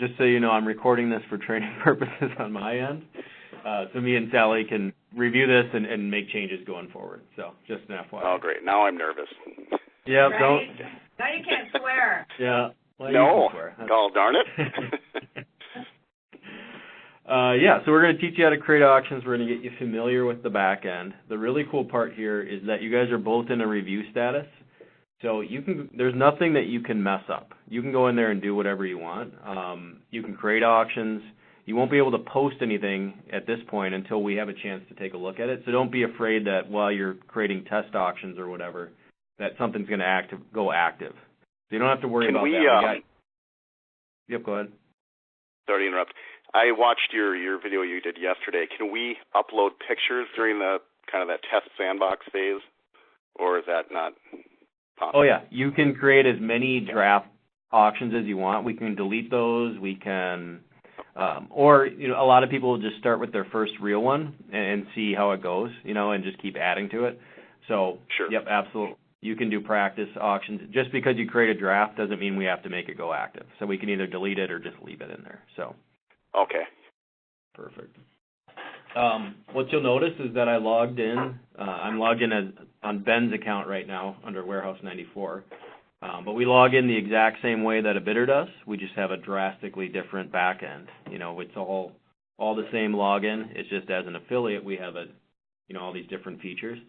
just so you know, I'm recording this for training purposes on my end. So me and Sally can review this and make changes going forward. So just an FYI. Oh, great. Now I'm nervous. Yeah, right? don't. Now you can't swear. Yeah. Well, no. You can swear. Oh, darn it. Yeah, so we're going to teach you how to create auctions. We're going to get you familiar with the back end. The really cool part here is that you guys are both in a review status. So there's nothing that you can mess up. You can go in there and do whatever you want. You can create auctions. You won't be able to post anything at this point until we have a chance to take a look at it. So don't be afraid that while you're creating test auctions or whatever, that something's going to go active. So you don't have to worry about that. Yep, go ahead. Sorry to interrupt. I watched your video you did yesterday. Can we upload pictures during the kind of that test sandbox phase, or is that not possible? Oh yeah, you can create as many draft auctions as you want. We can delete those. We can, or a lot of people will just start with their first real one and see how it goes, and just keep adding to it. So sure. Yep, absolutely. You can do practice auctions. Just because you create a draft doesn't mean we have to make it go active. So we can either delete it or just leave it in there. So. Okay. Perfect. What you'll notice is that I logged in. I'm logged in on Ben's account right now under Warehouse 94. But we log in the exact same way that a bidder does. We just have a drastically different back end. It's all the same login. It's just as an affiliate we have all these different features.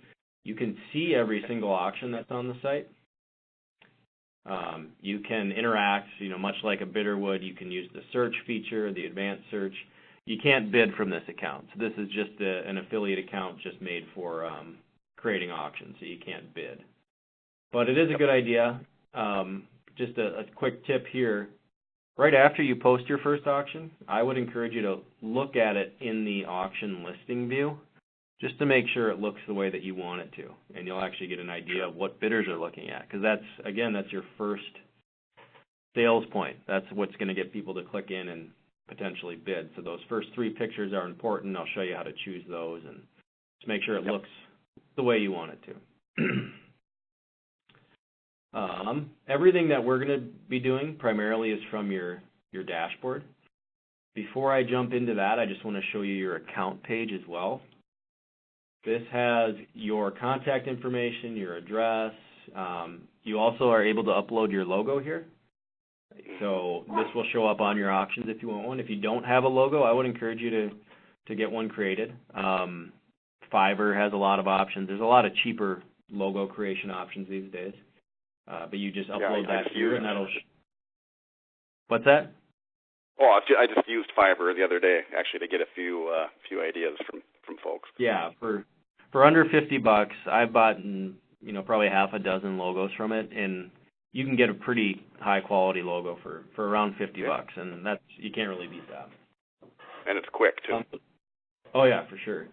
You can see every single auction that's on the site. You can interact, much like a bidder would. You can use the search feature, the advanced search. You can't bid from this account. So this is just an affiliate account just made for creating auctions, so you can't bid. But it is a good idea. Just a quick tip here. Right after you post your first auction, I would encourage you to look at it in the auction listing view just to make sure it looks the way that you want it to. And you'll actually get an idea of what bidders are looking at. Because that's your first sales point. That's what's going to get people to click in and potentially bid. So those first 3 pictures are important. I'll show you how to choose those and just make sure it looks the way you want it to. Everything that we're going to be doing primarily is from your dashboard. Before I jump into that, I just want to show you your account page as well. This has your contact information, your address. You also are able to upload your logo here. So this will show up on your auctions if you want one. If you don't have a logo, I would encourage you to get one created. Fiverr has a lot of options. There's a lot of cheaper logo creation options these days. But you just upload that here and that'll... What's that? Oh, I just used Fiverr the other day, actually, to get a few ideas from folks. Yeah, for under $50, I've bought probably half a dozen logos from it, and you can get a pretty high quality logo for around $50, and you can't really beat that. And it's quick too. Oh yeah, for sure.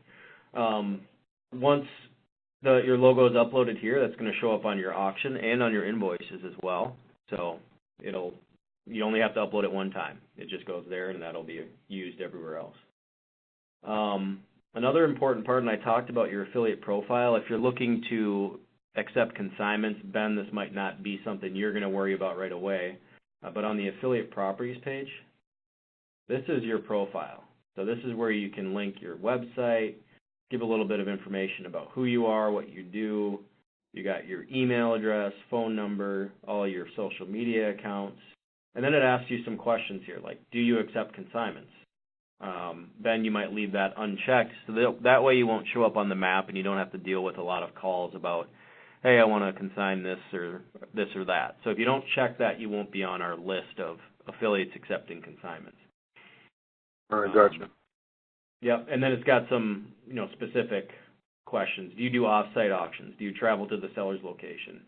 Once your logo is uploaded here, that's going to show up on your auction and on your invoices as well. So you only have to upload it one time. It just goes there, and that'll be used everywhere else. Another important part, and I talked about your affiliate profile. If you're looking to accept consignments, Ben, this might not be something you're going to worry about right away. But on the affiliate properties page, this is your profile. So this is where you can link your website, give a little bit of information about who you are, what you do. You got your email address, phone number, all your social media accounts. And then it asks you some questions here, like, do you accept consignments? Ben, you might leave that unchecked, so that way you won't show up on the map and you don't have to deal with a lot of calls about, hey, I want to consign this or that. So if you don't check that, you won't be on our list of affiliates accepting consignments. All right, gotcha. Yep, and then it's got some specific questions. Do you do off-site auctions? Do you travel to the seller's location?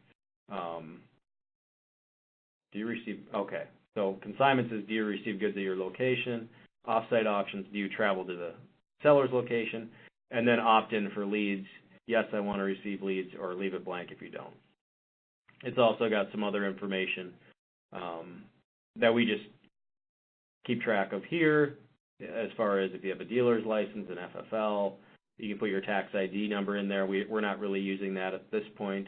Do you receive, okay. So consignments is, do you receive goods at your location? Off-site auctions, do you travel to the seller's location? And then opt-in for leads, yes, I want to receive leads, or leave it blank if you don't. It's also got some other information that we just keep track of here, as far as if you have a dealer's license, an FFL, you can put your tax ID number in there. We're not really using that at this point.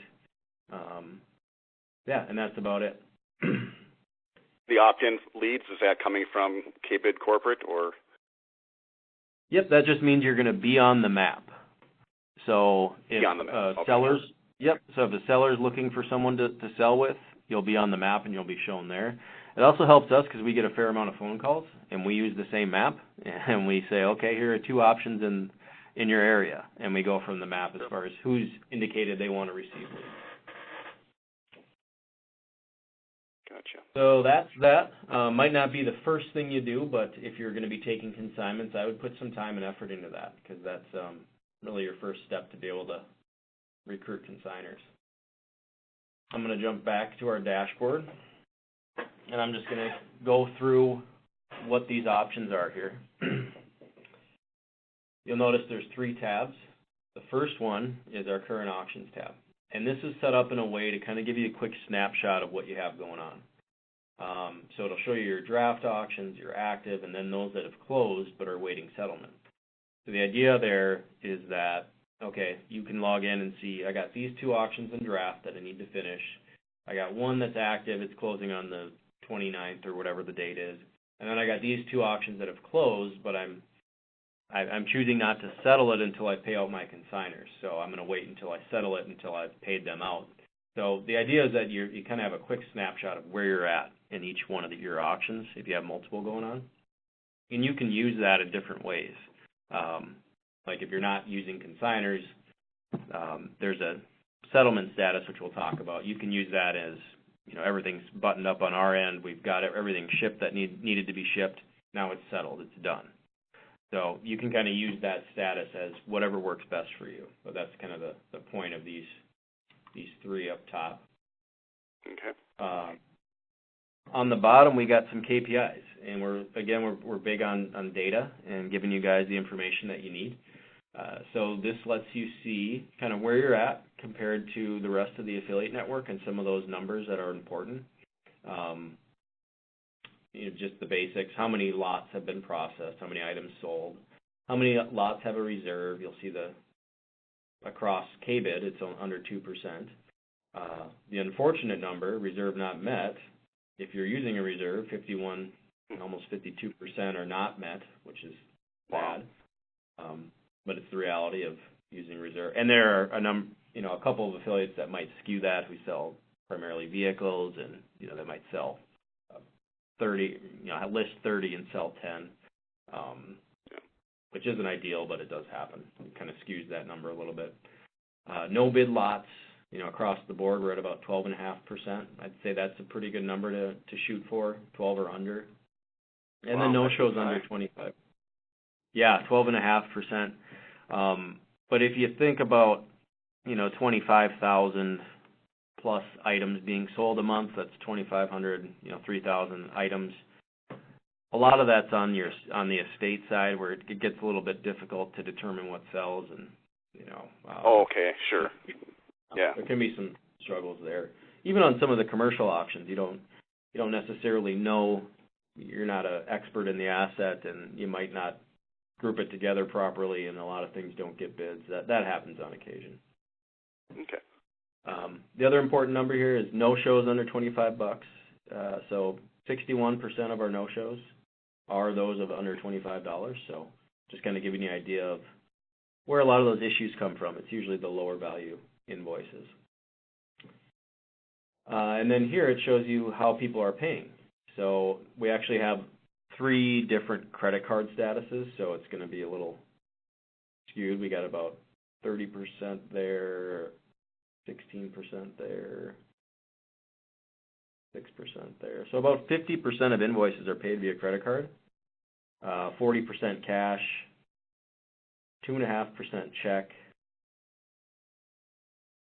Yeah, and that's about it. the opt-in leads, is that coming from KBID Corporate or? Yep, that just means you're going to be on the map. So if Be on the map. Okay. sellers, yep, so if a seller's looking for someone to sell with, you'll be on the map and you'll be shown there. It also helps us because we get a fair amount of phone calls and we use the same map and we say, okay, here are two options in your area, and we go from the map as far as who's indicated they want to receive leads. Gotcha. So that's that. Might not be the first thing you do, but if you're going to be taking consignments, I would put some time and effort into that because that's really your first step to be able to recruit consigners. I'm going to jump back to our dashboard, and I'm just going to go through what these options are here. You'll notice there's 3 tabs. The first one is our current auctions tab. And this is set up in a way to kind of give you a quick snapshot of what you have going on. So it'll show you your draft auctions, your active, and then those that have closed but are awaiting settlement. So the idea there is that, okay, you can log in and see, I got these 2 auctions in draft that I need to finish. I got one that's active, it's closing on the 29th or whatever the date is. And then I got these 2 auctions that have closed, but I'm choosing not to settle it until I pay out my consigners. So I'm going to wait until I settle it until I've paid them out. So the idea is that you kind of have a quick snapshot of where you're at in each one of your auctions if you have multiple going on. And you can use that in different ways. Like if you're not using consigners, there's a settlement status, which we'll talk about. You can use that as, you know, everything's buttoned up on our end. We've got everything shipped that needed to be shipped. Now it's settled. It's done. So you can kind of use that status as whatever works best for you. But that's kind of the point of these 3 up top. Okay. On the bottom, we got some KPIs, and we're big on data and giving you guys the information that you need. So this lets you see kind of where you're at compared to the rest of the affiliate network and some of those numbers that are important. You know, just the basics, how many lots have been processed, how many items sold, how many lots have a reserve. You'll see across KBID, it's under 2%. The unfortunate number, reserve not met, if you're using a reserve, 51, almost 52% are not met, which is bad. But it's the reality of using reserve. And there are a couple of affiliates that might skew that who sell primarily vehicles, and they might sell 30, list 30 and sell 10, which isn't ideal, but it does happen. It kind of skews that number a little bit. No bid lots, across the board, we're at about 12.5%. I'd say that's a pretty good number to shoot for, 12 or under. And then no shows under 25. Yeah, 12.5%. But if you think about, 25,000 plus items being sold a month, that's 2,500, 3,000 items. A lot of that's on the estate side where it gets a little bit difficult to determine what sells, and okay, sure. Yeah. There can be some struggles there. Even on some of the commercial auctions, you don't necessarily know. You're not an expert in the asset, and you might not group it together properly, and a lot of things don't get bids. That happens on occasion. Okay. The other important number here is no shows under $25. So 61% of our no shows are those of under $25. So just kind of giving you an idea of where a lot of those issues come from. It's usually the lower value invoices. And then here it shows you how people are paying. So we actually have 3 different credit card statuses, so it's going to be a little skewed. We got about 30% there, 16% there, 6% there. So about 50% of invoices are paid via credit card, 40% cash, 2.5% check,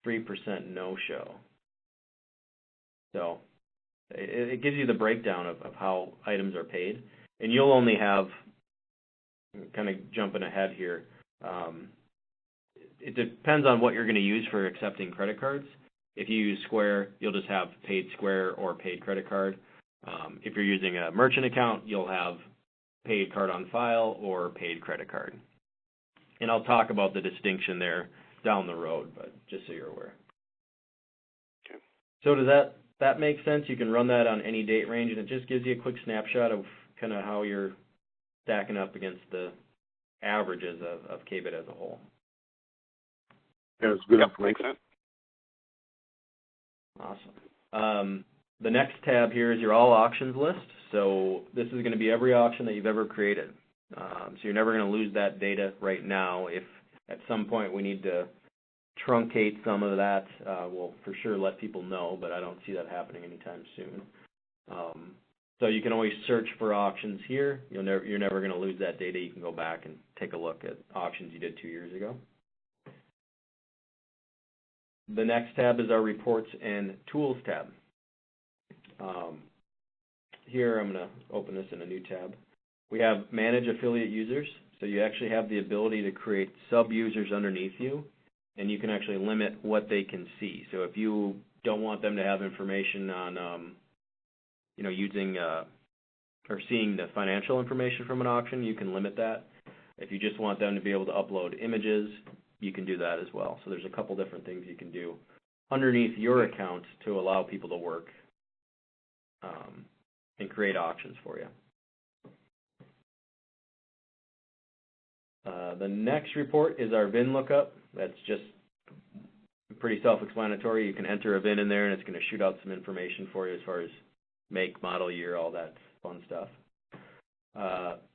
3% no-show. So it gives you the breakdown of how items are paid. And you'll only have, kind of jumping ahead here, it depends on what you're going to use for accepting credit cards. If you use Square, you'll just have paid Square or paid credit card. If you're using a merchant account, you'll have paid card on file or paid credit card. And I'll talk about the distinction there down the road, but just so you're aware. Okay. So does that that makes sense, you can run that on any date range, and it just gives you a quick snapshot of kind of how you're stacking up against the averages of KBID as a whole. Yeah, it's good Yep, information. makes sense. Awesome. The next tab here is your all auctions list. So this is going to be every auction that you've ever created. So you're never going to lose that data right now. If at some point we need to truncate some of that, we'll for sure let people know, but I don't see that happening anytime soon. So you can always search for auctions here. You're never going to lose that data. You can go back and take a look at auctions you did 2 years ago. The next tab is our reports and tools tab. Here I'm going to open this in a new tab. We have manage affiliate users. So you actually have the ability to create sub-users underneath you, and you can actually limit what they can see. So if you don't want them to have information on, using or seeing the financial information from an auction, you can limit that. If you just want them to be able to upload images, you can do that as well. So there's a couple different things you can do underneath your account to allow people to work and create auctions for you. The next report is our VIN lookup. That's just pretty self-explanatory. You can enter a VIN in there, and it's going to shoot out some information for you as far as make, model, year, all that fun stuff.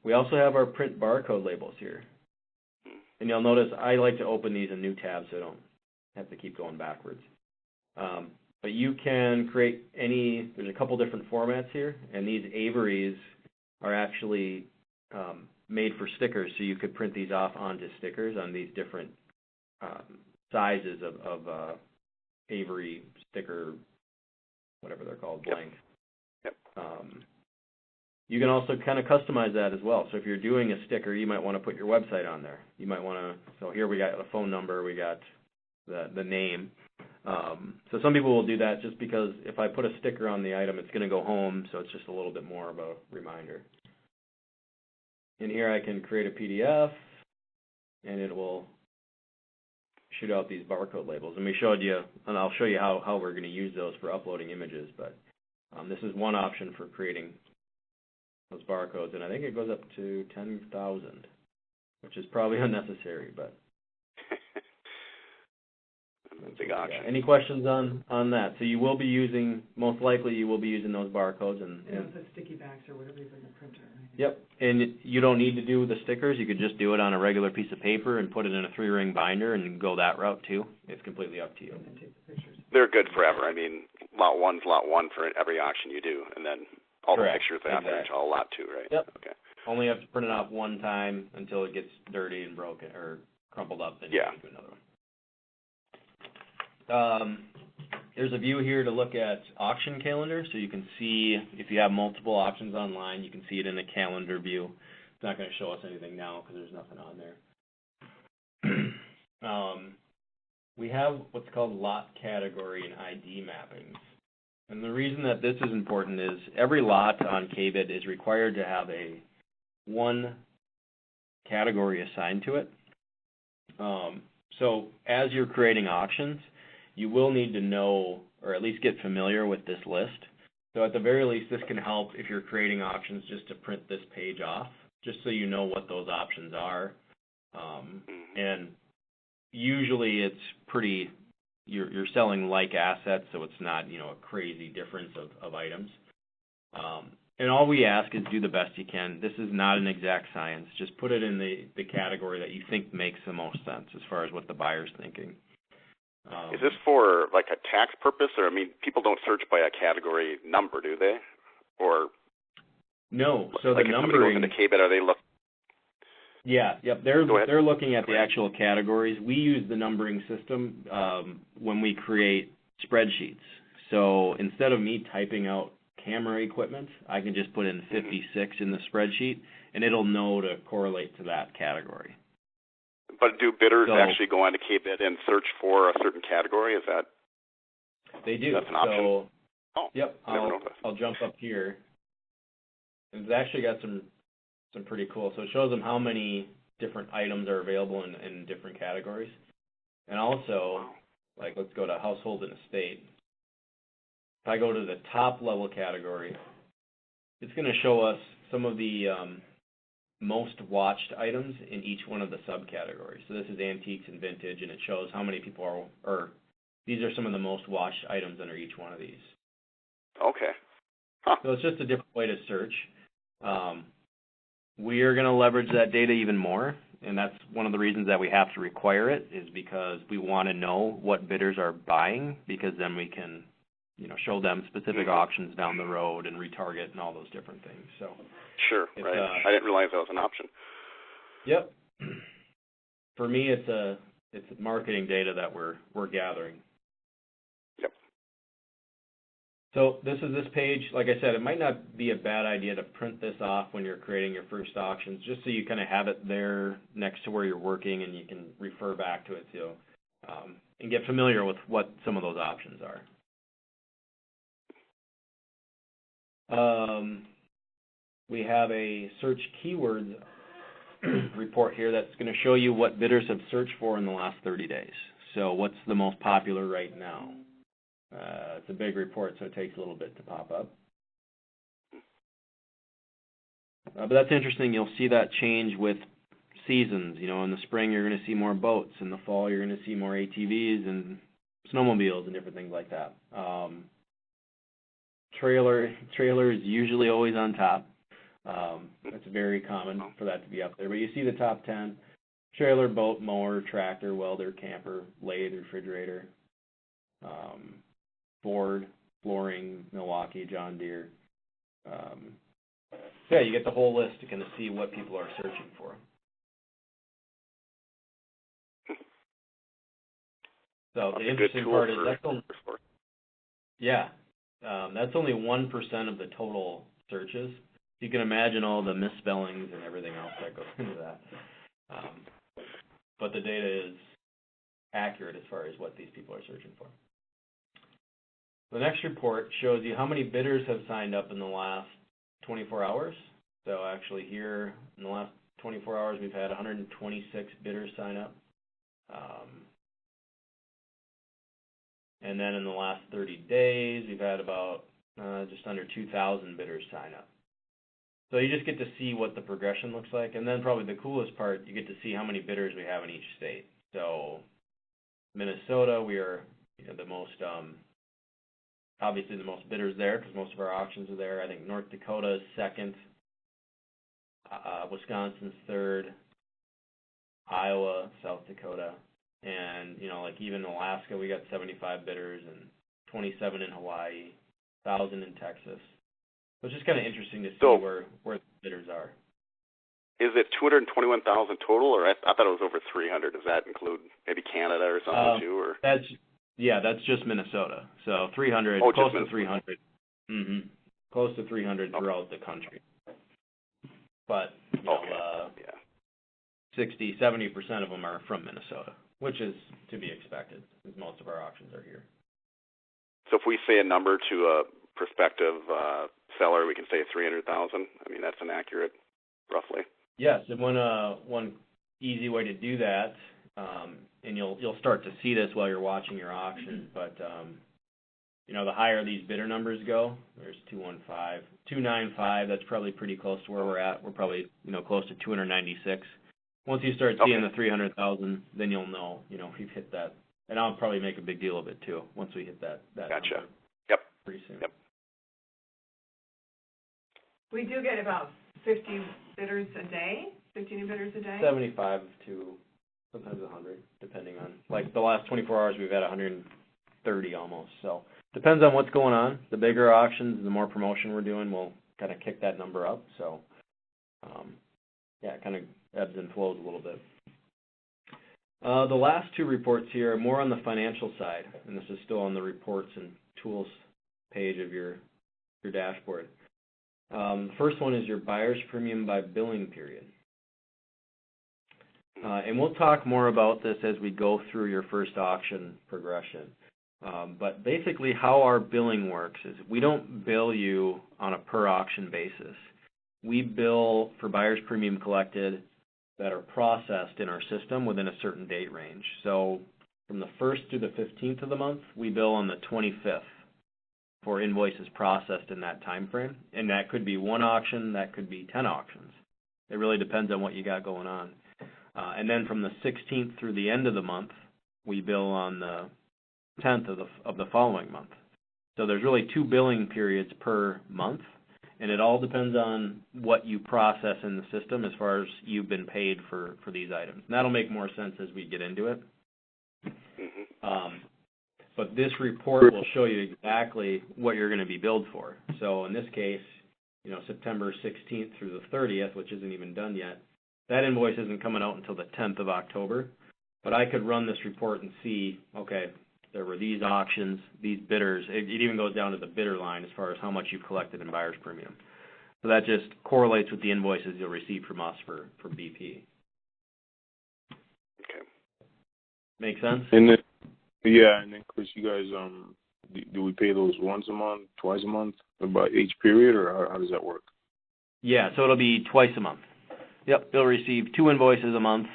We also have our print barcode labels here. And you'll notice I like to open these in new tabs so I don't have to keep going backwards. But you can create there's a couple different formats here, and these Averys are actually made for stickers, so you could print these off onto stickers on these different sizes of Avery sticker, whatever they're called, blank. Yep. You can also kind of customize that as well. So if you're doing a sticker, you might want to put your website on there. You might want to, so here we got a phone number, we got the name. So some people will do that just because if I put a sticker on the item, it's going to go home, so it's just a little bit more of a reminder. In here I can create a PDF, and it will shoot out these barcode labels. And we showed you, and I'll show you how we're going to use those for uploading images, but this is one option for creating those barcodes, and I think it goes up to 10,000, which is probably unnecessary, but big auction. Yeah. Any questions on that? So you will be using, most likely you will be using those barcodes and the sticky backs or whatever is in the printer. Right? Yep, and you don't need to do the stickers. You could just do it on a regular piece of paper and put it in a 3-ring binder and go that route too. It's completely up to you. And then take the pictures. They're good forever. I mean, lot one's lot one for every auction you do, and then all Correct. the pictures after Exactly. each, all lot two, right? Yep. Okay. Only have to print it off one time until it gets dirty and broken or crumpled up, then you Yeah. can do another one. There's a view here to look at auction calendar, so you can see if you have multiple auctions online, you can see it in the calendar view. It's not going to show us anything now because there's nothing on there. We have what's called lot category and ID mappings. And the reason that this is important is every lot on KBID is required to have one category assigned to it. So as you're creating auctions, you will need to know or at least get familiar with this list. So at the very least, this can help if you're creating auctions just to print this page off, just so you know what those options are. And usually it's pretty, you're selling like assets, so it's not, a crazy difference of items. And all we ask is do the best you can. This is not an exact science. Just put it in the category that you think makes the most sense as far as what the buyer's thinking. Is this for like a tax purpose, or people don't search by a category number, do they? Or no. So like the if somebody goes numbering. into KBID, are they look? Yeah. Yep. They're looking at the actual categories. We use the numbering system when we create spreadsheets. So instead of me typing out camera equipment, I can just put in 56 in the spreadsheet, and it'll know to correlate to that category. But do bidders actually go onto KBID and search for a certain category? Is that? They do. That's an option. So, yep. I'll jump up here. And it's actually got some pretty cool. So it shows them how many different items are available in different categories. And also, like, let's go to household and estate. if I go to the top level category, it's going to show us some of the most watched items in each one of the subcategories. So this is antiques and vintage, and it shows how many people are, or these are some of the most watched items under each one of these. Okay. Huh. So it's just a different way to search. We are going to leverage that data even more, and that's one of the reasons that we have to require it, is because we want to know what bidders are buying, because then we can, show them specific auctions down the road and retarget and all those different things. So sure, right. I didn't realize that was an option. Yep. For me, it's marketing data that we're gathering. Yep. So this is this page. Like I said, it might not be a bad idea to print this off when you're creating your first auctions, just so you kind of have it there next to where you're working, and you can refer back to it too, and get familiar with what some of those options are. We have a search keywords report here that's going to show you what bidders have searched for in the last 30 days. So what's the most popular right now? It's a big report, so it takes a little bit to pop up. But that's interesting. You'll see that change with seasons. In the spring, you're going to see more boats. In the fall, you're going to see more ATVs and snowmobiles and different things like that. Trailer is usually always on top. It's very common for that to be up there. But you see the top 10: trailer, boat, mower, tractor, welder, camper, lathe, refrigerator, Ford, flooring, Milwaukee, John Deere. Yeah, you get the whole list to kind of see what people are searching for. So the interesting part is that's only 1% of the total searches. You can imagine all the misspellings and everything else that goes into that. But the data is accurate as far as what these people are searching for. The next report shows you how many bidders have signed up in the last 24 hours. So actually here, in the last 24 hours, we've had 126 bidders sign up. And then in the last 30 days, we've had about just under 2,000 bidders sign up. So you just get to see what the progression looks like. And then probably the coolest part, you get to see how many bidders we have in each state. So Minnesota, we are the most, obviously the most bidders there because most of our auctions are there. I think North Dakota is second. Wisconsin's third. Iowa, South Dakota. And, like even Alaska, we got 75 bidders and 27 in Hawaii, 1,000 in Texas. So it's just kind of interesting to see where the bidders are. Is it 221,000 total, or I thought it was over 300? Does that include maybe Canada or something too? Or that's just Minnesota. So 300, close to 300. Mm-hmm. Close to 300 throughout the country. But 60, 70% of them are from Minnesota, which is to be expected, because most of our auctions are here. So if we say a number to a prospective seller, we can say 300,000. I mean, that's an accurate, roughly. Yes, and one easy way to do that, and you'll start to see this while you're watching your auction, but the higher these bidder numbers go, there's 215, 295. That's probably pretty close to where we're at. We're probably close to 296. Once you start seeing the 300,000, then you'll know we've hit that, and I'll probably make a big deal of it too once we hit that Gotcha. Number. Yep. Pretty soon. Yep. We do get about 50 bidders a day, 50 new bidders a day? 75 to sometimes 100, depending on, like the last 24 hours we've had 130 almost. So depends on what's going on. The bigger auctions, the more promotion we're doing, we'll kind of kick that number up. So it kind of ebbs and flows a little bit. The last two reports here are more on the financial side, and this is still on the reports and tools page of your dashboard. The first one is your buyer's premium by billing period. And we'll talk more about this as we go through your first auction progression. But basically how our billing works is we don't bill you on a per auction basis. We bill for buyer's premium collected that are processed in our system within a certain date range. So from the 1st to the 15th of the month, we bill on the 25th for invoices processed in that time frame. And that could be one auction, that could be 10 auctions. It really depends on what you got going on. And then from the 16th through the end of the month, we bill on the 10th of the following month. So there's really 2 billing periods per month, and it all depends on what you process in the system as far as you've been paid for these items. And that'll make more sense as we get into it. But this report will show you exactly what you're going to be billed for. So in this case, you know, September 16th through the 30th, which isn't even done yet, that invoice isn't coming out until the 10th of October. But I could run this report and see, okay, there were these auctions, these bidders. It even goes down to the bidder line as far as how much you've collected in buyer's premium. So that just correlates with the invoices you'll receive from us for BP. Okay. Make sense? And then, yeah, and then Chris, you guys, do we pay those once a month, twice a month, about each period, or how does that work? Yeah, so it'll be twice a month. Yep, you'll receive 2 invoices a month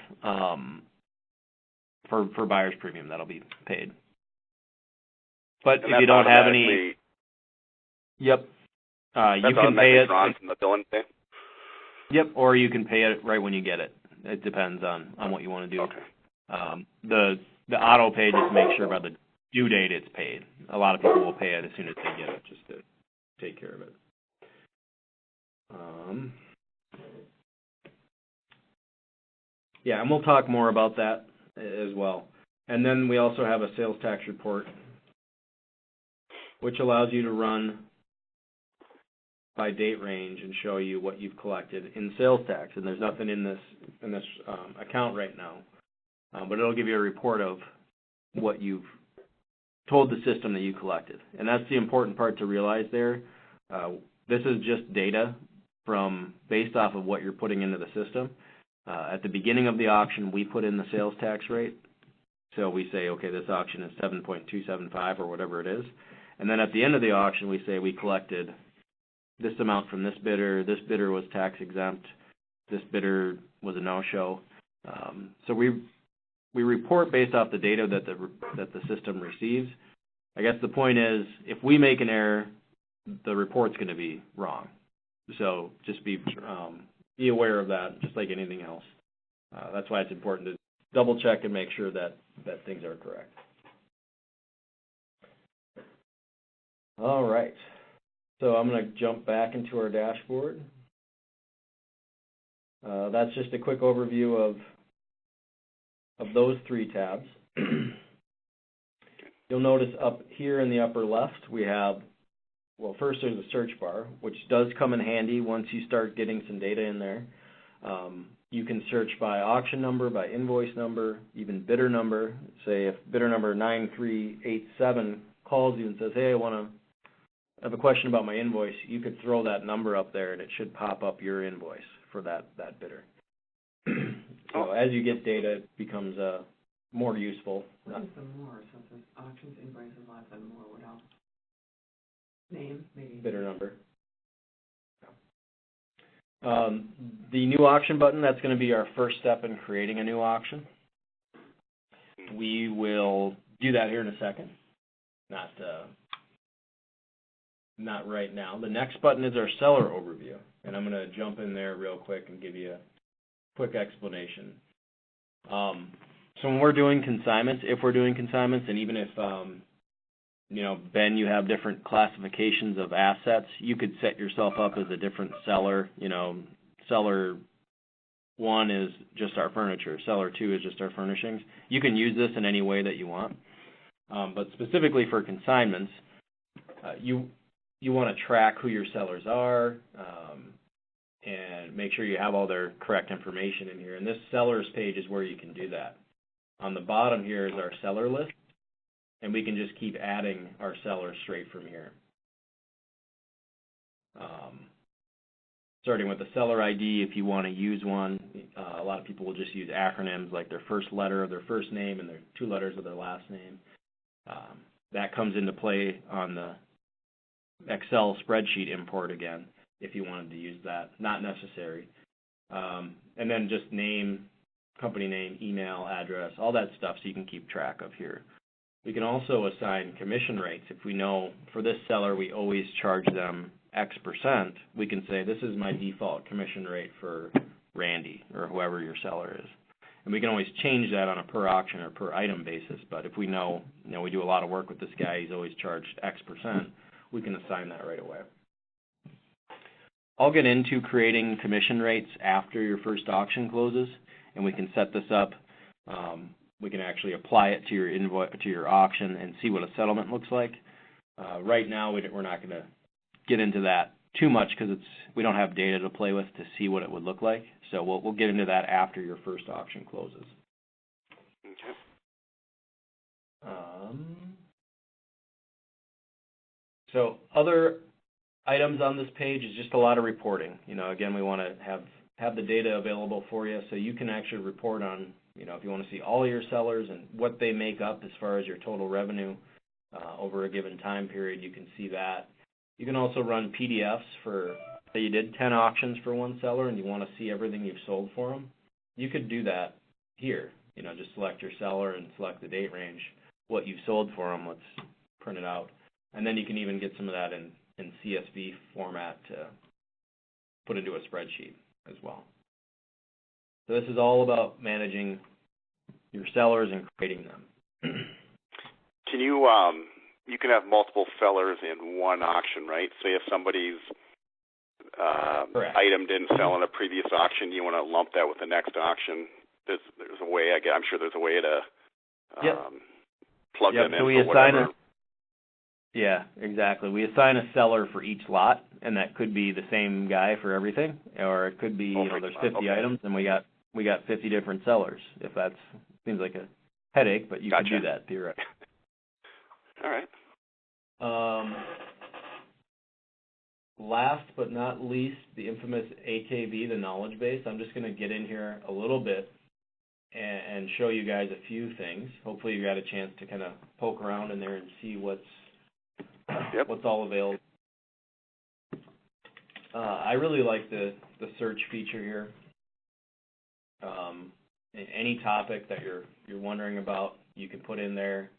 for buyer's premium that'll be paid. But And if you don't have any, automatically- yep, you that's can pay it. drawn from the billing day? Yep, or you can pay it right when you get it. It depends on what you want to do. Okay. The auto pay just makes sure by the due date it's paid. A lot of people will pay it as soon as they get it just to take care of it. Yeah, and we'll talk more about that as well. And then we also have a sales tax report, which allows you to run by date range and show you what you've collected in sales tax. And there's nothing in this account right now, but it'll give you a report of what you've told the system that you collected. And that's the important part to realize there. This is just data based off of what you're putting into the system. At the beginning of the auction, we put in the sales tax rate. So we say, okay, this auction is 7.275 or whatever it is. And then at the end of the auction, we say we collected this amount from this bidder was tax exempt, this bidder was a no-show. So we report based off the data that the system receives. I guess the point is, if we make an error, the report's going to be wrong. So just be aware of that, just like anything else. That's why it's important to double check and make sure that things are correct. All right. So I'm going to jump back into our dashboard. That's just a quick overview of those 3 tabs. You'll notice up here in the upper left, we have, well, first there's a search bar, which does come in handy once you start getting some data in there. You can search by auction number, by invoice number, even bidder number. Say if bidder number 9387 calls you and says, hey, I have a question about my invoice, you could throw that number up there and it should pop up your invoice for that bidder. So as you get data, it becomes more useful. What is the more? So it says auctions, invoices, lots, and more. What else? Name, maybe. Bidder number. The new auction button, that's going to be our first step in creating a new auction. We will do that here in a second. Not right now. The next button is our seller overview, and I'm going to jump in there real quick and give you a quick explanation. So when we're doing consignments, if we're doing consignments, and even if, Ben, you have different classifications of assets, you could set yourself up as a different seller. Seller 1 is just our furniture. Seller 2 is just our furnishings. You can use this in any way that you want. But specifically for consignments, you want to track who your sellers are and make sure you have all their correct information in here. And this sellers page is where you can do that. On the bottom here is our seller list, and we can just keep adding our sellers straight from here. Starting with the seller ID, if you want to use one, a lot of people will just use acronyms like their first letter of their first name and their 2 letters of their last name. That comes into play on the Excel spreadsheet import again, if you wanted to use that. Not necessary. And then just name, company name, email, address, all that stuff so you can keep track of here. We can also assign commission rates. If we know for this seller we always charge them X%, we can say this is my default commission rate for Randy or whoever your seller is. And we can always change that on a per auction or per item basis, but if we know, we do a lot of work with this guy, he's always charged X%, we can assign that right away. I'll get into creating commission rates after your first auction closes, and we can set this up. We can actually apply it to your to your auction and see what a settlement looks like. Right now, we're not going to get into that too much because we don't have data to play with to see what it would look like. So we'll get into that after your first auction closes. Okay. So other items on this page is just a lot of reporting. Again, we want to have the data available for you so you can actually report on, if you want to see all your sellers and what they make up as far as your total revenue over a given time period, you can see that. You can also run PDFs for, say you did 10 auctions for one seller and you want to see everything you've sold for them. You could do that here. Just select your seller and select the date range, what you've sold for them, let's print it out. And then you can even get some of that in CSV format to put into a spreadsheet as well. So this is all about managing your sellers and creating them. Can you you can have multiple sellers in one auction, right? Say if somebody's item didn't sell in a previous auction, you want to lump that with the next auction. There's a way, I'm sure there's a way to plug them in for whatever. Yeah, exactly. We assign a seller for each lot, and that could be the same guy for everything, or it could be, there's 50 items, and we got 50 different sellers. If that seems like a headache, but you could do that theoretically. All right. Last but not least, the infamous AKB, the knowledge base. I'm just going to get in here a little bit and show you guys a few things. Hopefully you got a chance to kind of poke around in there and see what's all available. I really like the search feature here. Any topic that you're wondering about, you can put in there.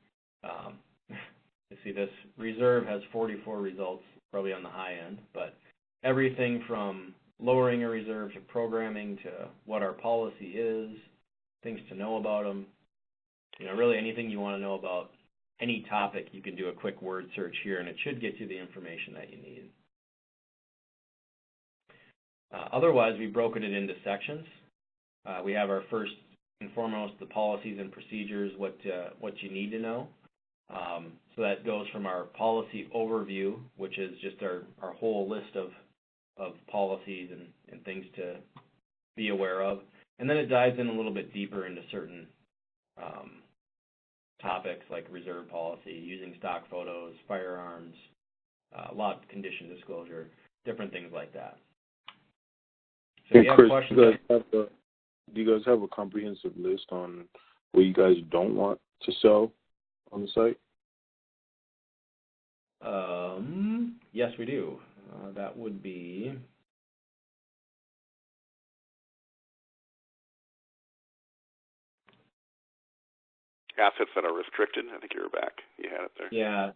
You see this reserve has 44 results, probably on the high end, but everything from lowering a reserve to programming to what our policy is, things to know about them, really anything you want to know about any topic, you can do a quick word search here, and it should get you the information that you need. Otherwise, we've broken it into sections. We have our first and foremost, the policies and procedures, what you need to know. So that goes from our policy overview, which is just our whole list of policies and things to be aware of. And then it dives in a little bit deeper into certain topics like reserve policy, using stock photos, firearms, lot condition disclosure, different things like that. So if you have questions, do you guys have a comprehensive list on what you guys don't want to sell on the site? Yes, we do. That would be assets that are restricted. I think you were back. You had it there. Yeah.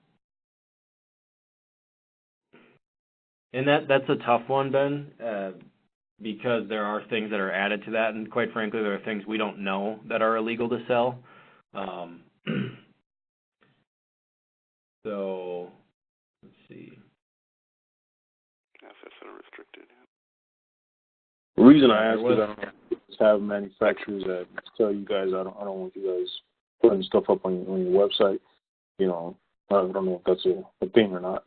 And that's a tough one, Ben, because there are things that are added to that, and quite frankly, there are things we don't know that are illegal to sell. So, let's see. Assets that are restricted. The reason I ask is I don't have manufacturers that tell you guys I don't want you guys putting stuff up on your website. I don't know if that's a thing or not.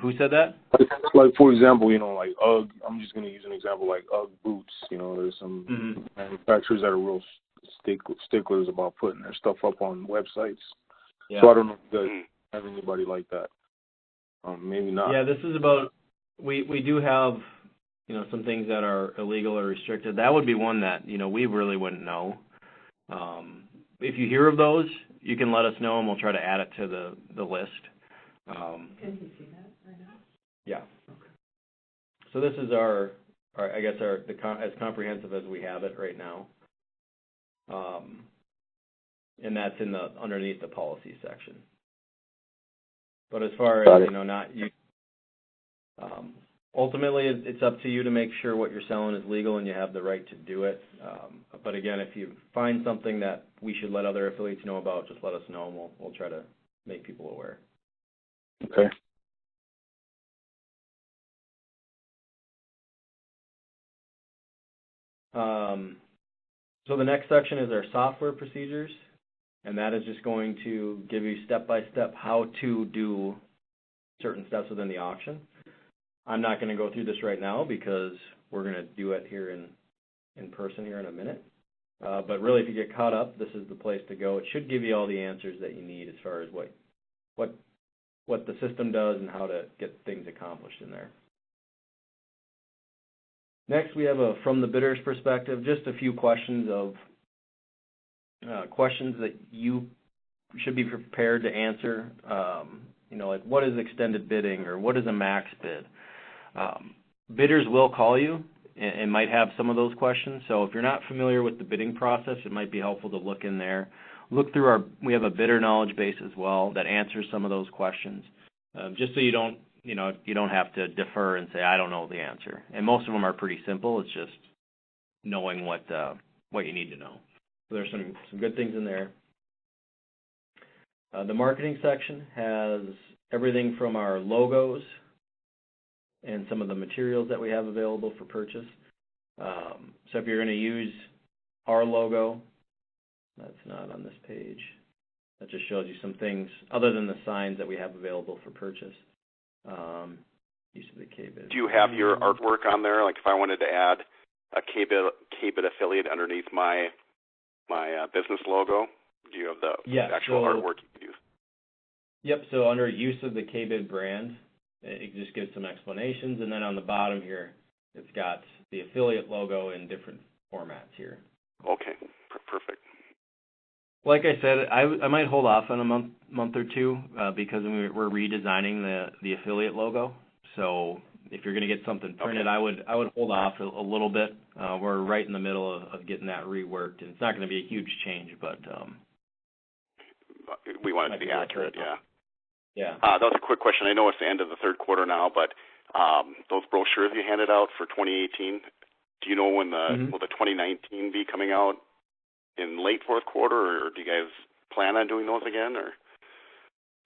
Who said that? Like for example, like UGG. I'm just going to use an example like UGG boots. There's some manufacturers that are real sticklers about putting their stuff up on websites. Yeah. So I don't know if you guys have anybody like that. Maybe not. Yeah, this is about. We do have some things that are illegal or restricted. That would be one that we really wouldn't know. If you hear of those, you can let us know and we'll try to add it to the list. Can you see that right now? Yeah. Okay. So this is our as comprehensive as we have it right now. and that's underneath the policy section. But as far as, ultimately it's up to you to make sure what you're selling is legal and you have the right to do it. But again, if you find something that we should let other affiliates know about, just let us know, and we'll try to make people aware. Okay. So the next section is our software procedures, and that is just going to give you step-by-step how to do certain steps within the auction. I'm not going to go through this right now because we're going to do it here in person here in a minute. But really, if you get caught up, this is the place to go. It should give you all the answers that you need as far as what the system does and how to get things accomplished in there. Next, we have from the bidder's perspective, just a few questions questions that you should be prepared to answer. Like what is extended bidding or what is a max bid? Bidders will call you and might have some of those questions. So if you're not familiar with the bidding process, it might be helpful to look in there. Look through we have a bidder knowledge base as well that answers some of those questions, just so you don't have to defer and say, I don't know the answer. And most of them are pretty simple. It's just knowing what you need to know. So there's some good things in there. The marketing section has everything from our logos and some of the materials that we have available for purchase. So if you're going to use our logo, that's not on this page. That just shows you some things other than the signs that we have available for purchase. Use of the KBID. Do you have your artwork on there? Like if I wanted to add a KBID affiliate underneath my business logo, do you have the actual artwork you can use? Yep, so under use of the KBID brand, it just gives some explanations, and then on the bottom here, it's got the affiliate logo in different formats here. Okay, perfect. Like I said, I might hold off on a month or two because we're redesigning the affiliate logo. So if you're going to get something printed, okay. I would hold off a little bit. We're right in the middle of getting that reworked, and it's not going to be a huge change, but we want it to be accurate. Yeah. Yeah. That was a quick question. I know it's the end of the third quarter now, but those brochures you handed out for 2018, do you know when will the 2019 be coming out? In late fourth quarter, or do you guys plan on doing those again? Or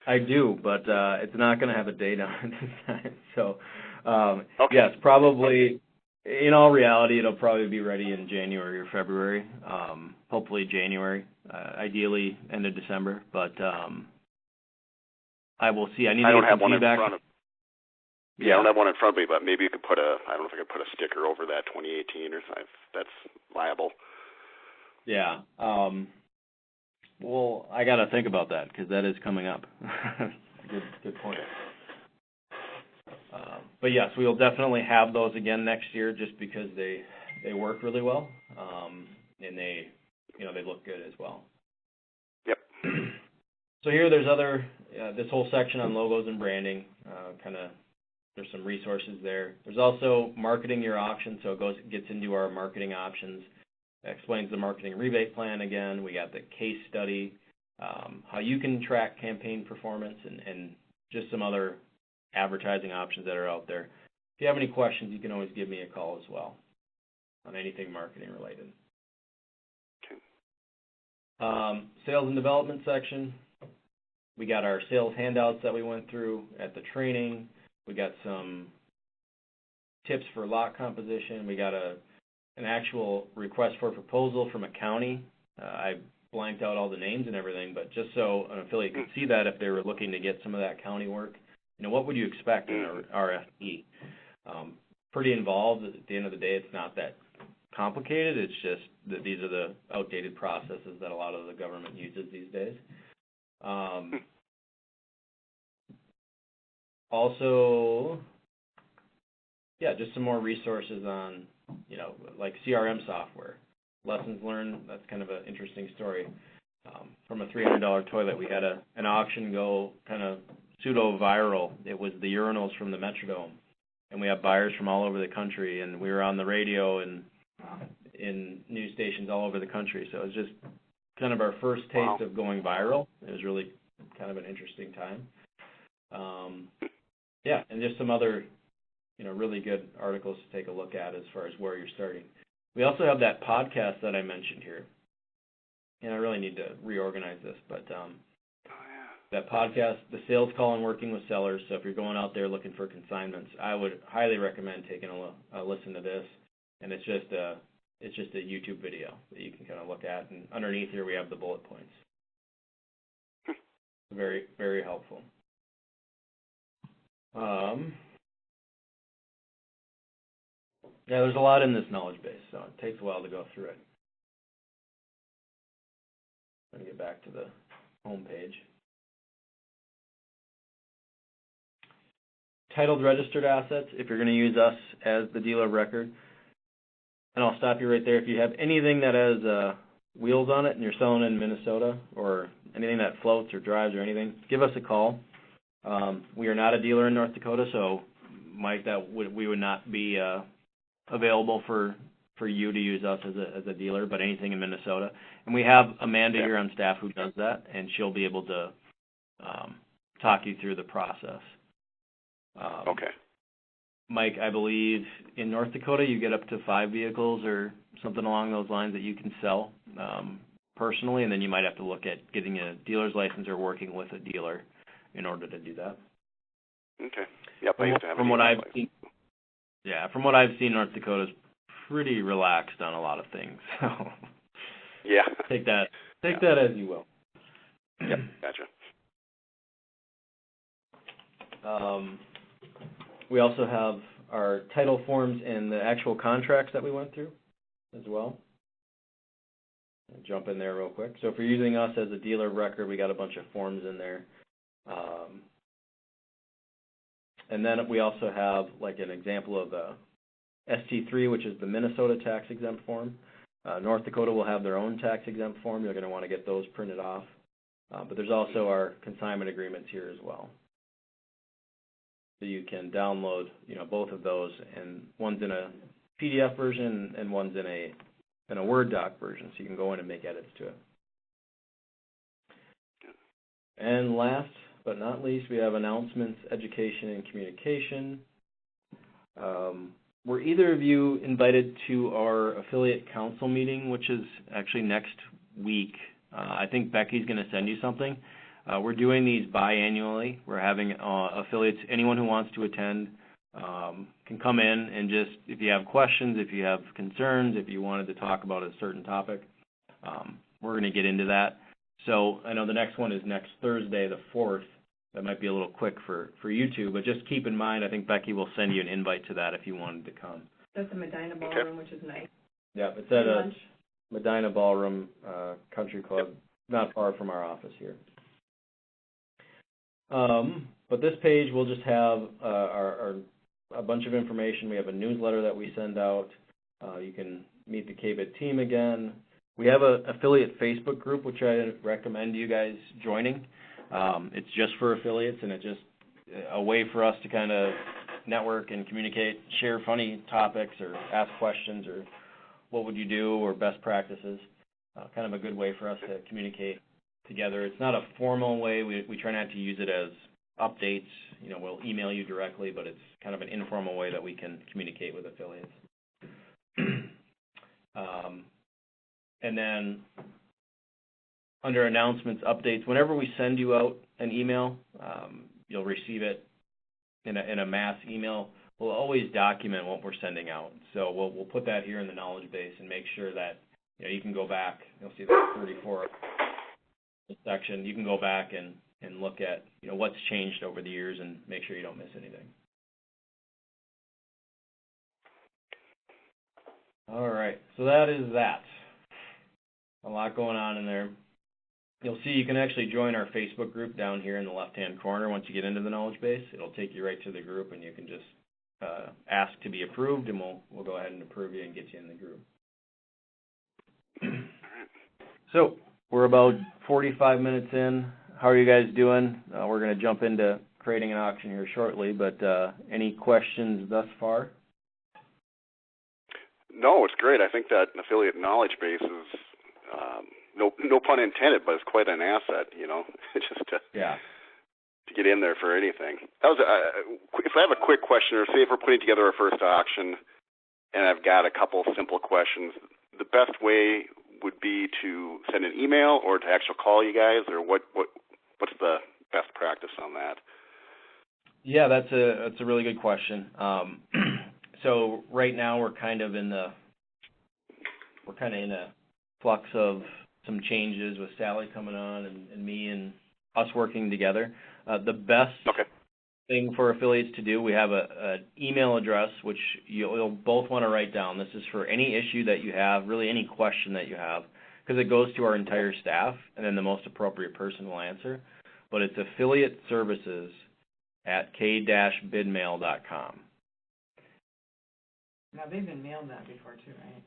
I do, but it's not going to have a date on it this time. So, okay. Yes, probably. In all reality, it'll probably be ready in January or February. Hopefully January, ideally end of December. But I will see. I don't have one feedback. In front of. Yeah, I don't have one in front of me, but maybe you could I don't know if I could put a sticker over that 2018 or something. If that's viable. Yeah. Well, I got to think about that because that is coming up. Good point. But yes, we will definitely have those again next year just because they work really well, and they look good as well. Yep. So here there's this whole section on logos and branding. There's some resources there. There's also marketing your auction, so it gets into our marketing options. Explains the marketing rebate plan again. We got the case study, how you can track campaign performance, and just some other advertising options that are out there. If you have any questions, you can always give me a call as well on anything marketing related. Okay. Sales and development section. We got our sales handouts that we went through at the training. We got some tips for lot composition. We got an actual request for proposal from a county. I blanked out all the names and everything, but just so an affiliate could see that if they were looking to get some of that county work, what would you expect in an RFP? Pretty involved. At the end of the day, it's not that complicated. It's just that these are the outdated processes that a lot of the government uses these days. Also, just some more resources on like CRM software. Lessons learned, that's kind of an interesting story. From a $300 toilet, we had an auction go kind of pseudo-viral. It was the urinals from the Metrodome. And we have buyers from all over the country, and we were on the radio and in news stations all over the country. So it was just kind of our first taste of going viral. It was really kind of an interesting time. Yeah, and just some other, really good articles to take a look at as far as where you're starting. We also have that podcast that I mentioned here. And I really need to reorganize this, but that podcast, the sales call and working with sellers. So if you're going out there looking for consignments, I would highly recommend taking a listen to this. And it's just a YouTube video that you can kind of look at. And underneath here we have the bullet points. Very, very helpful. Yeah, there's a lot in this knowledge base, so it takes a while to go through it. Let me get back to the home page. Titled registered assets, if you're going to use us as the dealer of record. And I'll stop you right there. If you have anything that has wheels on it and you're selling in Minnesota, or anything that floats or drives or anything, give us a call. We are not a dealer in North Dakota, so Mike, we would not be available for you to use us as a dealer, but anything in Minnesota. And we have Amanda here on staff who does that, and she'll be able to talk you through the process. Okay. Mike, I believe in North Dakota you get up to 5 vehicles or something along those lines that you can sell personally, and then you might have to look at getting a dealer's license or working with a dealer in order to do that. Okay. Yep. I used to have from what I've seen, North Dakota's pretty relaxed on a lot of things. So yeah. Take that as you will. Yep. Gotcha. We also have our title forms and the actual contracts that we went through as well. I'll jump in there real quick. So if you're using us as a dealer of record, we got a bunch of forms in there. And then we also have like an example of the ST3, which is the Minnesota tax exempt form. North Dakota will have their own tax exempt form. You're going to want to get those printed off. But there's also our consignment agreements here as well. So you can download, both of those, and one's in a PDF version and one's in a Word doc version, so you can go in and make edits to it. And last but not least, we have announcements, education, and communication. Were either of you invited to our affiliate council meeting, which is actually next week? I think Becky's going to send you something. We're doing these biannually. We're having affiliates, anyone who wants to attend can come in and just, if you have questions, if you have concerns, if you wanted to talk about a certain topic, we're going to get into that. So I know the next one is next Thursday, the 4th. That might be a little quick for you two, but just keep in mind, I think Becky will send you an invite to that if you wanted to come. That's the Medina Ballroom, which is nice. Yeah, it's at a Medina Ballroom Country Club, not far from our office here. But this page will just have a bunch of information. We have a newsletter that we send out. You can meet the KBIT team again. We have an affiliate Facebook group, which I recommend you guys joining. It's just for affiliates, and it's just a way for us to kind of network and communicate, share funny topics or ask questions or what would you do or best practices. Kind of a good way for us to communicate together. It's not a formal way. We try not to use it as updates. We'll email you directly, but it's kind of an informal way that we can communicate with affiliates. And then under announcements, updates, whenever we send you out an email, you'll receive it in a mass email. We'll always document what we're sending out. So we'll put that here in the knowledge base and make sure that you can go back. You'll see the 34 section. You can go back and look at what's changed over the years and make sure you don't miss anything. All right, so that is that. A lot going on in there. You'll see you can actually join our Facebook group down here in the left-hand corner. Once you get into the knowledge base, it'll take you right to the group, and you can just ask to be approved, and we'll go ahead and approve you and get you in the group. So we're about 45 minutes in. How are you guys doing? We're going to jump into creating an auction here shortly, but any questions thus far? No, it's great. I think that affiliate knowledge base is no pun intended, but it's quite an asset, just to get in there for anything. That was if I have a quick question, or say if we're putting together our first auction, and I've got a couple simple questions, the best way would be to send an email or to actually call you guys, or what's the best practice on that? Yeah, that's a really good question. So right now we're kind of in a flux of some changes with Sally coming on and me and us working together. The best thing for affiliates to do, we have an email address which you'll both want to write down. This is for any issue that you have, really any question that you have, because it goes to our entire staff, and then the most appropriate person will answer. But it's affiliateservices@k-bidmail.com. Now, they've been mailed that before too, right?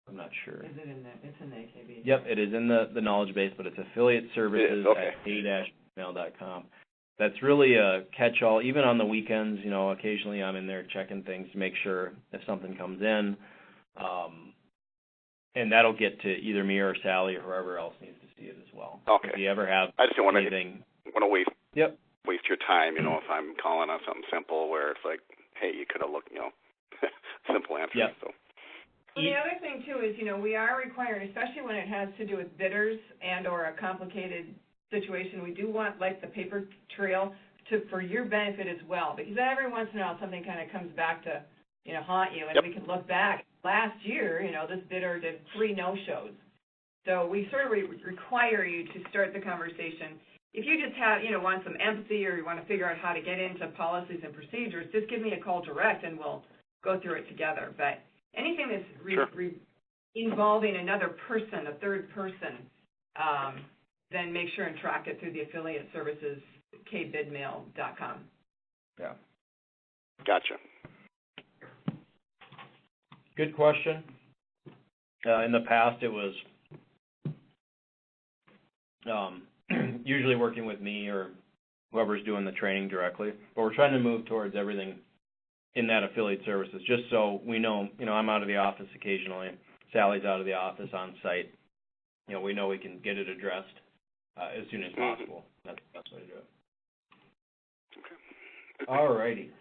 I'm not sure. Is it in the, it's in the AKB? Yep, it is in the knowledge base, but it's affiliateservices@k-bidmail.com. That's really a catch-all. Even on the weekends, occasionally I'm in there checking things to make sure if something comes in. And that'll get to either me or Sally or whoever else needs to see it as well. Okay. If you ever have I just don't want anything... to waste waste your time, if I'm calling on something simple where it's like, hey, you could have looked, simple answers. Yep. So. Well, the other thing too is, we are required, especially when it has to do with bidders and or a complicated situation, we do want like the paper trail for your benefit as well, because every once in a while something kind of comes back to, haunt you, and we can look back. Last year, this bidder did 3 no-shows. So we sort of require you to start the conversation. If you just have, want some empathy, or you want to figure out how to get into policies and procedures, just give me a call direct and we'll go through it together. But anything that's involving another person, a third person, then make sure and track it through the affiliate services, kbidmail.com. Yeah. Gotcha. Good question. In the past, it was usually working with me or whoever's doing the training directly. But we're trying to move towards everything in that affiliate services, just so we know, I'm out of the office occasionally. Sally's out of the office on site. We know we can get it addressed as soon as possible. That's the best way to do it. Okay. All righty.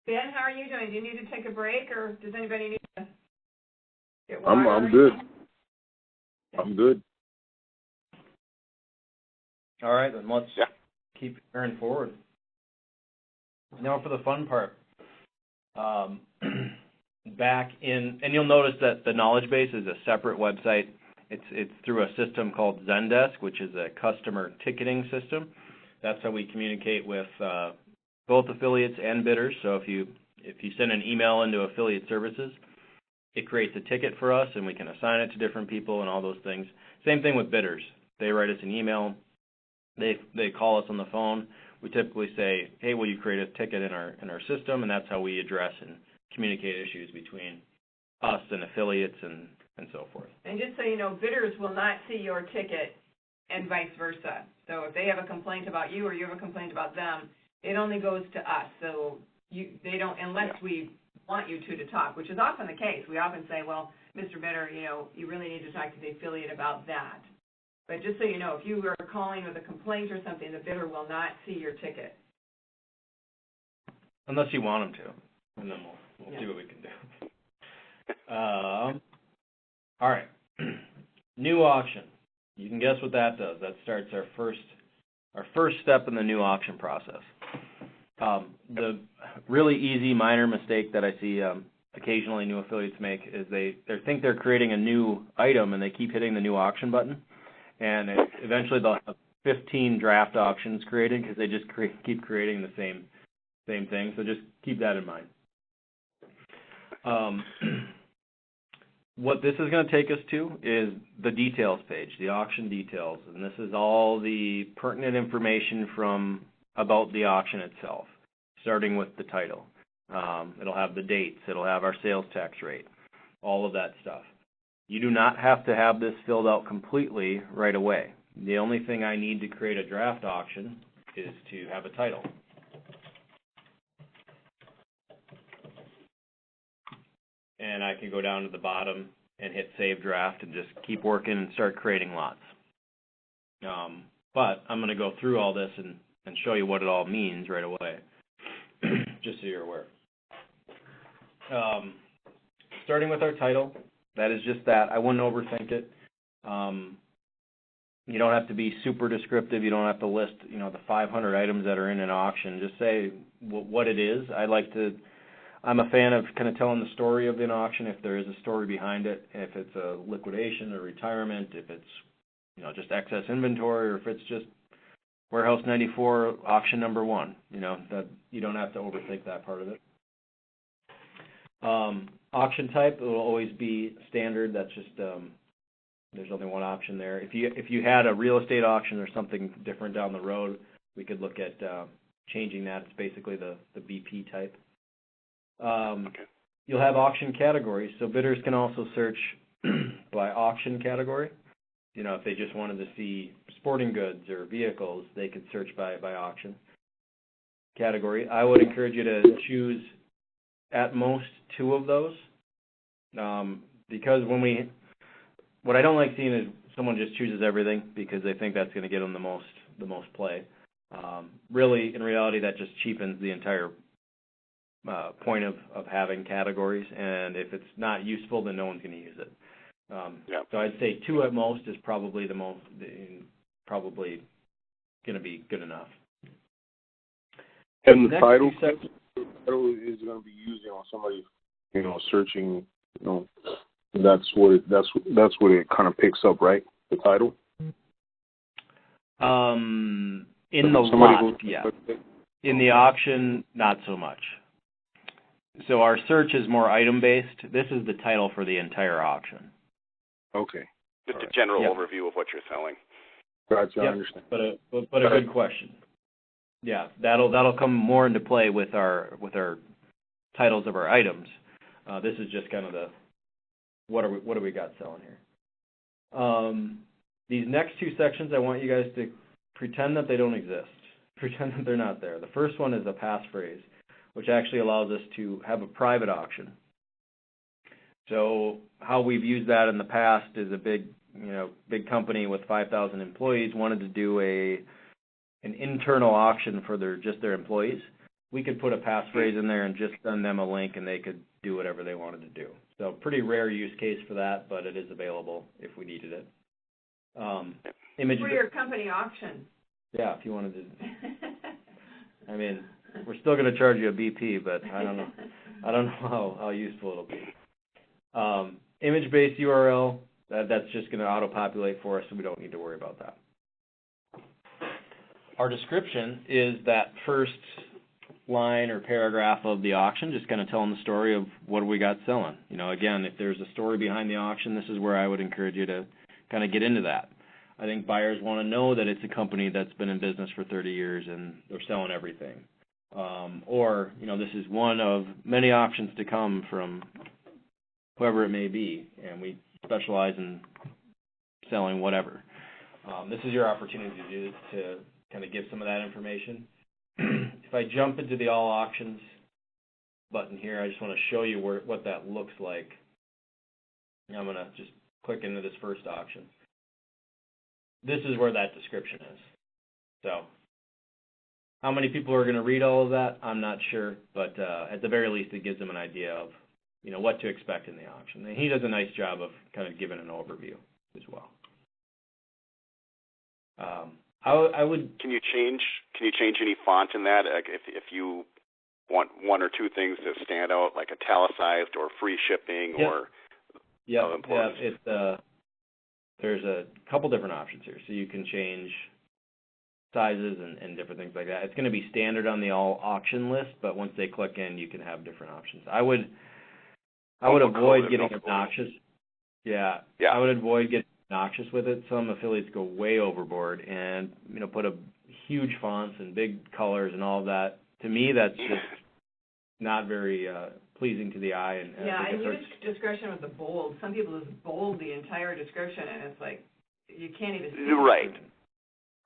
Ben, how are you doing? Do you need to take a break, or does anybody need to get water? I'm good. I'm good. All right, then let's keep carrying forward. Now for the fun part. Back in, and you'll notice that the knowledge base is a separate website. It's through a system called Zendesk, which is a customer ticketing system. That's how we communicate with both affiliates and bidders. So if you send an email into affiliate services, it creates a ticket for us, and we can assign it to different people and all those things. Same thing with bidders. They write us an email. They call us on the phone. We typically say, hey, will you create a ticket in our system? And that's how we address and communicate issues between us and affiliates and so forth. And just so you know, bidders will not see your ticket and vice versa. So if they have a complaint about you or you have a complaint about them, it only goes to us. So they don't, unless we want you to talk, which is often the case. We often say, well, Mr. Bidder, you really need to talk to the affiliate about that. But just so you know, if you are calling with a complaint or something, the bidder will not see your ticket. Unless you want them to, and then we'll see what we can do. All right. New auction. You can guess what that does. That starts our first step in the new auction process. The really easy minor mistake that I see occasionally new affiliates make is they think they're creating a new item and they keep hitting the new auction button, and eventually they'll have 15 draft auctions created because they just keep creating the same thing. So just keep that in mind. What this is going to take us to is the details page, the auction details, and this is all the pertinent information about the auction itself, starting with the title. It'll have the dates, it'll have our sales tax rate, all of that stuff. You do not have to have this filled out completely right away. The only thing I need to create a draft auction is to have a title. And I can go down to the bottom and hit save draft and just keep working and start creating lots. But I'm going to go through all this and show you what it all means right away, just so you're aware. Starting with our title, that is just that. I wouldn't overthink it. You don't have to be super descriptive. You don't have to list, the 500 items that are in an auction. Just say what it is. I'm a fan of kind of telling the story of an auction, if there is a story behind it, if it's a liquidation or retirement, if it's, just excess inventory, or if it's just Warehouse 94 auction number 1, that you don't have to overthink that part of it. Auction type, it will always be standard. That's just, there's only one option there. If you had a real estate auction or something different down the road, we could look at changing that. It's basically the BP type. Okay. You'll have auction categories, so bidders can also search by auction category. If they just wanted to see sporting goods or vehicles, they could search by auction category. I would encourage you to choose at most 2 of those, because what I don't like seeing is someone just chooses everything because they think that's going to get them the most play. Really, in reality, that just cheapens the entire point of having categories, and if it's not useful, then no one's going to use it. So I'd say 2 at most is probably probably going to be good enough. And the title is going to be used on somebody, searching. That's what it kind of picks up, right? The title. In the lot, yeah. In the auction, not so much. So our search is more item-based. This is the title for the entire auction. Okay. Just a general overview of what you're selling. Gotcha, I understand. But a good question. Yeah, that'll come more into play with our titles of our items. This is just kind of the what do we got selling here. These next 2 sections, I want you guys to pretend that they don't exist. Pretend that they're not there. The first one is a passphrase, which actually allows us to have a private auction. So how we've used that in the past is a big company with 5,000 employees wanted to do an internal auction for just their employees. We could put a passphrase in there and just send them a link, and they could do whatever they wanted to do. So pretty rare use case for that, but it is available if we needed it. For your company auction. Yeah, if you wanted to. I mean, we're still going to charge you a BP, but I don't know how useful it'll be. Image-based URL, that's just going to auto-populate for us, so we don't need to worry about that. Our description is that first line or paragraph of the auction, just kind of telling the story of what we got selling. Again, if there's a story behind the auction, this is where I would encourage you to kind of get into that. I think buyers want to know that it's a company that's been in business for 30 years and they're selling everything. Or, this is one of many auctions to come from whoever it may be, and we specialize in selling whatever. This is your opportunity to kind of give some of that information. If I jump into the All Auctions button here, I just want to show you what that looks like. I'm going to just click into this first auction. This is where that description is. So how many people are going to read all of that, I'm not sure, but at the very least it gives them an idea of what to expect in the auction. And he does a nice job of kind of giving an overview as well. I would. Can you change any font in that? Like if you want 1 or 2 things to stand out, like italicized or free shipping or. There's a couple different options here, so you can change sizes and different things like that. It's going to be standard on the all auction list, but once they click in, you can have different options. I would avoid getting obnoxious. Yeah. I would avoid getting obnoxious with it. Some affiliates go way overboard and put a huge fonts and big colors and all of that. To me, that's just not very pleasing to the eye. I use discretion with the bold. Some people just bold the entire description, and it's like you can't even see. You're right.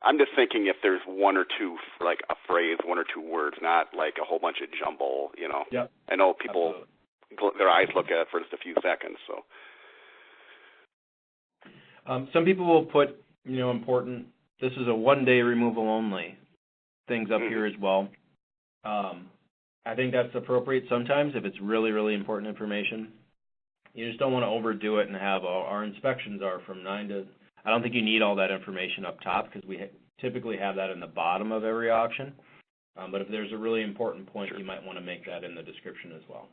I'm just thinking if there's 1 or 2, like a phrase, 1 or 2 words, not like a whole bunch of jumble. Yep. I know people, their eyes look at it for just a few seconds. So. Some people will put, important, this is a 1-day removal only, things up here as well. I think that's appropriate sometimes if it's really, really important information. You just don't want to overdo it and have our inspections are from 9 to, I don't think you need all that information up top because we typically have that in the bottom of every auction. But if there's a really important point, you might want to make that in the description as well.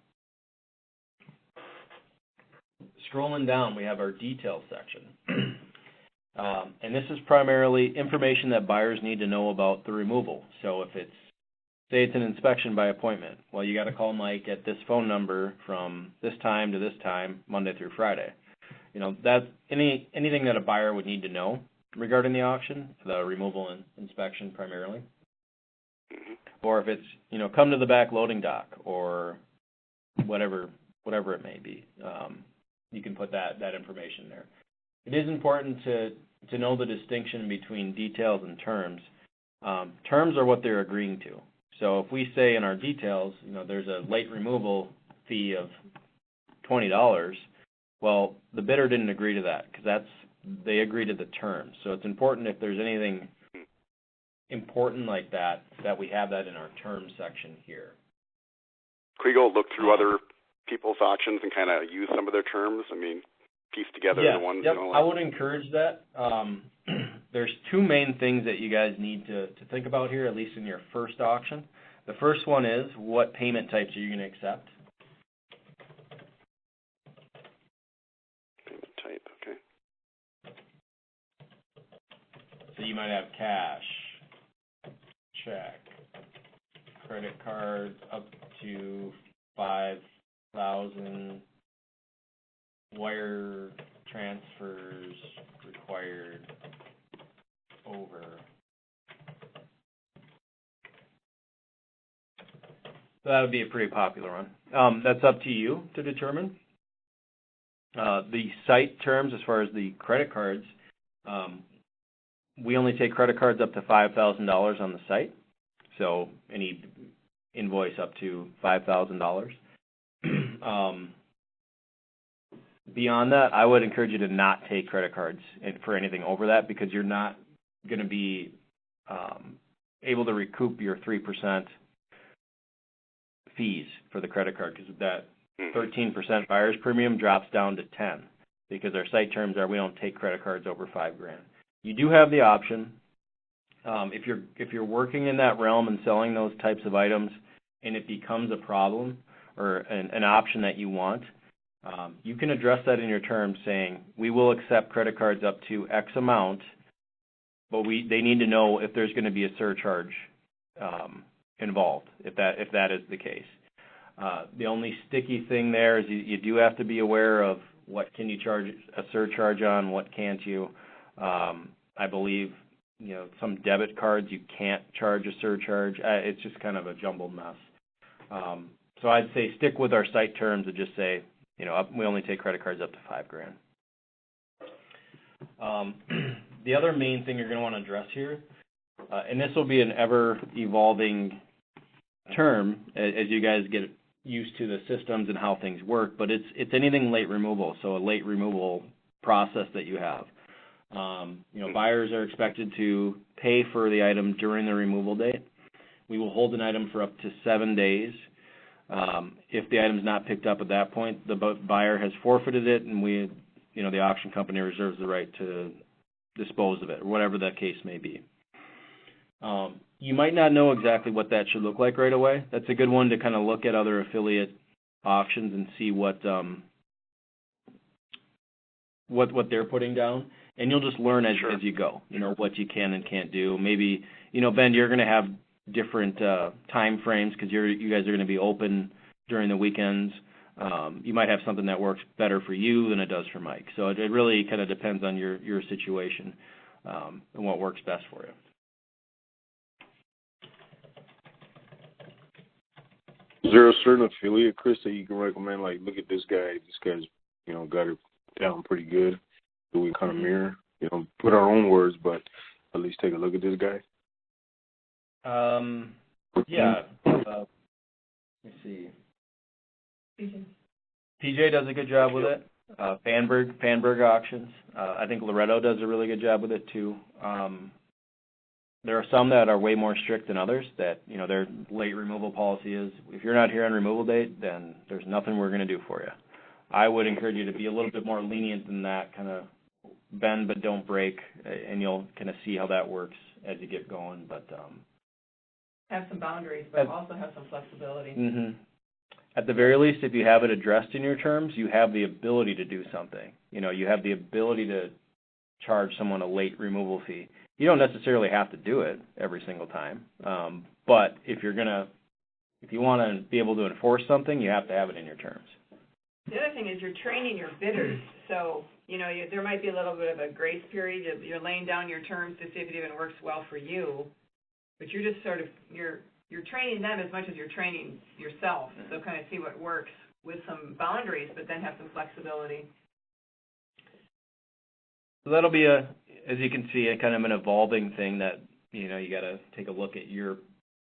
Scrolling down, we have our details section. And this is primarily information that buyers need to know about the removal. So if it's, say it's an inspection by appointment, well, you got to call Mike at this phone number from this time to this time, Monday through Friday. That's anything that a buyer would need to know regarding the auction, the removal and inspection primarily. Or if it's, come to the back loading dock or whatever it may be. You can put that information there. It is important to know the distinction between details and terms. Terms are what they're agreeing to. So if we say in our details, there's a late removal fee of $20, well, the bidder didn't agree to that because they agree to the terms. So it's important if there's anything important like that we have that in our terms section here. Could you go look through other people's auctions and kind of use some of their terms? I mean, piece together the ones. Yep. I would encourage that. There's two main things that you guys need to think about here, at least in your first auction. The first one is what payment types are you going to accept? Payment type, okay. So you might have cash, check, credit card up to $5,000, wire transfers required over. So that would be a pretty popular one. That's up to you to determine. The site terms, as far as the credit cards, we only take credit cards up to $5,000 on the site. So any invoice up to $5,000. Beyond that, I would encourage you to not take credit cards for anything over that because you're not going to be able to recoup your 3% fees for the credit card because that 13% buyer's premium drops down to 10 because our site terms are we don't take credit cards over $5,000. You do have the option if you're working in that realm and selling those types of items and it becomes a problem or an option that you want. You can address that in your terms saying, we will accept credit cards up to X amount, but they need to know if there's going to be a surcharge involved, if that is the case. The only sticky thing there is you do have to be aware of what can you charge a surcharge on, what can't you. I believe, some debit cards you can't charge a surcharge. It's just kind of a jumbled mess. So I'd say stick with our site terms and just say, we only take credit cards up to $5,000. The other main thing you're going to want to address here, and this will be an ever-evolving term as you guys get used to the systems and how things work, but it's anything late removal, so a late removal process that you have. Buyers are expected to pay for the item during the removal date. We will hold an item for up to 7 days. If the item's not picked up at that point, the buyer has forfeited it, and the auction company reserves the right to dispose of it, or whatever that case may be. You might not know exactly what that should look like right away. That's a good one to kind of look at other affiliate auctions and see what they're putting down, and you'll just learn as you go. What you can and can't do. Maybe Ben, you're going to have different time frames because you guys are going to be open during the weekends. You might have something that works better for you than it does for Mike. So it really kind of depends on your situation and what works best for you. Is there a certain affiliate, Chris, that you can recommend? Like, look at this guy. This guy's, got it down pretty good. So we kind of mirror, put our own words, but at least take a look at this guy. Yeah. Let me see. PJ. PJ does a good job with it. Fanberg Auctions. I think Loretto does a really good job with it too. There are some that are way more strict than others that, their late removal policy is, if you're not here on removal date, then there's nothing we're going to do for you. I would encourage you to be a little bit more lenient than that, kind of bend but don't break, and you'll kind of see how that works as you get going. But have some boundaries, but also have some flexibility. Mm-hmm. At the very least, if you have it addressed in your terms, you have the ability to do something. You have the ability to charge someone a late removal fee. You don't necessarily have to do it every single time, but if you want to be able to enforce something, you have to have it in your terms. The other thing is you're training your bidders, so there might be a little bit of a grace period. You're laying down your terms to see if it even works well for you, but you're just sort of you're training them as much as you're training yourself. So kind of see what works with some boundaries, but then have some flexibility. So that'll be as you can see, a kind of an evolving thing that, you got to take a look at your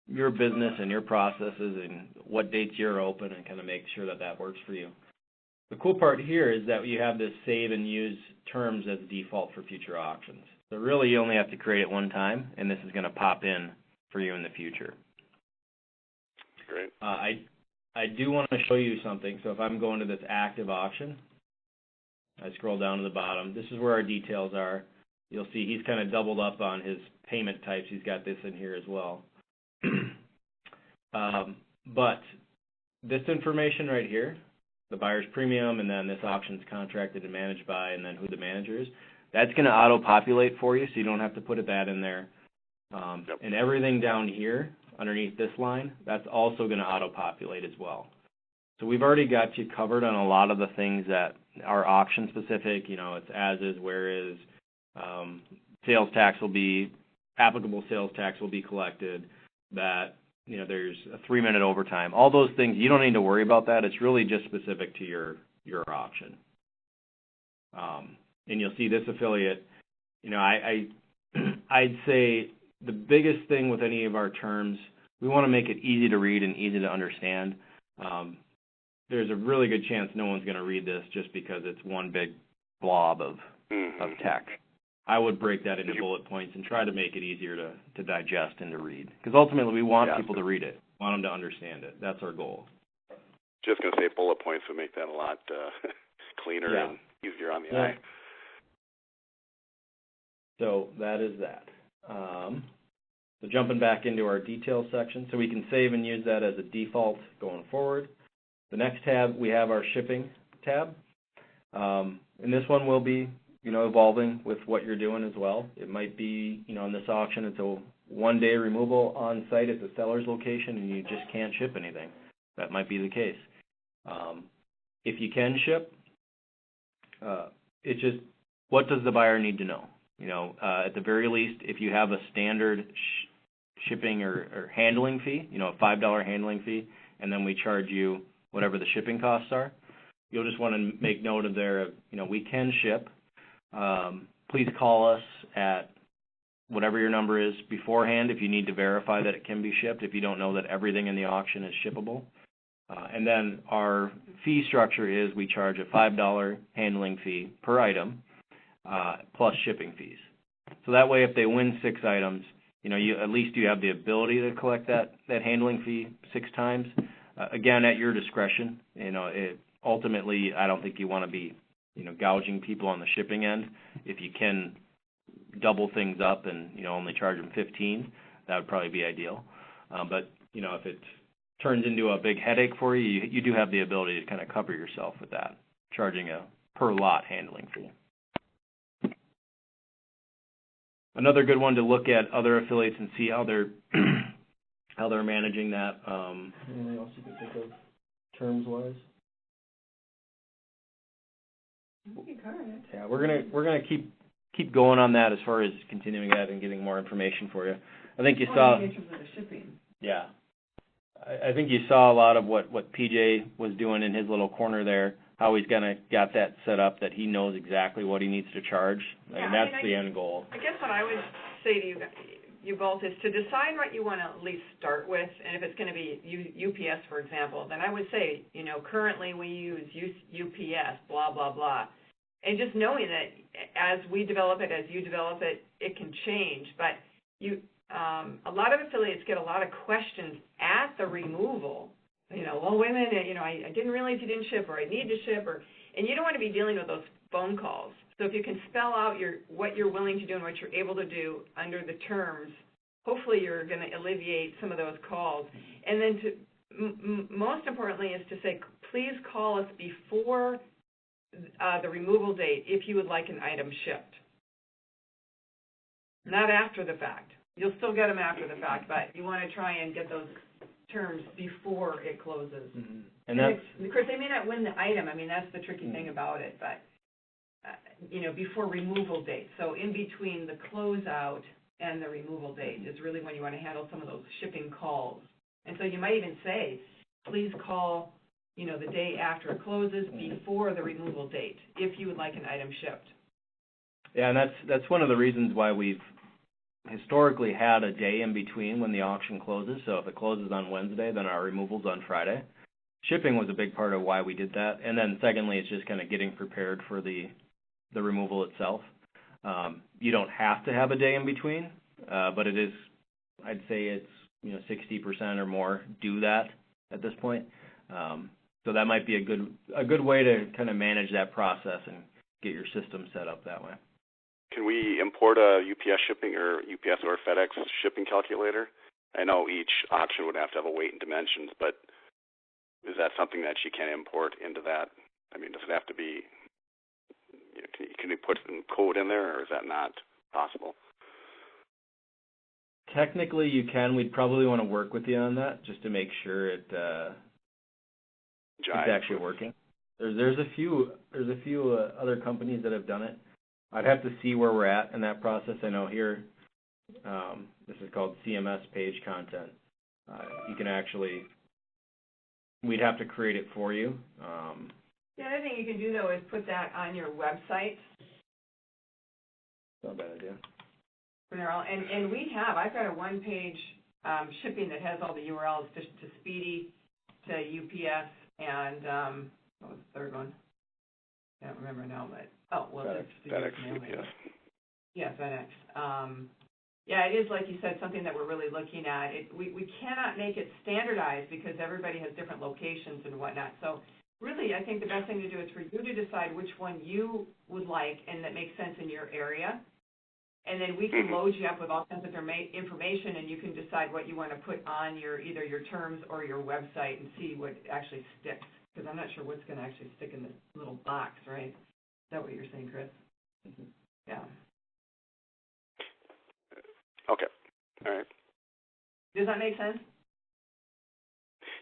business and your processes and what dates you're open and kind of make sure that works for you. The cool part here is that you have this save and use terms as default for future auctions. So really you only have to create it one time, and this is going to pop in for you in the future. Great. I do want to show you something. So if I'm going to this active auction, I scroll down to the bottom. This is where our details are. You'll see he's kind of doubled up on his payment types. He's got this in here as well. But this information right here, the buyer's premium, and then this auction's contracted and managed by, and then who the manager is, that's going to auto-populate for you, so you don't have to put that in there. Yep. And everything down here, underneath this line, that's also going to auto-populate as well. So we've already got you covered on a lot of the things that are auction-specific. It's as is, where is, sales tax will be, applicable sales tax will be collected, that there's a 3-minute overtime. All those things, you don't need to worry about that. It's really just specific to your auction. And you'll see this affiliate, I'd say the biggest thing with any of our terms, we want to make it easy to read and easy to understand. There's a really good chance no one's going to read this just because it's one big blob of text. I would break that into bullet points and try to make it easier to digest and to read. Because ultimately we want people to read it, want them to understand it. That's our goal. Just going to say bullet points would make that a lot cleaner and easier on the eye. So that is that. So jumping back into our details section, so we can save and use that as a default going forward. The next tab, we have our shipping tab. And this one will be evolving with what you're doing as well. It might be, in this auction, it's a 1-day removal on site at the seller's location and you just can't ship anything. That might be the case. If you can ship, it's just, what does the buyer need to know? At the very least, if you have a standard shipping or handling fee, a $5 handling fee, and then we charge you whatever the shipping costs are, you'll just want to make note of there, we can ship. Please call us at whatever your number is beforehand if you need to verify that it can be shipped, if you don't know that everything in the auction is shippable. And then our fee structure is we charge a $5 handling fee per item plus shipping fees. So that way if they win 6 items, at least you have the ability to collect that handling fee 6 times. Again, at your discretion. Ultimately, I don't think you want to be gouging people on the shipping end. If you can double things up and, only charge them 15, that would probably be ideal. But, if it turns into a big headache for you, you do have the ability to kind of cover yourself with that, charging a per lot handling fee. Another good one to look at other affiliates and see how they're how they're managing that. Anything else you can think of terms-wise? Yeah, we're gonna keep going on that as far as continuing that and getting more information for you. I think you saw. In terms of the shipping. Yeah, I think you saw a lot of what PJ was doing in his little corner there. How he's got that set up that he knows exactly what he needs to charge. And that's the end goal. I guess what I would say to you you both is to decide what you want to at least start with, and if it's going to be UPS, for example, then I would say, currently we use UPS, blah, blah, blah. And just knowing that as we develop it, as you develop it, it can change. But a lot of affiliates get a lot of questions at the removal. Well, wait a minute, I didn't realize you didn't ship, or I need to ship, and you don't want to be dealing with those phone calls. So if you can spell out what you're willing to do and what you're able to do under the terms, hopefully you're going to alleviate some of those calls. And then most importantly is to say, please call us before the removal date if you would like an item shipped. Not after the fact. You'll still get them after the fact, but you want to try and get those terms before it closes. Mm-hmm. And that's, of course, they may not win the item. I mean, that's the tricky thing about it, but before removal date. So in between the closeout and the removal date is really when you want to handle some of those shipping calls. And so you might even say, please call, the day after it closes before the removal date if you would like an item shipped. Yeah, and that's one of the reasons why we've historically had a day in between when the auction closes. So if it closes on Wednesday, then our removal's on Friday. Shipping was a big part of why we did that. And then secondly, it's just kind of getting prepared for the removal itself. You don't have to have a day in between, but it is, I'd say it's 60% or more do that at this point. So that might be a good way to kind of manage that process and get your system set up that way. Can we import a UPS shipping or UPS or FedEx shipping calculator? I know each auction would have to have a weight and dimensions, but is that something that you can import into that? I mean, does it have to be, can you put some code in there, or is that not possible? Technically, you can. We'd probably want to work with you on that just to make sure it's actually working. There's a few other companies that have done it. I'd have to see where we're at in that process. I know here, this is called CMS page content. You can actually, we'd have to create it for you. The other thing you can do, though, is put that on your website. Not a bad idea. And I've got a one-page shipping that has all the URLs to Speedy, to UPS, and what was the third one? I don't remember now, but FedEx, UPS. Yeah, FedEx. It is, like you said, something that we're really looking at. We cannot make it standardized because everybody has different locations and whatnot. So really, I think the best thing to do is for you to decide which one you would like and that makes sense in your area. And then we can load you up with all kinds of information, and you can decide what you want to put on either your terms or your website and see what actually sticks. Because I'm not sure what's going to actually stick in this little box, right? Is that what you're saying, Chris? Mm-hmm. Yeah. Okay. All right. Does that make sense?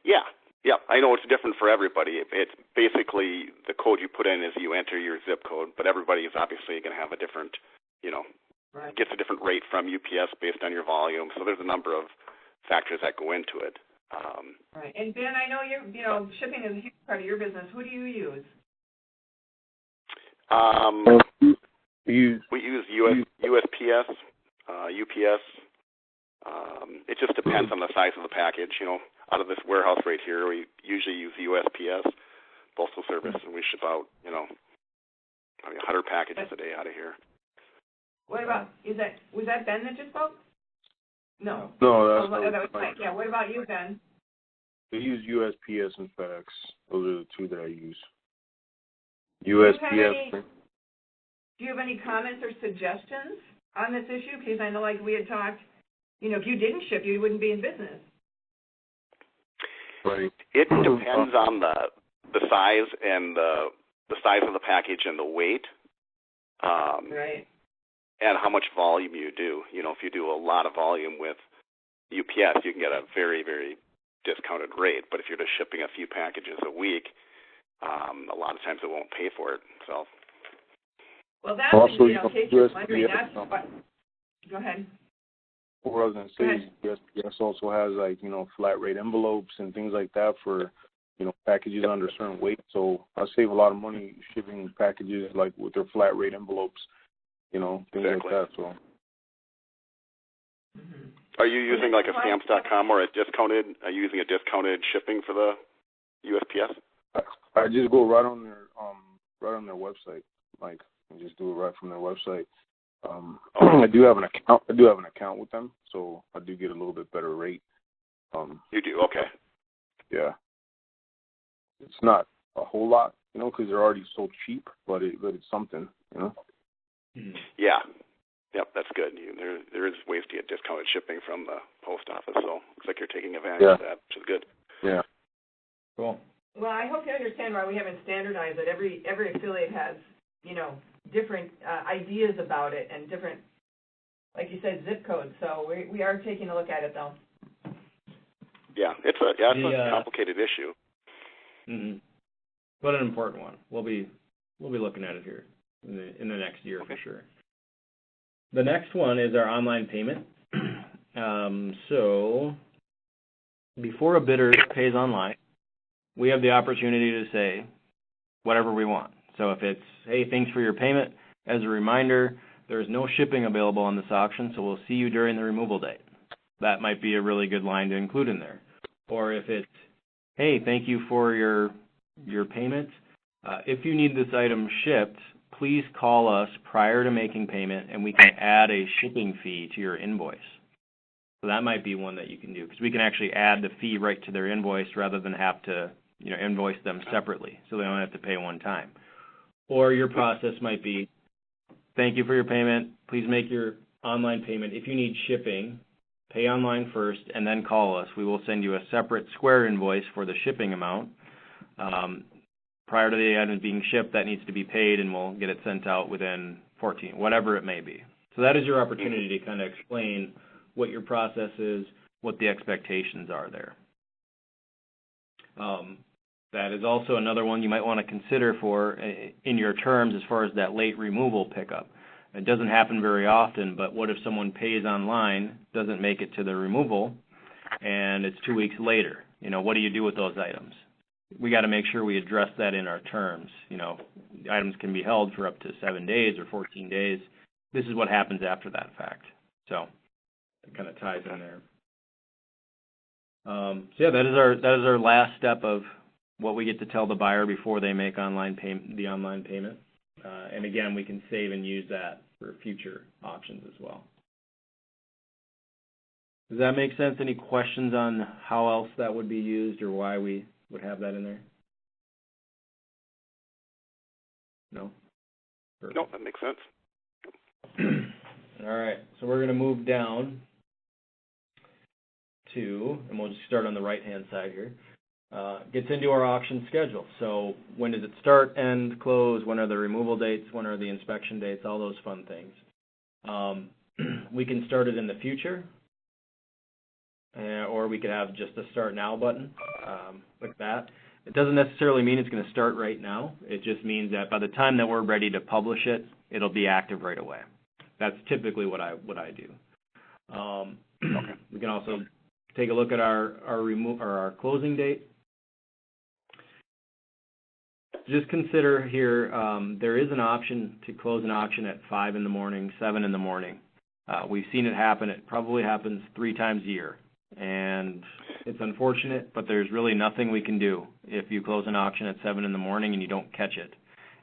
Yeah. I know it's different for everybody. It's basically the code you put in is you enter your zip code, but everybody is obviously going to have a different, right. Gets a different rate from UPS based on your volume. So there's a number of factors that go into it. Right. And Ben, I know shipping is a huge part of your business. Who do you use? We use USPS, UPS. It just depends on the size of the package. Out of this warehouse right here, we usually use USPS, Postal Service, and we ship out, probably 100 packages a day out of here. What about, was that Ben that just spoke? No. No, that was Mike. Yeah, what about you, Ben? I use USPS and FedEx. Those are the two that I use. USPS. Do you have any comments or suggestions on this issue? Because I know, like we had talked, if you didn't ship, you wouldn't be in business. Right. It depends on the size and the size of the package and the weight. Right. And how much volume you do. If you do a lot of volume with UPS, you can get a very, very discounted rate. But if you're just shipping a few packages a week, a lot of times it won't pay for it. So. Well, that's also, in case you're wondering, that's what. Go ahead. What I was going to say is USPS also has flat rate envelopes and things like that for packages under a certain weight. So I save a lot of money shipping packages like with their flat rate envelopes. Things exactly. like that. So Mm-hmm. Are you using like a stamps.com or are you using a discounted shipping for the USPS? I just go right on their website, Mike, and just do it right from their website. I do have an account with them, so I do get a little bit better rate. You do, okay. Yeah. It's not a whole lot, because they're already so cheap, but it's something, Mm-hmm. Yeah. Yep, that's good. There is ways to get discounted shipping from the post office, so looks like you're taking advantage of that, which is good. Yeah. Cool. Well, I hope you understand why we haven't standardized it. Every affiliate has, different ideas about it and different, like you said, zip codes. So we are taking a look at it, though. Yeah, it's a complicated issue. Mm-hmm. But an important one. We'll be looking at it here in the next year for sure. The next one is our online payment. So before a bidder pays online, we have the opportunity to say whatever we want. So if it's, hey, thanks for your payment, as a reminder, there is no shipping available on this auction, so we'll see you during the removal date. That might be a really good line to include in there. Or if it's, hey, thank you for your payment. If you need this item shipped, please call us prior to making payment, and we can add a shipping fee to your invoice. So that might be one that you can do, because we can actually add the fee right to their invoice rather than have to, invoice them separately, so they don't have to pay one time. Or your process might be, thank you for your payment. Please make your online payment. If you need shipping, pay online first and then call us. We will send you a separate Square invoice for the shipping amount. Prior to the item being shipped, that needs to be paid, and we'll get it sent out within 14, whatever it may be. So that is your opportunity to kind of explain what your process is, what the expectations are there. That is also another one you might want to consider for in your terms as far as that late removal pickup. It doesn't happen very often, but what if someone pays online, doesn't make it to the removal, and it's 2 weeks later? What do you do with those items? We got to make sure we address that in our terms. Items can be held for up to 7 days or 14 days. This is what happens after that fact. So it kind of ties in there. So yeah, that is our last step of what we get to tell the buyer before they make the online payment. And again, we can save and use that for future auctions as well. Does that make sense? Any questions on how else that would be used or why we would have that in there? No? Perfect. No, that makes sense. All right, so we're going to move down to, and we'll just start on the right-hand side here, gets into our auction schedule. So when does it start, end, close, when are the removal dates, when are the inspection dates, all those fun things. We can start it in the future, or we could have just a start now button, like that. It doesn't necessarily mean it's going to start right now. It just means that by the time that we're ready to publish it, it'll be active right away. That's typically what I do. Okay. We can also take a look at our closing date. Just consider here, there is an option to close an auction at 5 in the morning, 7 in the morning. We've seen it happen. It probably happens 3 times a year. And it's unfortunate, but there's really nothing we can do if you close an auction at 7 in the morning and you don't catch it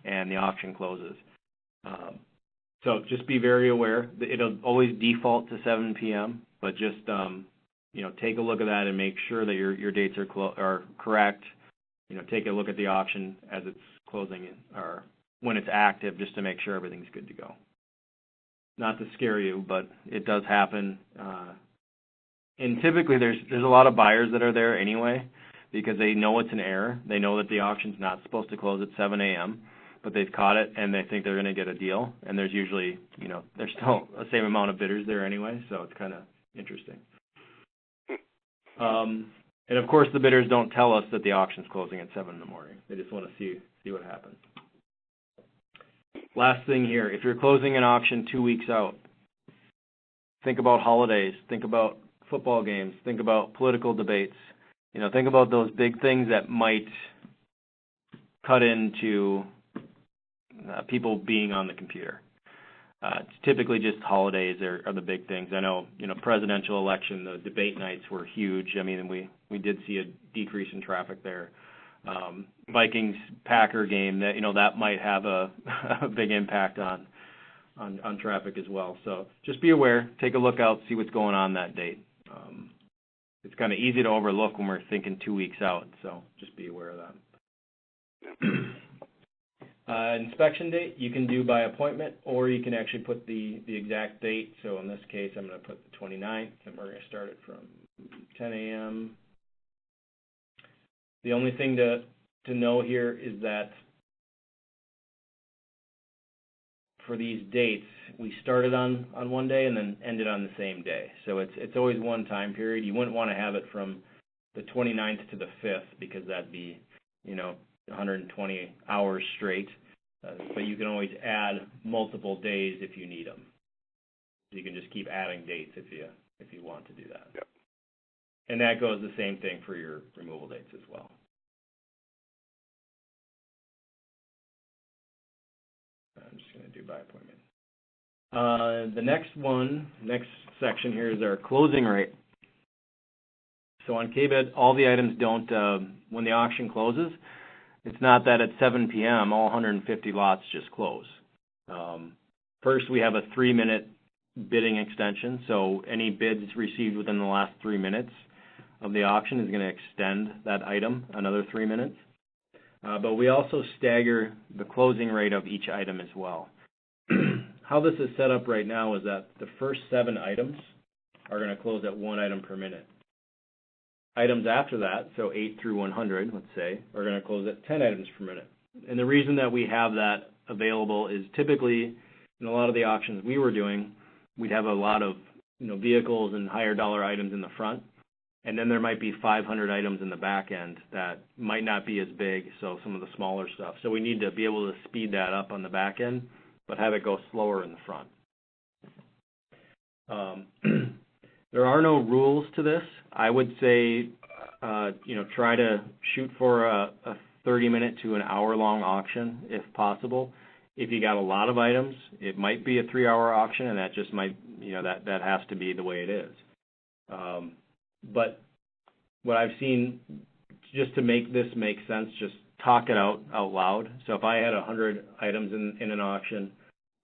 and the auction closes. So just be very aware. It'll always default to 7 p.m., but just take a look at that and make sure that your dates are correct. Take a look at the auction as it's closing or when it's active, just to make sure everything's good to go. Not to scare you, but it does happen. And typically there's a lot of buyers that are there anyway because they know it's an error. They know that the auction's not supposed to close at 7 a.m., but they've caught it and they think they're going to get a deal. And there's usually, there's still the same amount of bidders there anyway, so it's kind of interesting. And of course the bidders don't tell us that the auction's closing at 7 in the morning. They just want to see what happens. Last thing here, if you're closing an auction 2 weeks out, think about holidays, think about football games, think about political debates, think about those big things that might cut into people being on the computer. It's typically just holidays are the big things. I know, presidential election, the debate nights were huge. I mean, we did see a decrease in traffic there. Vikings-Packer game, that might have a big impact on traffic as well. So just be aware, take a look out, see what's going on that date. It's kind of easy to overlook when we're thinking 2 weeks out, so just be aware of that. Inspection date, you can do by appointment, or you can actually put the exact date. So in this case, I'm going to put the 29th, and we're going to start it from 10 a.m. The only thing to know here is that for these dates, we started on one day and then ended on the same day. So it's always one time period. You wouldn't want to have it from the 29th to the 5th because that'd be, 120 hours straight. But you can always add multiple days if you need them. So you can just keep adding dates if you want to do that. Yep. And that goes the same thing for your removal dates as well. I'm just going to do by appointment. The next section here is our closing rate. So on KBID, all the items don't, when the auction closes, it's not that at 7 p.m. all 150 lots just close. First, we have a 3-minute bidding extension. So any bids received within the last 3 minutes of the auction is going to extend that item another 3 minutes. But we also stagger the closing rate of each item as well. How this is set up right now is that the first 7 items are going to close at 1 item per minute. Items after that, so 8 through 100, let's say, are going to close at 10 items per minute. And the reason that we have that available is typically in a lot of the auctions we were doing, we'd have a lot of vehicles and higher dollar items in the front. And then there might be 500 items in the back end that might not be as big, so some of the smaller stuff. So we need to be able to speed that up on the back end, but have it go slower in the front. There are no rules to this. I would say, try to shoot for a 30-minute to an hour-long auction if possible. If you got a lot of items, it might be a 3-hour auction, and that just might, that has to be the way it is. But what I've seen, just to make this make sense, just talk it out loud. So if I had 100 items in an auction,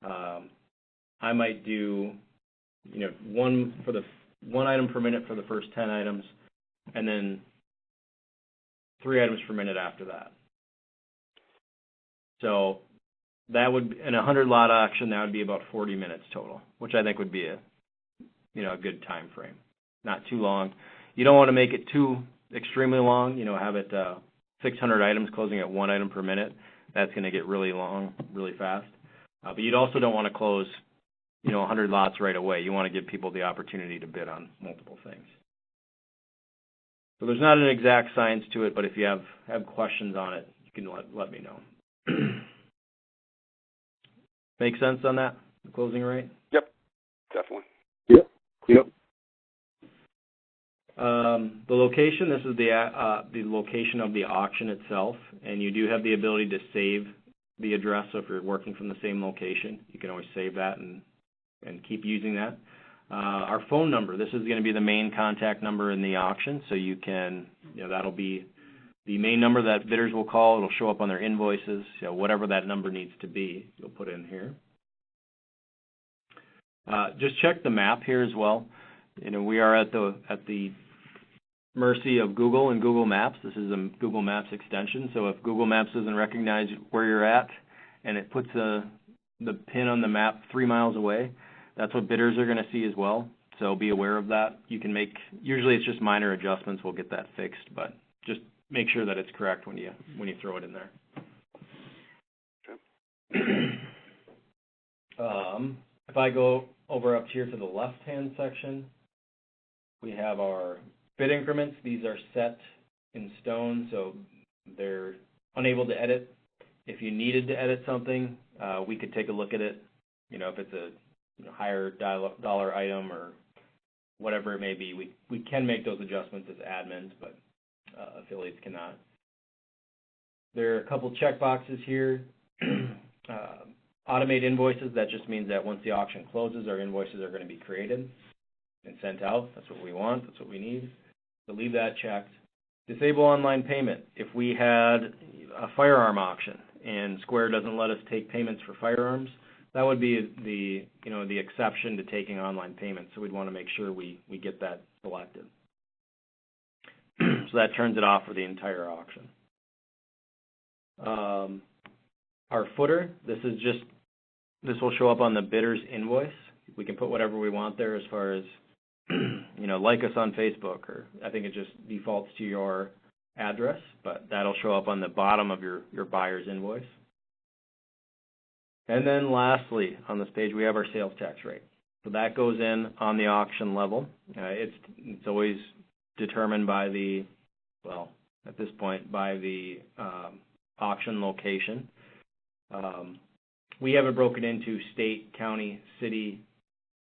I might do, one item per minute for the first 10 items, and then 3 items per minute after that. So that would, in a 100 lot auction, that would be about 40 minutes total, which I think would be a good time frame. Not too long. You don't want to make it too extremely long, have it 600 items closing at 1 item per minute. That's going to get really long, really fast. But you also don't want to close 100 lots right away. You want to give people the opportunity to bid on multiple things. So there's not an exact science to it, but if you have questions on it, you can let me know. Make sense on that, the closing rate? Yep, definitely. Yep. The location, this is the location of the auction itself, and you do have the ability to save the address. So if you're working from the same location, you can always save that and keep using that. Our phone number, this is going to be the main contact number in the auction, so you can, that'll be the main number that bidders will call. It'll show up on their invoices, whatever that number needs to be, you'll put in here. Just check the map here as well. We are at the mercy of Google and Google Maps. This is a Google Maps extension, so if Google Maps doesn't recognize where you're at and it puts the pin on the map 3 miles away, that's what bidders are going to see as well. So be aware of that. You can usually it's just minor adjustments. We'll get that fixed, but just make sure that it's correct when you throw it in there. Okay. If I go over up here to the left-hand section, we have our bid increments. These are set in stone, so they're unable to edit. If you needed to edit something, we could take a look at it. If it's a higher dollar item or whatever it may be, we can make those adjustments as admins, but affiliates cannot. There are a couple check boxes here. automate invoices, that just means that once the auction closes, our invoices are going to be created and sent out. That's what we want. That's what we need. So leave that checked. Disable online payment. If we had a firearm auction and Square doesn't let us take payments for firearms, that would be the exception to taking online payments. So we'd want to make sure we get that selected. So that turns it off for the entire auction. Our footer, this will show up on the bidder's invoice. We can put whatever we want there as far as, like us on Facebook, or I think it just defaults to your address, but that'll show up on the bottom of your buyer's invoice. And then lastly, on this page, we have our sales tax rate. So that goes in on the auction level. It's always determined by at this point, by the auction location. We have it broken into state, county, city,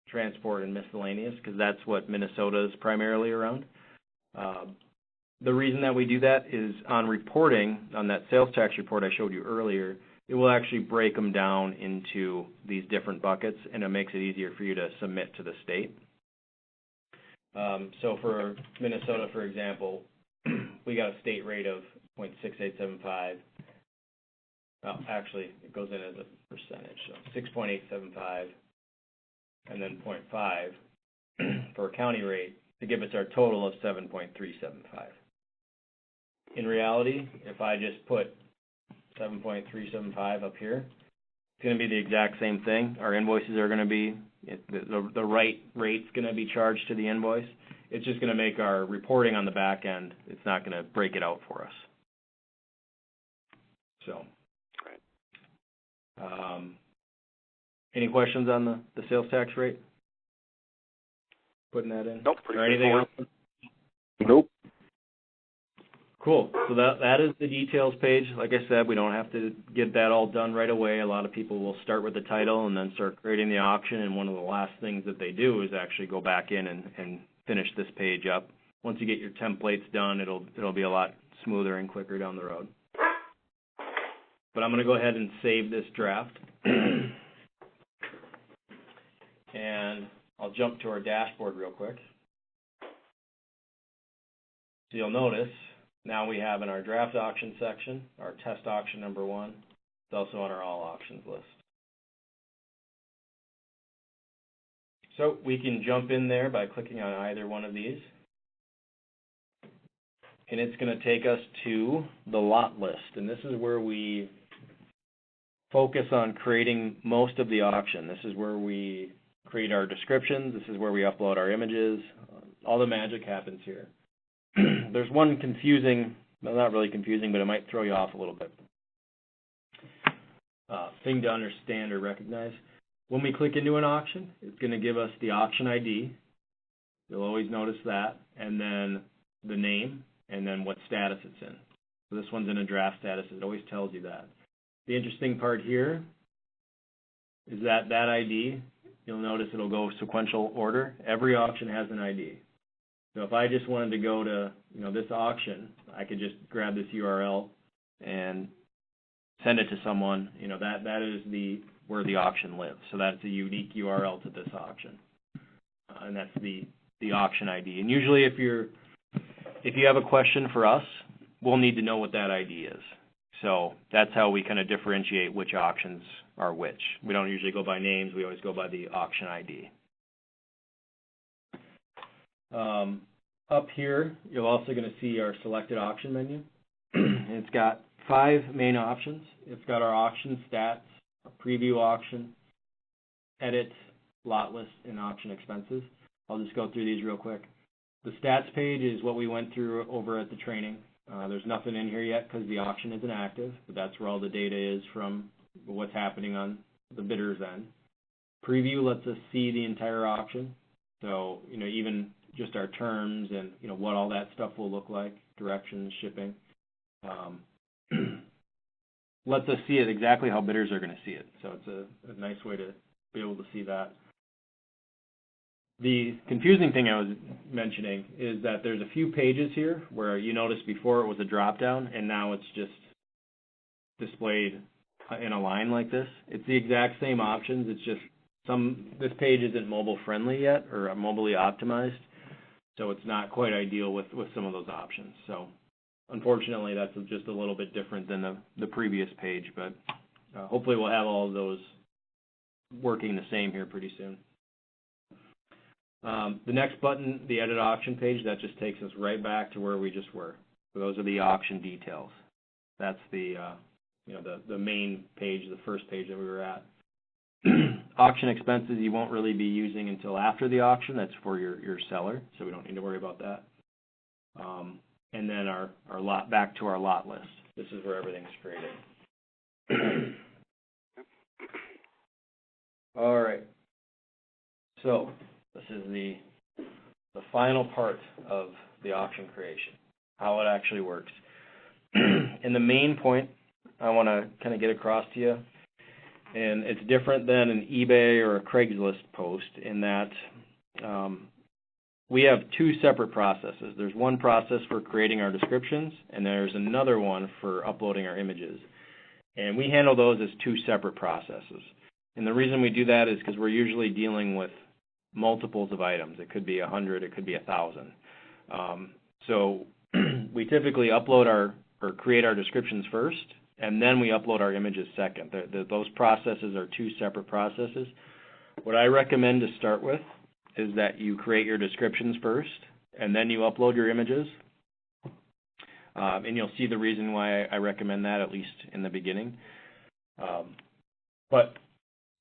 transport, and miscellaneous, because that's what Minnesota is primarily around. The reason that we do that is on reporting, on that sales tax report I showed you earlier, it will actually break them down into these different buckets, and it makes it easier for you to submit to the state. So for Minnesota, for example, we got a state rate of 0.6875. Well, actually, it goes in as a percentage, so 6.875, and then 0.5 for a county rate to give us our total of 7.375. In reality, if I just put 7.375 up here, it's going to be the exact same thing. Our invoices are going to be, the right rate's going to be charged to the invoice. It's just going to make our reporting on the back end, it's not going to break it out for us. So. Any questions on the sales tax rate? Putting that in? Nope. Or anything else? Nope. Cool. So that is the details page. Like I said, we don't have to get that all done right away. A lot of people will start with the title and then start creating the auction, and one of the last things that they do is actually go back in and finish this page up. Once you get your templates done, it'll be a lot smoother and quicker down the road. But I'm going to go ahead and save this draft. And I'll jump to our dashboard real quick. So you'll notice now we have in our draft auction section, our test auction number 1. It's also on our all auctions list. So we can jump in there by clicking on either one of these. And it's going to take us to the lot list. And this is where we focus on creating most of the auction. This is where we create our descriptions. This is where we upload our images. All the magic happens here. There's one confusing, well, not really confusing, but it might throw you off a little bit. Thing to understand or recognize. When we click into an auction, it's going to give us the auction ID. You'll always notice that, and then the name, and then what status it's in. So this one's in a draft status. It always tells you that. The interesting part here is that ID, you'll notice it'll go sequential order. Every auction has an ID. So if I just wanted to go to, this auction, I could just grab this URL and send it to someone. That is where the auction lives. So that's a unique URL to this auction, and that's the auction ID. And usually, if you have a question for us, we'll need to know what that ID is. So that's how we kind of differentiate which auctions are which. We don't usually go by names. We always go by the auction ID. Up here, you're also going to see our selected auction menu. It's got 5 main options. It's got our auction stats, a preview auction, edit, lot list, and auction expenses. I'll just go through these real quick. The stats page is what we went through over at the training. There's nothing in here yet because the auction isn't active, but that's where all the data is from what's happening on the bidder's end. Preview lets us see the entire auction. So, even just our terms and, what all that stuff will look like, directions, shipping. Lets us see it exactly how bidders are going to see it. So it's a nice way to be able to see that. The confusing thing I was mentioning is that there's a few pages here where you noticed before it was a drop-down, and now it's just displayed in a line like this. It's the exact same options. It's just this page isn't mobile friendly yet or mobilely optimized, so it's not quite ideal with some of those options. So unfortunately, that's just a little bit different than the previous page, but hopefully we'll have all of those working the same here pretty soon. The next button, the edit auction page, that just takes us right back to where we just were. So those are the auction details. That's the main page, the first page that we were at. Auction expenses you won't really be using until after the auction. That's for your seller, so we don't need to worry about that. And then our lot, back to our lot list. This is where everything's created. All right. So this is the final part of the auction creation, how it actually works. And the main point I want to kind of get across to you, and it's different than an eBay or a Craigslist post in that we have two separate processes. There's one process for creating our descriptions, and there's another one for uploading our images. And we handle those as two separate processes. And the reason we do that is because we're usually dealing with multiples of items. It could be 100, it could be 1,000. So we typically upload or create our descriptions first, and then we upload our images second. Those processes are two separate processes. What I recommend to start with is that you create your descriptions first, and then you upload your images. And you'll see the reason why I recommend that, at least in the beginning. But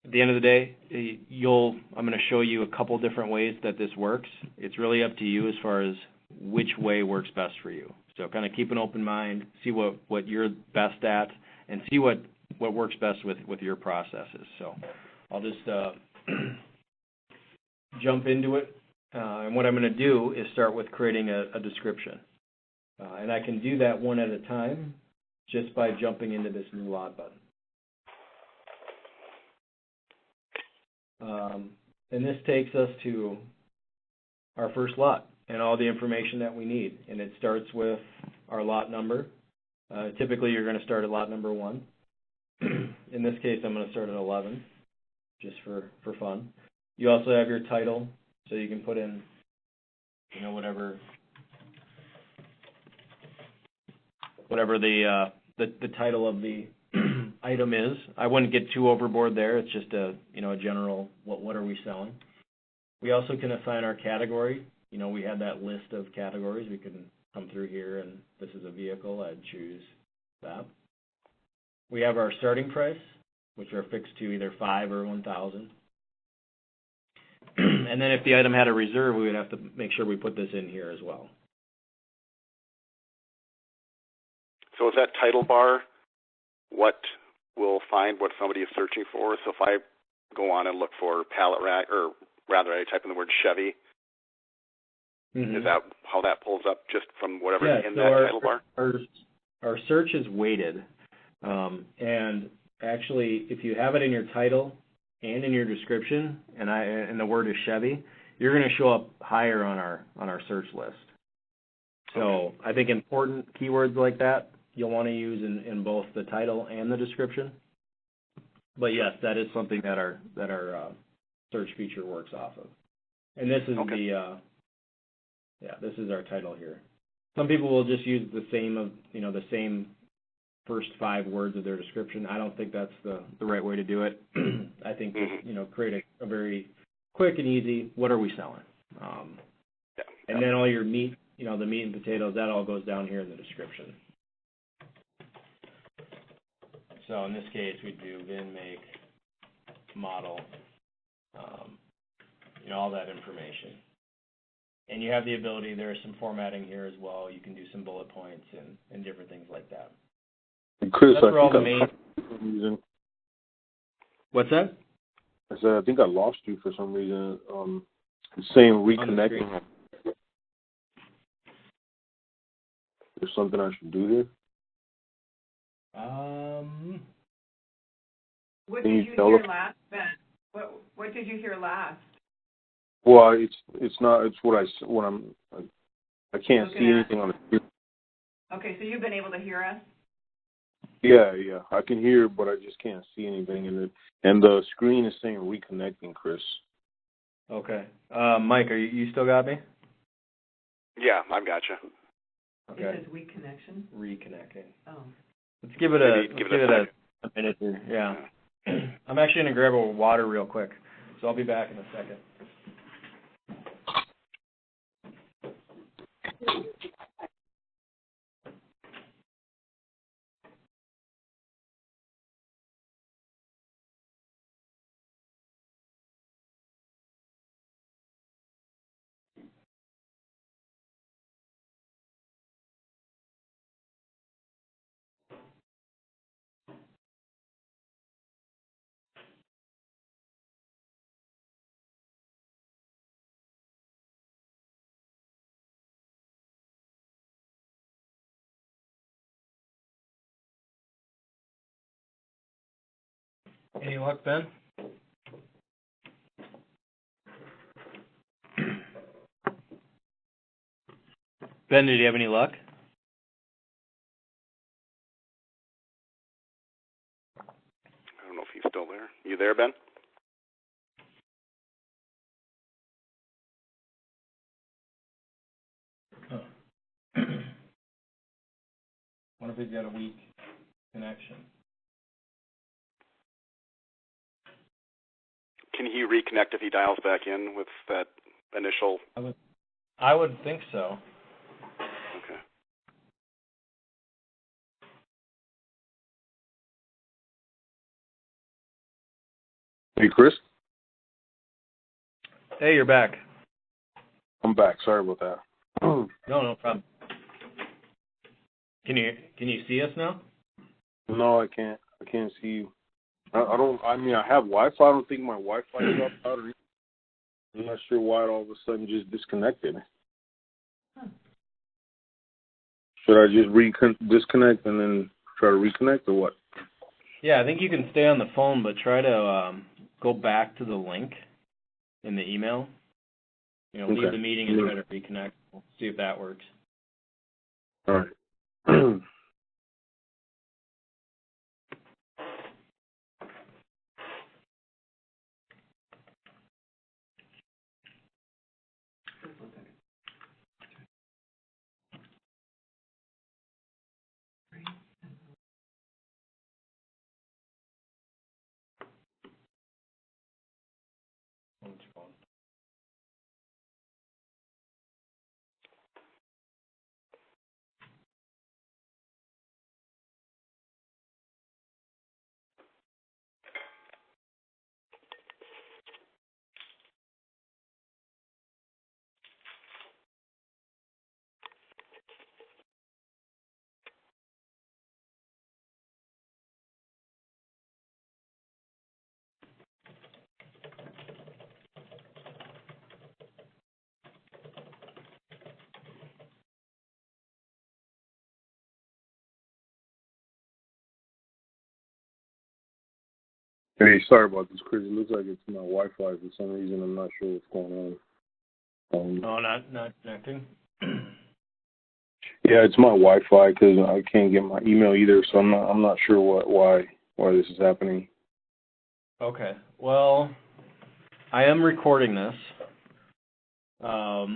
at the end of the day, I'm going to show you a couple different ways that this works. It's really up to you as far as which way works best for you. So kind of keep an open mind, see what you're best at, and see what works best with your processes. So I'll just jump into it. And what I'm going to do is start with creating a description. And I can do that one at a time just by jumping into this new lot button. And this takes us to our first lot and all the information that we need. And it starts with our lot number. Typically, you're going to start at lot number 1. In this case, I'm going to start at 11, just for fun. You also have your title, so you can put in, whatever the title of the item is. I wouldn't get too overboard there. It's just a general what are we selling. We also can assign our category. We have that list of categories. We can come through here, and this is a vehicle. I'd choose that. We have our starting price, which are fixed to either $5,000 or $1,000. And then if the item had a reserve, we would have to make sure we put this in here as well. So is that title bar what we'll find what somebody is searching for? So if I go on and look for pallet rack, or rather I type in the word Chevy, is that how that pulls up just from whatever's in that title bar? Our search is weighted. And actually, if you have it in your title and in your description, and the word is Chevy, you're going to show up higher on our search list. So okay. I think important keywords like that you'll want to use in both the title and the description. But yes, that is something that our search feature works off of. And this is this is our title here. Some people will just use the same first 5 words of their description. I don't think that's the right way to do it. I think just, create a very quick and easy, what are we selling? And then all your meat, the meat and potatoes, that all goes down here in the description. So in this case, we do VIN, make, model, all that information. And you have the ability, there's some formatting here as well. You can do some bullet points and different things like that. Chris, that's all the main. What's that? I said, I think I lost you for some reason. Saying reconnecting. There's something I should do here? What did you hear last, Ben? What did you hear last? Well, it's not. It's I can't see anything on the screen. Okay, so you've been able to hear us? Yeah, I can hear, but I just can't see anything in it. And the screen is saying reconnecting, Chris. Okay. Mike, you still got me? Yeah, I've got you. Okay. It says weak connection? Reconnecting. Oh. Let's give it a minute here. Yeah. I'm actually going to grab a water real quick, so I'll be back in a second. Any luck, Ben? Ben, did you have any luck? I don't know if he's still there. You there, Ben? What if he's got a weak connection? Can he reconnect if he dials back in with that initial? I would think so. Okay. Hey, Chris? Hey, you're back. I'm back. Sorry about that. No problem. Can you see us now? No, I can't. I can't see you. I mean, I have Wi-Fi. I don't think my Wi-Fi dropped out or anything. I'm not sure why it all of a sudden just disconnected. Should I just disconnect and then try to reconnect or what? Yeah, I think you can stay on the phone, but try to go back to the link in the email. Okay. Leave the meeting and try to reconnect. We'll see if that works. All right. Hey, sorry about this, Chris. It looks like it's my Wi-Fi for some reason. I'm not sure what's going on. Not connecting? Yeah, it's my Wi-Fi because I can't get my email either, so I'm not sure why this is happening. Okay. Well, I am recording this. I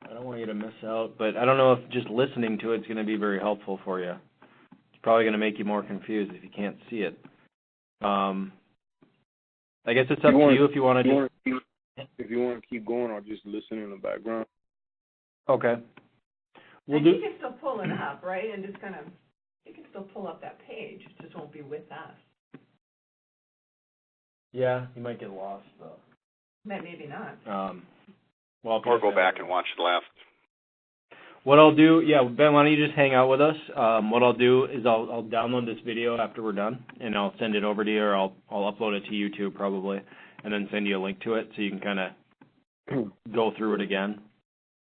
don't want you to miss out, but I don't know if just listening to it's going to be very helpful for you. It's probably going to make you more confused if you can't see it. I guess it's up to you if you want to just... If you want to keep going, I'll just listen in the background. Okay. You can still pull it up, right? And just kind of, you can still pull up that page. It just won't be with us. Yeah, you might get lost, though. Maybe not. Or go back and watch the last. What I'll do, Ben, why don't you just hang out with us? What I'll do is I'll download this video after we're done, and I'll send it over to you, or I'll upload it to YouTube probably, and then send you a link to it so you can kind of go through it again.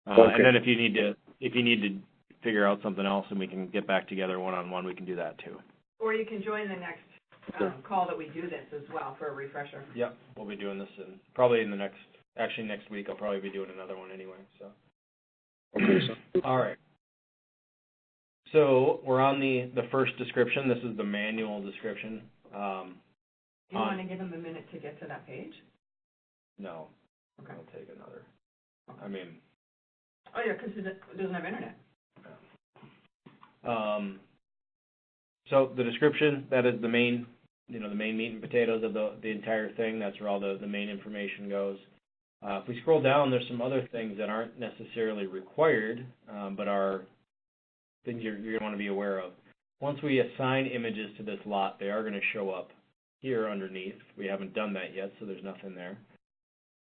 Okay. And then if you need to figure out something else and we can get back together one-on-one, we can do that too. Or you can join the next call that we do this as well for a refresher. Yep, we'll be doing this probably next week. I'll probably be doing another one anyway. So. Okay. All right. So we're on the first description. This is the manual description. You want to give them a minute to get to that page? No. Okay. I'll take another. I mean. Oh yeah, because it doesn't have internet. So the description, that is the main, the main meat and potatoes of the entire thing. That's where all the main information goes. If we scroll down, there's some other things that aren't necessarily required, but are things you're going to want to be aware of. Once we assign images to this lot, they are going to show up here underneath. We haven't done that yet, so there's nothing there.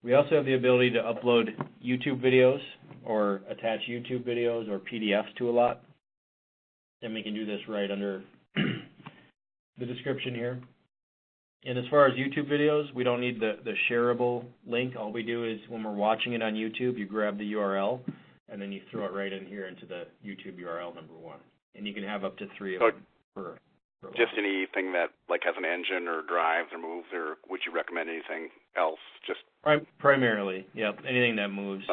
We also have the ability to upload YouTube videos or attach YouTube videos or PDFs to a lot. And we can do this right under the description here. And as far as YouTube videos, we don't need the shareable link. All we do is when we're watching it on YouTube, you grab the URL, and then you throw it right in here into the YouTube URL number 1. And you can have up to 3 of them per just lot. Anything that like has an engine or drives or moves, or would you recommend anything else? Just primarily, yep. Anything that moves.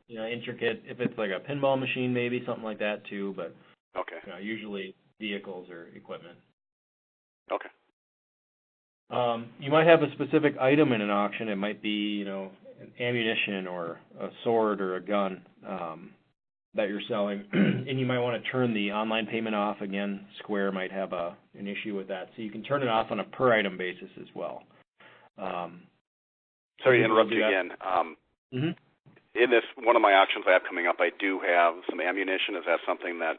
Intricate, if it's like a pinball machine, maybe something like that too. But okay. Usually vehicles or equipment. Okay. You might have a specific item in an auction. It might be, ammunition or a sword or a gun that you're selling, and you might want to turn the online payment off. Again, Square might have an issue with that, so you can turn it off on a per item basis as well. Sorry to interrupt you again. In this one of my auctions I have coming up, I do have some ammunition. Is that something that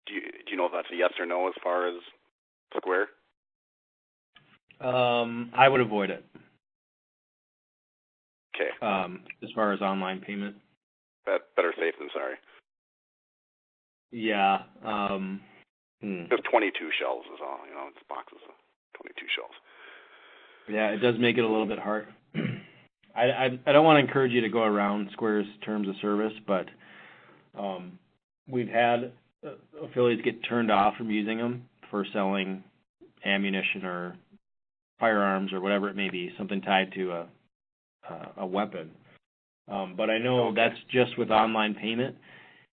do you know if that's a yes or no as far as Square? I would avoid it. Okay. As far as online payment. Better safe than sorry. Yeah. There's 22 shells is all. It's boxes of 22 shells. Yeah, it does make it a little bit hard. I don't want to encourage you to go around Square's terms of service, but we've had affiliates get turned off from using them for selling ammunition or firearms or whatever it may be, something tied to a weapon. But I know that's just with online payment.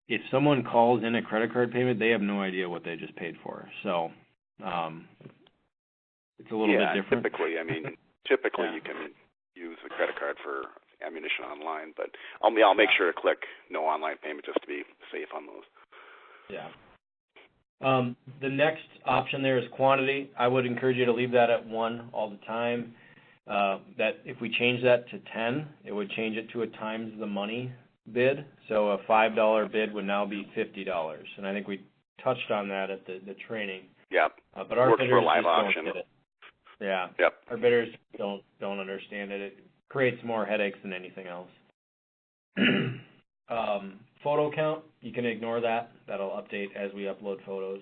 If someone calls in a credit card payment, they have no idea what they just paid for. So it's a little bit different. Typically, you can use a credit card for ammunition online, but I'll make sure to click no online payment just to be safe on those. Yeah. The next option there is quantity. I would encourage you to leave that at 1 all the time. That if we change that to 10, it would change it to a times the money bid. So a $5 bid would now be $50. And I think we touched on that at the training. Yeah. But our bidders for a live just auction. don't get it. Yeah. Yep. Our bidders don't understand it. It creates more headaches than anything else. Photo count, you can ignore that. That'll update as we upload photos.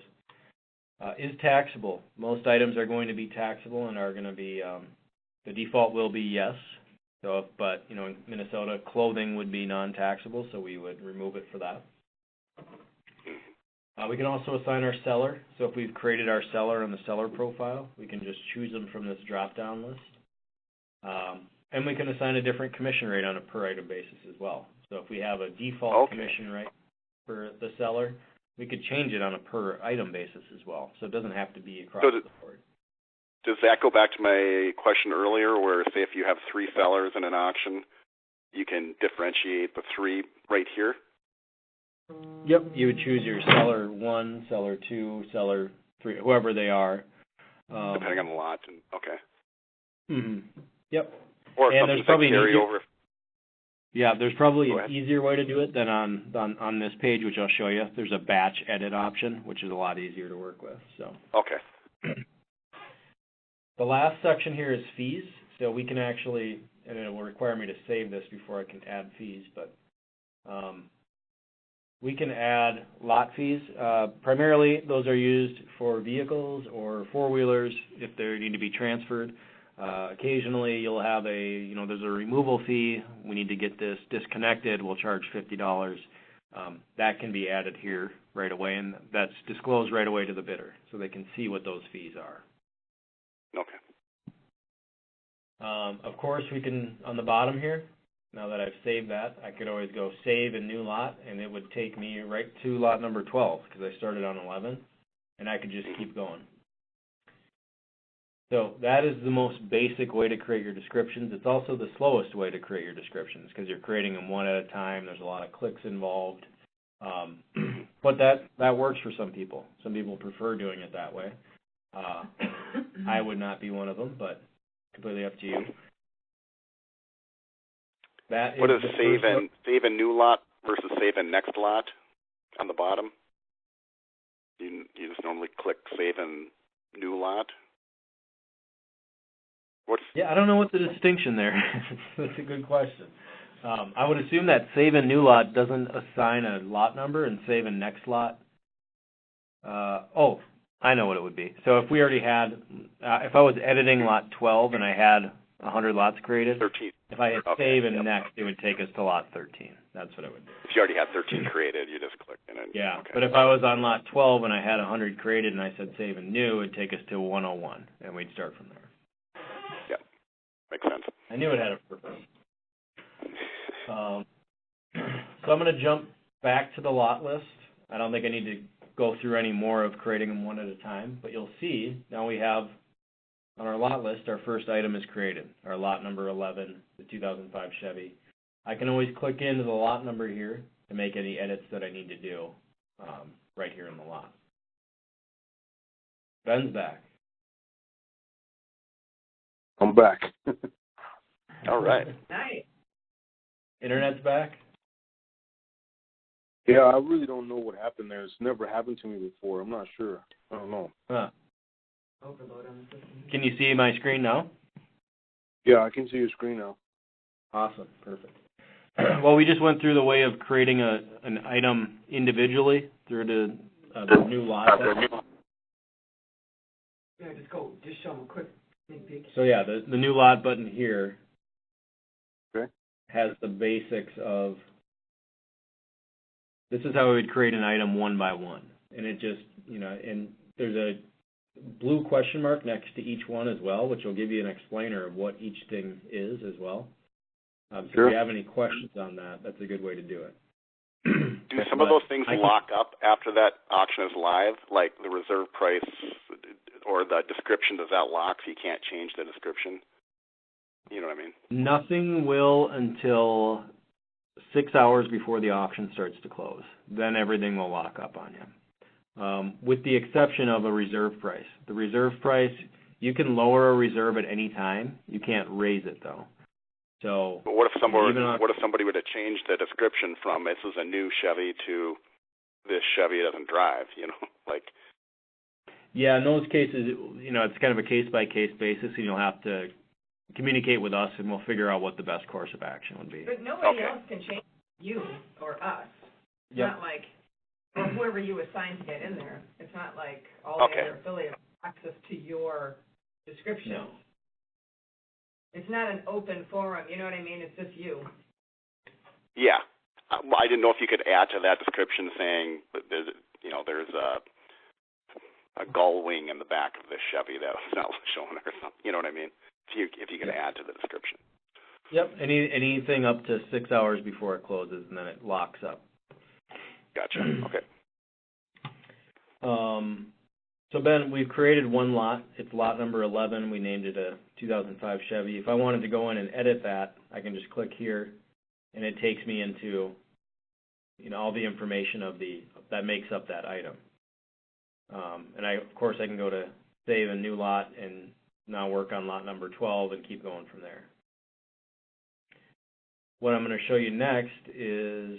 Is taxable. Most items are going to be taxable and are going to be, the default will be yes. So, but in Minnesota, clothing would be non-taxable, so we would remove it for that. We can also assign our seller. So if we've created our seller on the seller profile, we can just choose them from this drop-down list. And we can assign a different commission rate on a per item basis as well. So if we have a default commission rate for the seller, we could change it on a per item basis as well. So it doesn't have to be across the board. Does that go back to my question earlier where, say, if you have 3 sellers in an auction, you can differentiate the 3 right here? Yep. You would choose your seller 1, seller 2, seller 3, whoever they are. Depending on the lot. Yep. Or and something like carry over. Yeah, there's probably an easier way to do it than on this page, which I'll show you. There's a batch edit option, which is a lot easier to work with. So. Okay. The last section here is fees. So we can actually, and it will require me to save this before I can add fees, but we can add lot fees. Primarily, those are used for vehicles or four-wheelers if they need to be transferred. Occasionally, you'll have there's a removal fee. We need to get this disconnected. We'll charge $50. That can be added here right away, and that's disclosed right away to the bidder, so they can see what those fees are. Okay. Of course, we can, on the bottom here, Now that I've saved that, I could always go save a new lot, and it would take me right to lot number 12, because I started on 11, and I could just keep going. So that is the most basic way to create your descriptions. It's also the slowest way to create your descriptions, because you're creating them one at a time. There's a lot of clicks involved. But that works for some people. Some people prefer doing it that way. I would not be one of them, but completely up to you. What is save and new lot versus save and next lot on the bottom? You just normally click save and new lot? Yeah, I don't know what the distinction there. That's a good question. I would assume that save and new lot doesn't assign a lot number, and save and next lot. I know what it would be. So if we already had, if I was editing lot 12 and I had 100 lots created, 13. If I hit save and next, it would take us to lot 13. That's what it would do. If you already had 13 created, you just click in it. Yeah, okay. But if I was on lot 12 and I had 100 created and I said save and new, it would take us to 101, and we'd start from there. Yeah, makes sense. I knew it had a purpose. So I'm going to jump back to the lot list. I don't think I need to go through any more of creating them one at a time, but you'll see now we have on our lot list, our first item is created, our lot number 11, the 2005 Chevy. I can always click into the lot number here to make any edits that I need to do right here in the lot. Ben's back. I'm back. All right. Nice. Internet's back? Yeah, I really don't know what happened there. It's never happened to me before. I'm not sure. I don't know. Huh. Overload on the system. Can you see my screen now? Yeah, I can see your screen now. Awesome. Perfect. Well, we just went through the way of creating an item individually through the new lot. Yeah, just show them a quick sneak peek. So yeah, the new lot button here has the basics of, this is how we would create an item one by one. And it just, and there's a blue question mark next to each one as well, which will give you an explainer of what each thing is as well. So if you have any questions on that, that's a good way to do it. Do some of those things lock up after that auction is live, like the reserve price or the description? Does that lock so you can't change the description? You know what I mean? Nothing will until 6 hours before the auction starts to close. Then everything will lock up on you. With the exception of a reserve price. The reserve price, you can lower a reserve at any time. You can't raise it, though. So, but what if somebody were to change the description from this is a new Chevy to this Chevy doesn't drive, like? Yeah, in those cases, it's kind of a case-by-case basis, and you'll have to communicate with us, and we'll figure out what the best course of action would be. But nobody else can change you or us. It's not like, or whoever you assign to get in there. It's not like all the other affiliates have access to your description. No. It's not an open forum, you know what I mean? It's just you. Yeah. I didn't know if you could add to that description saying there's a gull wing in the back of this Chevy that was not shown or something. You know what I mean? If you could add to the description. Yep. Anything up to 6 hours before it closes, and then it locks up. Gotcha. Okay. So Ben, we've created one lot. It's lot number 11. We named it a 2005 Chevy. If I wanted to go in and edit that, I can just click here, and it takes me into, all the information that makes up that item. And of course, I can go to save a new lot and now work on lot number 12 and keep going from there. What I'm going to show you next is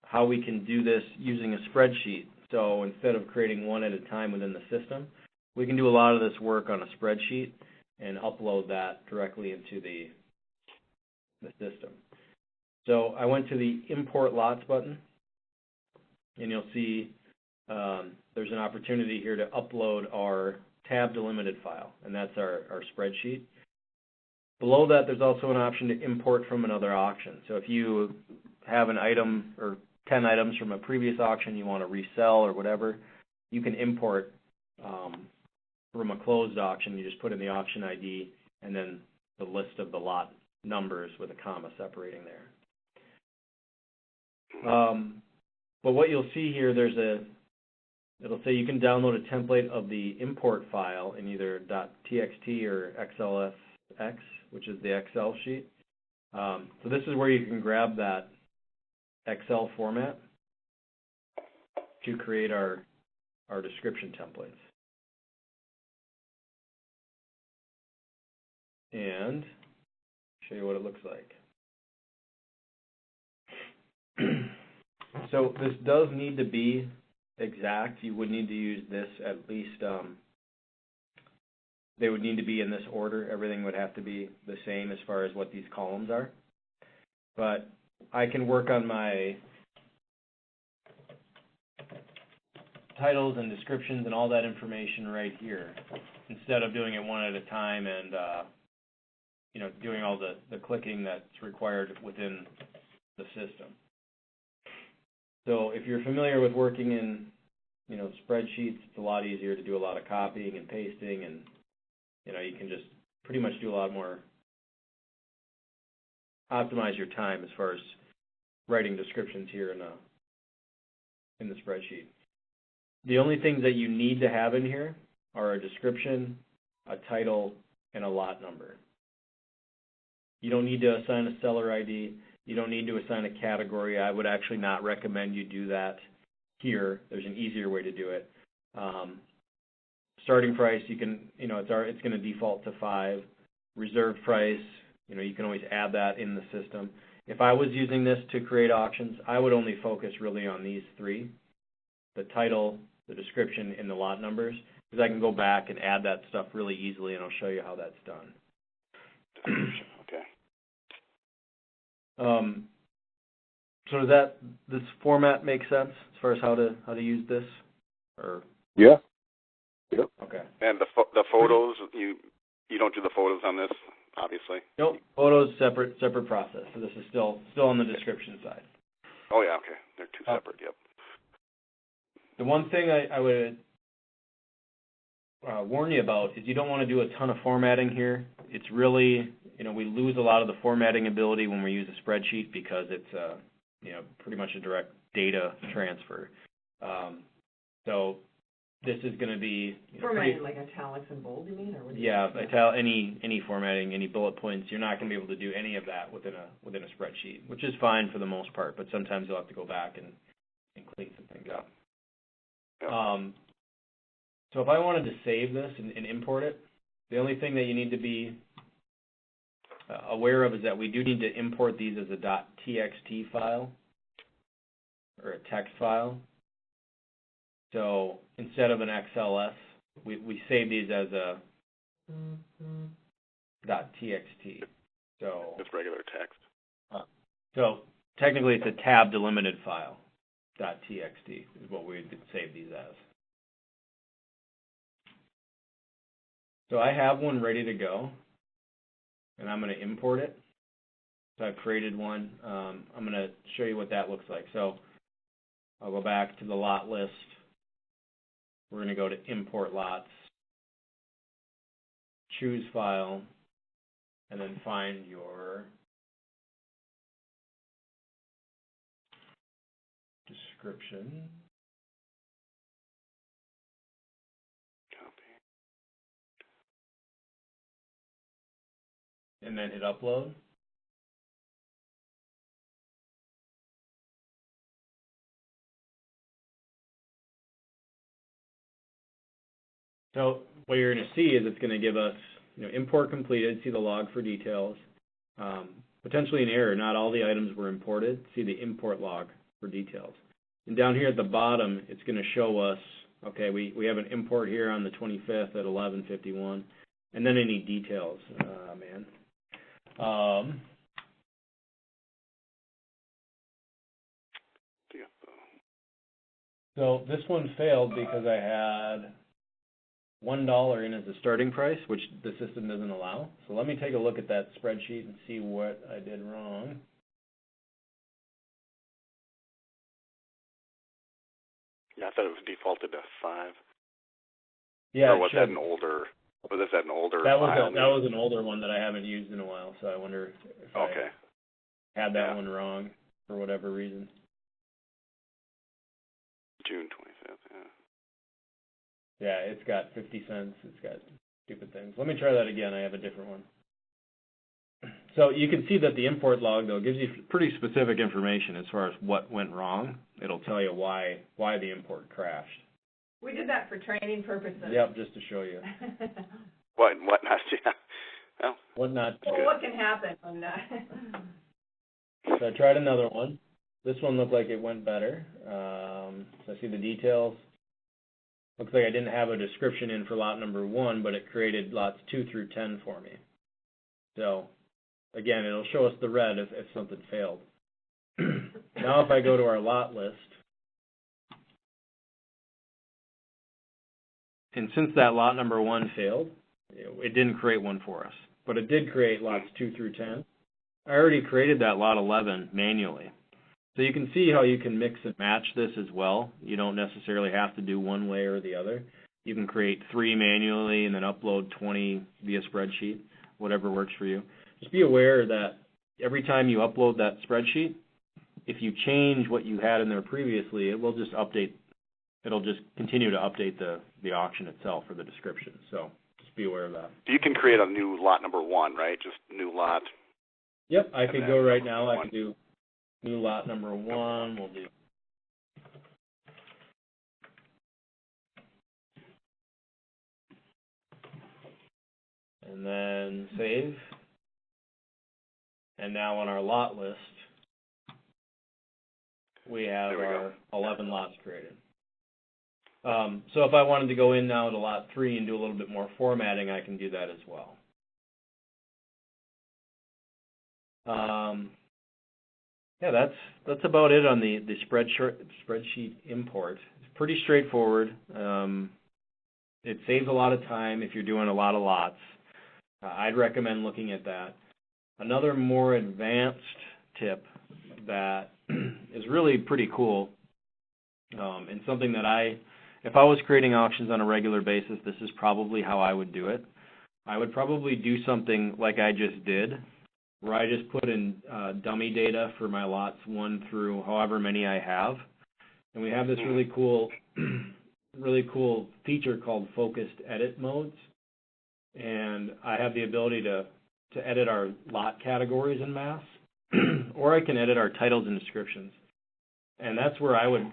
how we can do this using a spreadsheet. So instead of creating one at a time within the system, we can do a lot of this work on a spreadsheet and upload that directly into the system. So I went to the Import Lots button, and you'll see there's an opportunity here to upload our tab delimited file, and that's our spreadsheet. Below that, there's also an option to import from another auction. So if you have an item or 10 items from a previous auction you want to resell or whatever, you can import from a closed auction. You just put in the auction ID and then the list of the lot numbers with a comma separating there. But what you'll see here, it'll say you can download a template of the import file in either .txt or XLSX, which is the Excel sheet. So this is where you can grab that Excel format to create our description templates. And show you what it looks like. So this does need to be exact. You would need to use this at least, they would need to be in this order. Everything would have to be the same as far as what these columns are. But I can work on my titles and descriptions and all that information right here, instead of doing it one at a time and doing all the clicking that's required within the system. So if you're familiar with working in spreadsheets, it's a lot easier to do a lot of copying and pasting, and you can just pretty much do a lot more, optimize your time as far as writing descriptions here in the spreadsheet. The only things that you need to have in here are a description, a title, and a lot number. You don't need to assign a seller ID. You don't need to assign a category. I would actually not recommend you do that here. There's an easier way to do it. Starting price, you can, it's going to default to 5. Reserve price, you can always add that in the system. If I was using this to create auctions, I would only focus really on these 3, the title, the description, and the lot numbers, because I can go back and add that stuff really easily, and I'll show you how that's done. Okay. So does this format make sense as far as how to use this? Or yeah. Yep. Okay. And the photos, you don't do the photos on this, obviously. Nope. Photos separate process. So this is still on the description side. Oh yeah, okay. They're 2 separate. Yep. The one thing I would warn you about is you don't want to do a ton of formatting here. It's really, we lose a lot of the formatting ability when we use a spreadsheet because it's, pretty much a direct data transfer. So this is going to be formatting like italics and bold, you mean, or what? Yeah, any formatting, any bullet points. You're not going to be able to do any of that within a spreadsheet, which is fine for the most part. But sometimes you'll have to go back and clean some things up. Yep. So if I wanted to save this and import it, the only thing that you need to be aware of is that we do need to import these as a .txt file or a text file. So instead of an XLS, we save these as a .txt. So it's regular text. So technically it's a tab delimited file. .txt is what we would save these as. So I have one ready to go, and I'm going to import it. So I've created one. I'm going to show you what that looks like. So I'll go back to the lot list. We're going to go to import lots, choose file, and then find your description. Copy. And then hit upload. So what you're going to see is it's going to give us, import completed, see the log for details, potentially an error, not all the items were imported, see the import log for details. And down here at the bottom, it's going to show us, okay, we have an import here on the 25th at 11:51, and then any details, So this one failed because I had $1 in as a starting price, which the system doesn't allow. So let me take a look at that spreadsheet and see what I did wrong. Yeah, I thought it was defaulted to 5. Yeah, or was that an older Or is that an older That file? was an older one that I haven't used in a while, so I wonder if Okay. I had that one wrong for whatever reason. June 25th, yeah. Yeah, it's got 50 cents. It's got stupid things. Let me try that again. I have a different one. So you can see that the import log, though, gives you pretty specific information as far as what went wrong. It'll tell you why the import crashed. We did that for training purposes. Yep, just to show you. What not? Yeah. Well, What not? Well, what can happen when So I tried another one. This one looked like it went better. So I see the details. Looks like I didn't have a description in for lot number 1, but it created lots 2 through 10 for me. So again, it'll show us the red if something failed. Now if I go to our lot list, and since that lot number 1 failed, it didn't create one for us, but it did create lots 2 through 10. I already created that lot 11 manually. So you can see how you can mix and match this as well. You don't necessarily have to do one way or the other. You can create 3 manually and then upload 20 via spreadsheet, whatever works for you. Just be aware that every time you upload that spreadsheet, if you change what you had in there previously, it will just update. It'll just continue to update the auction itself or the description. So just be aware of that. you can create a new lot number 1, right? Just new lot. Yep, I could go right now. I could do new lot number 1. We'll do. And then save. And now on our lot list, we have our 11 lots created. So if I wanted to go in now to lot 3 and do a little bit more formatting, I can do that as well. Yeah, that's about it on the spreadsheet import. It's pretty straightforward. It saves a lot of time if you're doing a lot of lots. I'd recommend looking at that. Another more advanced tip that is really pretty cool, and something that if I was creating auctions on a regular basis, this is probably how I would do it. I would probably do something like I just did, where I just put in dummy data for my lots 1 through however many I have. And we have this really cool feature called focused edit modes. And I have the ability to edit our lot categories en masse, or I can edit our titles and descriptions. And that's where I would,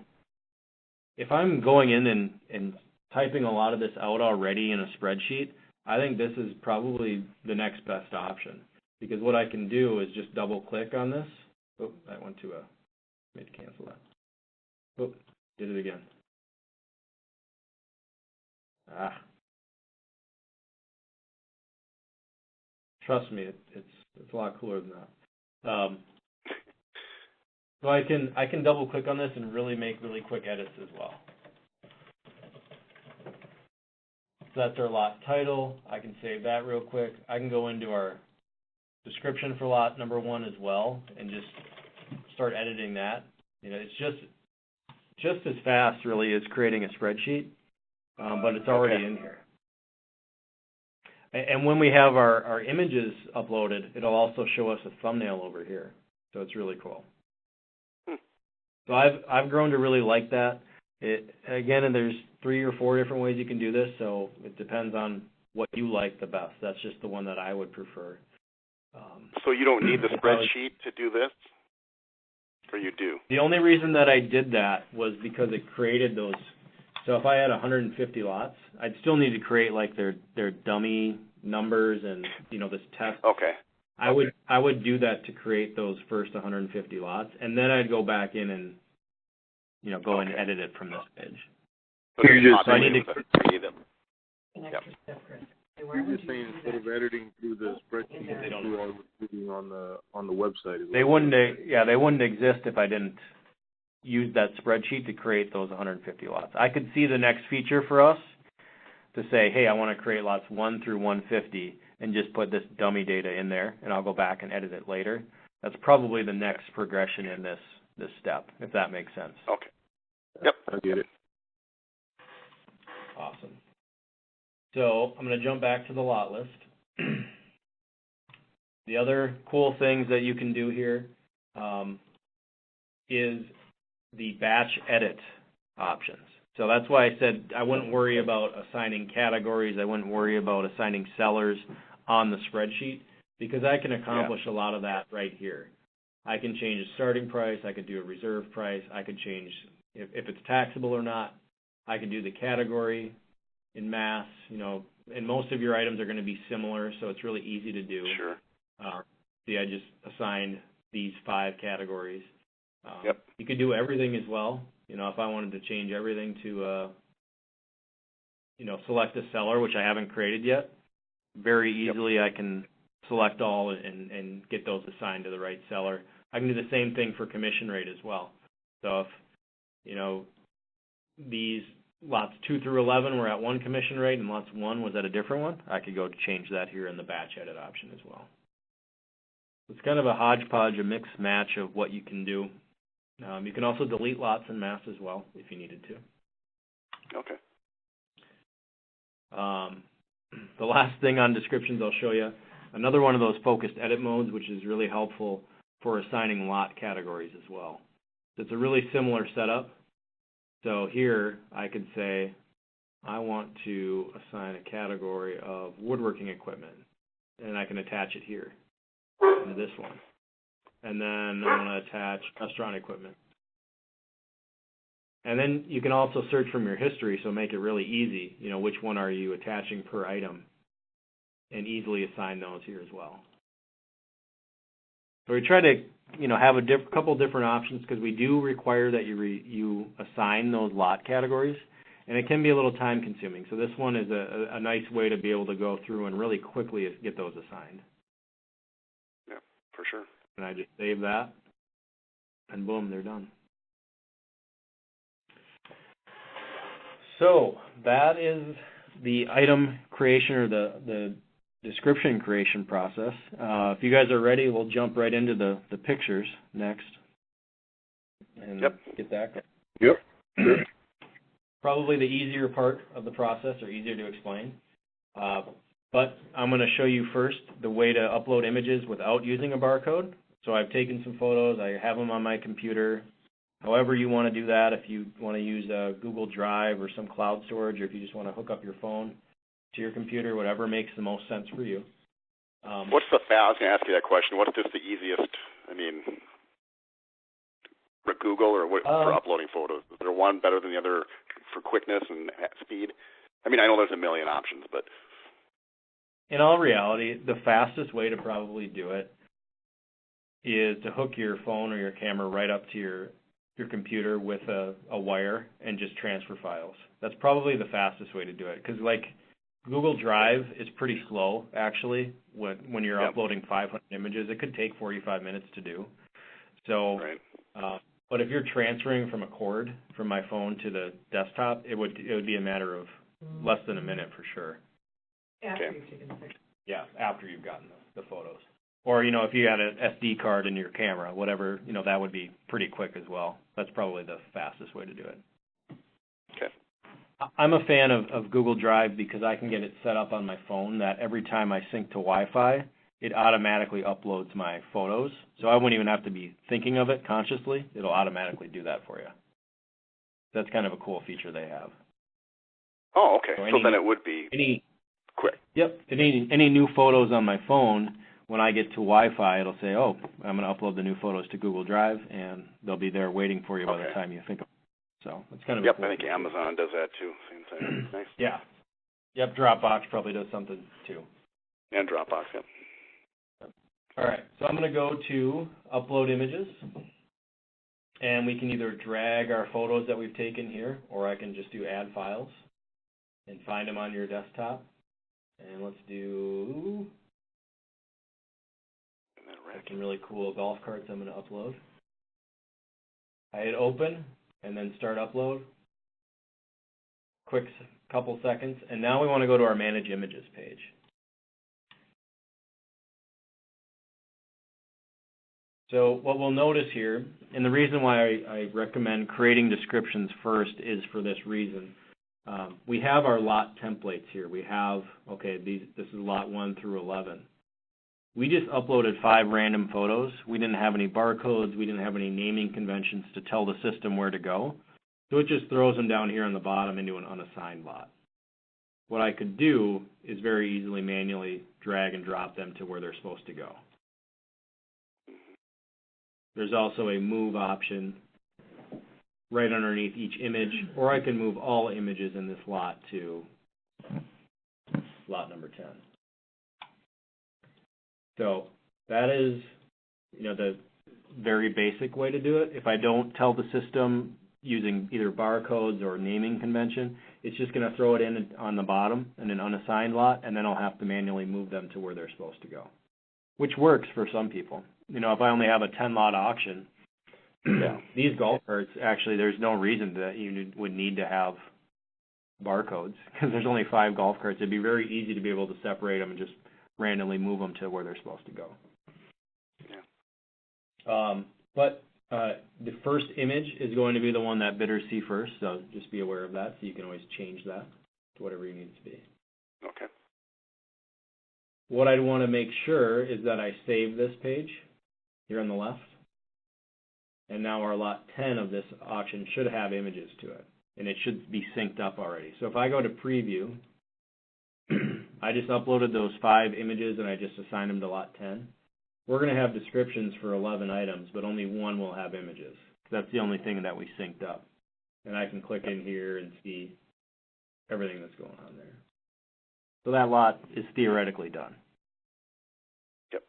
if I'm going in and typing a lot of this out already in a spreadsheet, I think this is probably the next best option. Because what I can do is just double click on this. Oh, that went to made to cancel that. Oh, did it again. Trust me, it's a lot cooler than that. So I can double click on this and really make really quick edits as well. So that's our lot title. I can save that real quick. I can go into our description for lot number 1 as well and just start editing that. It's just as fast really as creating a spreadsheet, but it's already in here. And when we have our images uploaded, it'll also show us a thumbnail over here. So it's really cool. So I've grown to really like that. Again, and there's 3 or 4 different ways you can do this, so it depends on what you like the best. That's just the one that I would prefer. So you don't need the spreadsheet to do this? Or you do? The only reason that I did that was because it created those. So if I had 150 lots, I'd still need to create like their dummy numbers and this test. Okay. I would do that to create those first 150 lots, and then I'd go back in and go and edit it from this page. So I need to. an Yep. extra step, Chris. Hey, why You're would just you saying do instead that? of editing through the spreadsheet, They don't. you are recruiting on the website. They wouldn't exist if I didn't use that spreadsheet to create those 150 lots. I could see the next feature for us to say, hey, I want to create lots 1 through 150 and just put this dummy data in there, and I'll go back and edit it later. That's probably the next progression in this step, if that makes sense. Okay. Yep. I get it. Awesome. So I'm going to jump back to the lot list. The other cool things that you can do here is the batch edit options. So that's why I said I wouldn't worry about assigning categories. I wouldn't worry about assigning sellers on the spreadsheet, because I can accomplish a lot of that right here. I can change the starting price. I could do a reserve price. I could change if it's taxable or not. I could do the category in mass. You know, and most of your items are going to be similar, so it's really easy to do. Sure. See, I just assigned these 5 categories. Yep. You could do everything as well. You know, if I wanted to change everything to, you know, select a seller, which I haven't created yet, very easily I can select all and get those assigned to the right seller. I can do the same thing for commission rate as well. So if, you know, these lots 2 through 11 were at one commission rate and lots 1 was at a different one, I could go to change that here in the batch edit option as well. It's kind of a hodgepodge, a mix match of what you can do. You can also delete lots in mass as well if you needed to. Okay. The last thing on descriptions I'll show you, another one of those focused edit modes, which is really helpful for assigning lot categories as well. So it's a really similar setup. So here I could say I want to assign a category of woodworking equipment, and I can attach it here into this one. And then I want to attach restaurant equipment. And then you can also search from your history, so make it really easy. You know, which one are you attaching per item, and easily assign those here as well. So we try to, you know, have a couple different options, because we do require that you assign those lot categories, and it can be a little time consuming. So this one is a nice way to be able to go through and really quickly get those assigned. Yeah, for sure. And I just save that, and boom, they're done. So that is the item creation, or the description creation process. If you guys are ready, we'll jump right into the pictures next. And get that going. Yep. Probably the easier part of the process, or easier to explain. But I'm going to show you first the way to upload images without using a barcode. So I've taken some photos. I have them on my computer. However you want to do that, if you want to use a Google Drive or some cloud storage, or if you just want to hook up your phone to your computer, whatever makes the most sense for you. What's the I was going to ask you that question. What's just the easiest, I mean, for Google, or what, for uploading photos? Is there one better than the other for quickness and speed? I mean, I know there's a million options, but... In all reality, the fastest way to probably do it is to hook your phone or your camera right up to your computer with a wire and just transfer files. That's probably the fastest way to do it, because like Google Drive is pretty slow actually when you're uploading 500 images. It could take 45 minutes to do. So, but if you're transferring from a cord from my phone to the desktop, it would be a matter of less than a minute for sure. After you've taken the picture. Yeah, after you've gotten the photos. Or, you know, if you had an SD card in your camera, whatever, you know, that would be pretty quick as well. That's probably the fastest way to do it. Okay. I'm a fan of Google Drive because I can get it set up on my phone that every time I sync to Wi-Fi, it automatically uploads my photos. So I wouldn't even have to be thinking of it consciously. It'll automatically do that for you. That's kind of a cool feature they have. Oh, okay. So then it would be quick. Yep. Any new photos on my phone, when I get to Wi-Fi, it'll say, oh, I'm going to upload the new photos to Google Drive, and they'll be there waiting for you by the time you think of it. So it's kind of a cool I think feature. Amazon does that too. Same thing. Nice. Yeah. Yep, Dropbox probably does something too. And Dropbox, yep. All right, so I'm going to go to Upload Images, and we can either drag our photos that we've taken here, or I can just do Add Files and find them on your desktop. And let's do some really cool golf carts I'm going to upload. I hit Open, and then Start Upload. Quick couple seconds, and now we want to go to our Manage Images page. So what we'll notice here, and the reason why I recommend creating descriptions first is for this reason. We have our lot templates here. We have, okay, this is lot 1 through 11. We just uploaded 5 random photos. We didn't have any barcodes. We didn't have any naming conventions to tell the system where to go. So it just throws them down here on the bottom into an unassigned lot. What I could do is very easily manually drag and drop them to where they're supposed to go. There's also a move option right underneath each image, or I can move all images in this lot to lot number 10. So that is, the very basic way to do it. If I don't tell the system using either barcodes or naming convention, it's just going to throw it in on the bottom in an unassigned lot, and then I'll have to manually move them to where they're supposed to go, which works for some people. If I only have a 10-lot auction, these golf carts, actually, there's no reason that you would need to have barcodes because there's only 5 golf carts. It'd be very easy to be able to separate them and just randomly move them to where they're supposed to go. But the first image is going to be the one that bidders see first, so just be aware of that, so you can always change that to whatever you need it to be. Okay. What I'd want to make sure is that I save this page here on the left, and now our lot 10 of this auction should have images to it, and it should be synced up already. So if I go to preview, I just uploaded those 5 images and I just assigned them to lot 10. We're going to have descriptions for 11 items, but only 1 will have images. That's the only thing that we synced up. And I can click in here and see everything that's going on there. So that lot is theoretically done. Yep.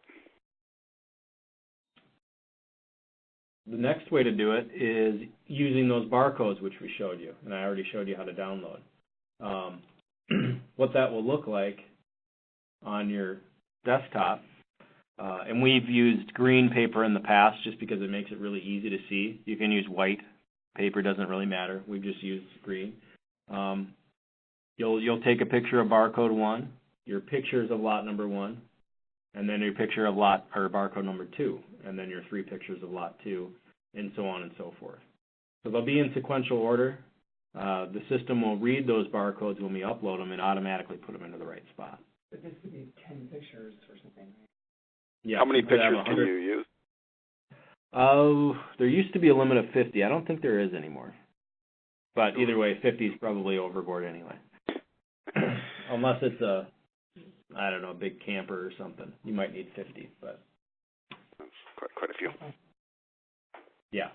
The next way to do it is using those barcodes which we showed you, and I already showed you how to download. What that will look like on your desktop, and we've used green paper in the past just because it makes it really easy to see. You can use white paper, doesn't really matter. We've just used green. You'll take a picture of barcode 1, your pictures of lot number 1, and then your picture of barcode number 2, and then your 3 pictures of lot 2, and so on and so forth. So they'll be in sequential order. The system will read those barcodes when we upload them and automatically put them into the right spot. But this could be 10 pictures or something, right? Yeah. How many pictures can you use? There used to be a limit of 50. I don't think there is anymore. But either way, 50 is probably overboard anyway. Unless it's a big camper or something. You might need 50, but. That's quite a few. Yeah.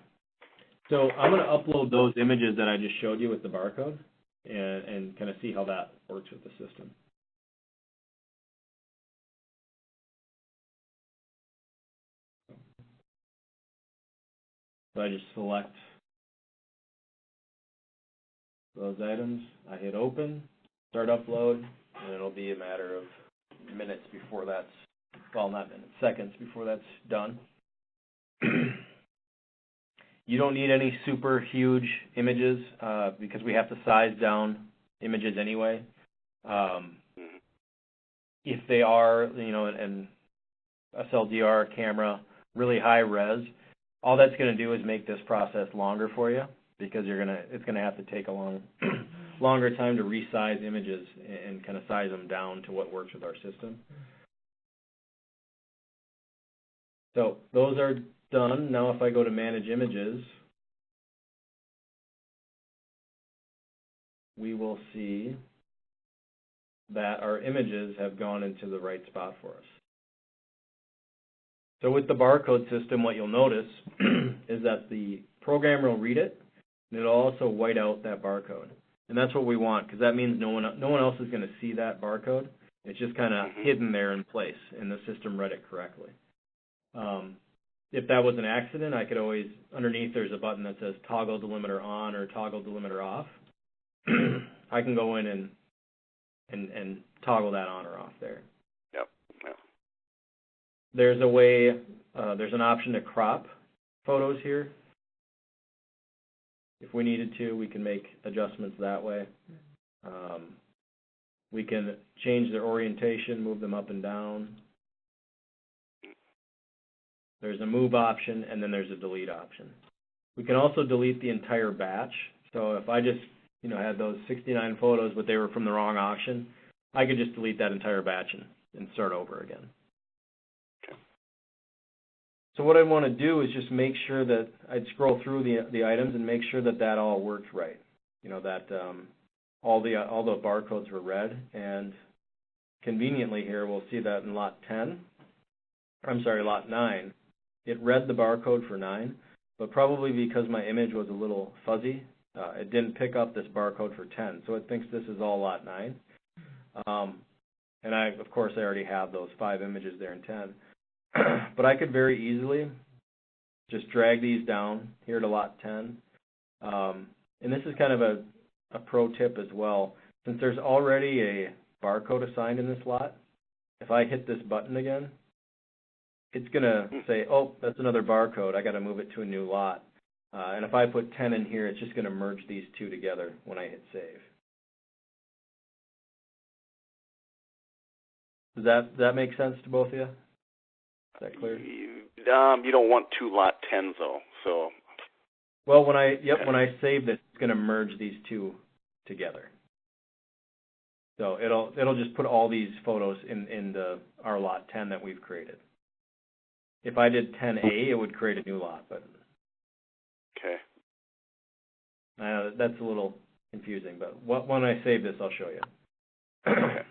So I'm going to upload those images that I just showed you with the barcode and kind of see how that works with the system. So I just select those items, I hit open, start upload, and it'll be a matter of minutes before that's, well, not minutes, seconds before that's done. You don't need any super huge images because we have to size down images anyway. If they are, an SLDR camera, really high res, all that's going to do is make this process longer for you because it's going to have to take a longer time to resize images and kind of size them down to what works with our system. So those are done. Now if I go to manage images, we will see that our images have gone into the right spot for us. So with the barcode system, what you'll notice is that the programmer will read it, and it'll also white out that barcode. And that's what we want, because that means no one else is going to see that barcode. It's just kind of hidden there in place, and the system read it correctly. If that was an accident, I could always, underneath there's a button that says toggle delimiter on or toggle delimiter off. I can go in and toggle that on or off there. Yep. There's a way, there's an option to crop photos here. If we needed to, we can make adjustments that way. We can change their orientation, move them up and down. There's a move option, and then there's a delete option. We can also delete the entire batch. So if I just had those 69 photos, but they were from the wrong auction, I could just delete that entire batch and start over again. Okay. So what I want to do is just make sure that I'd scroll through the items and make sure that that all works right. That all the barcodes were read, and conveniently here we'll see that in lot 9, it read the barcode for 9, but probably because my image was a little fuzzy, it didn't pick up this barcode for 10, so it thinks this is all lot 9. And of course I already have those 5 images there in 10. But I could very easily just drag these down here to lot 10. And this is kind of a pro tip as well. Since there's already a barcode assigned in this lot, if I hit this button again, it's going to say, oh, that's another barcode. I got to move it to a new lot. And if I put 10 in here, it's just going to merge these two together when I hit save. Does that make sense to both of you? Is that clear? You don't want 2 lot 10s though, so. Well, when I save this, it's going to merge these two together. So it'll just put all these photos in our lot 10 that we've created. If I did 10A, it would create a new lot, but. Okay. That's a little confusing, but when I save this, I'll show you. Okay.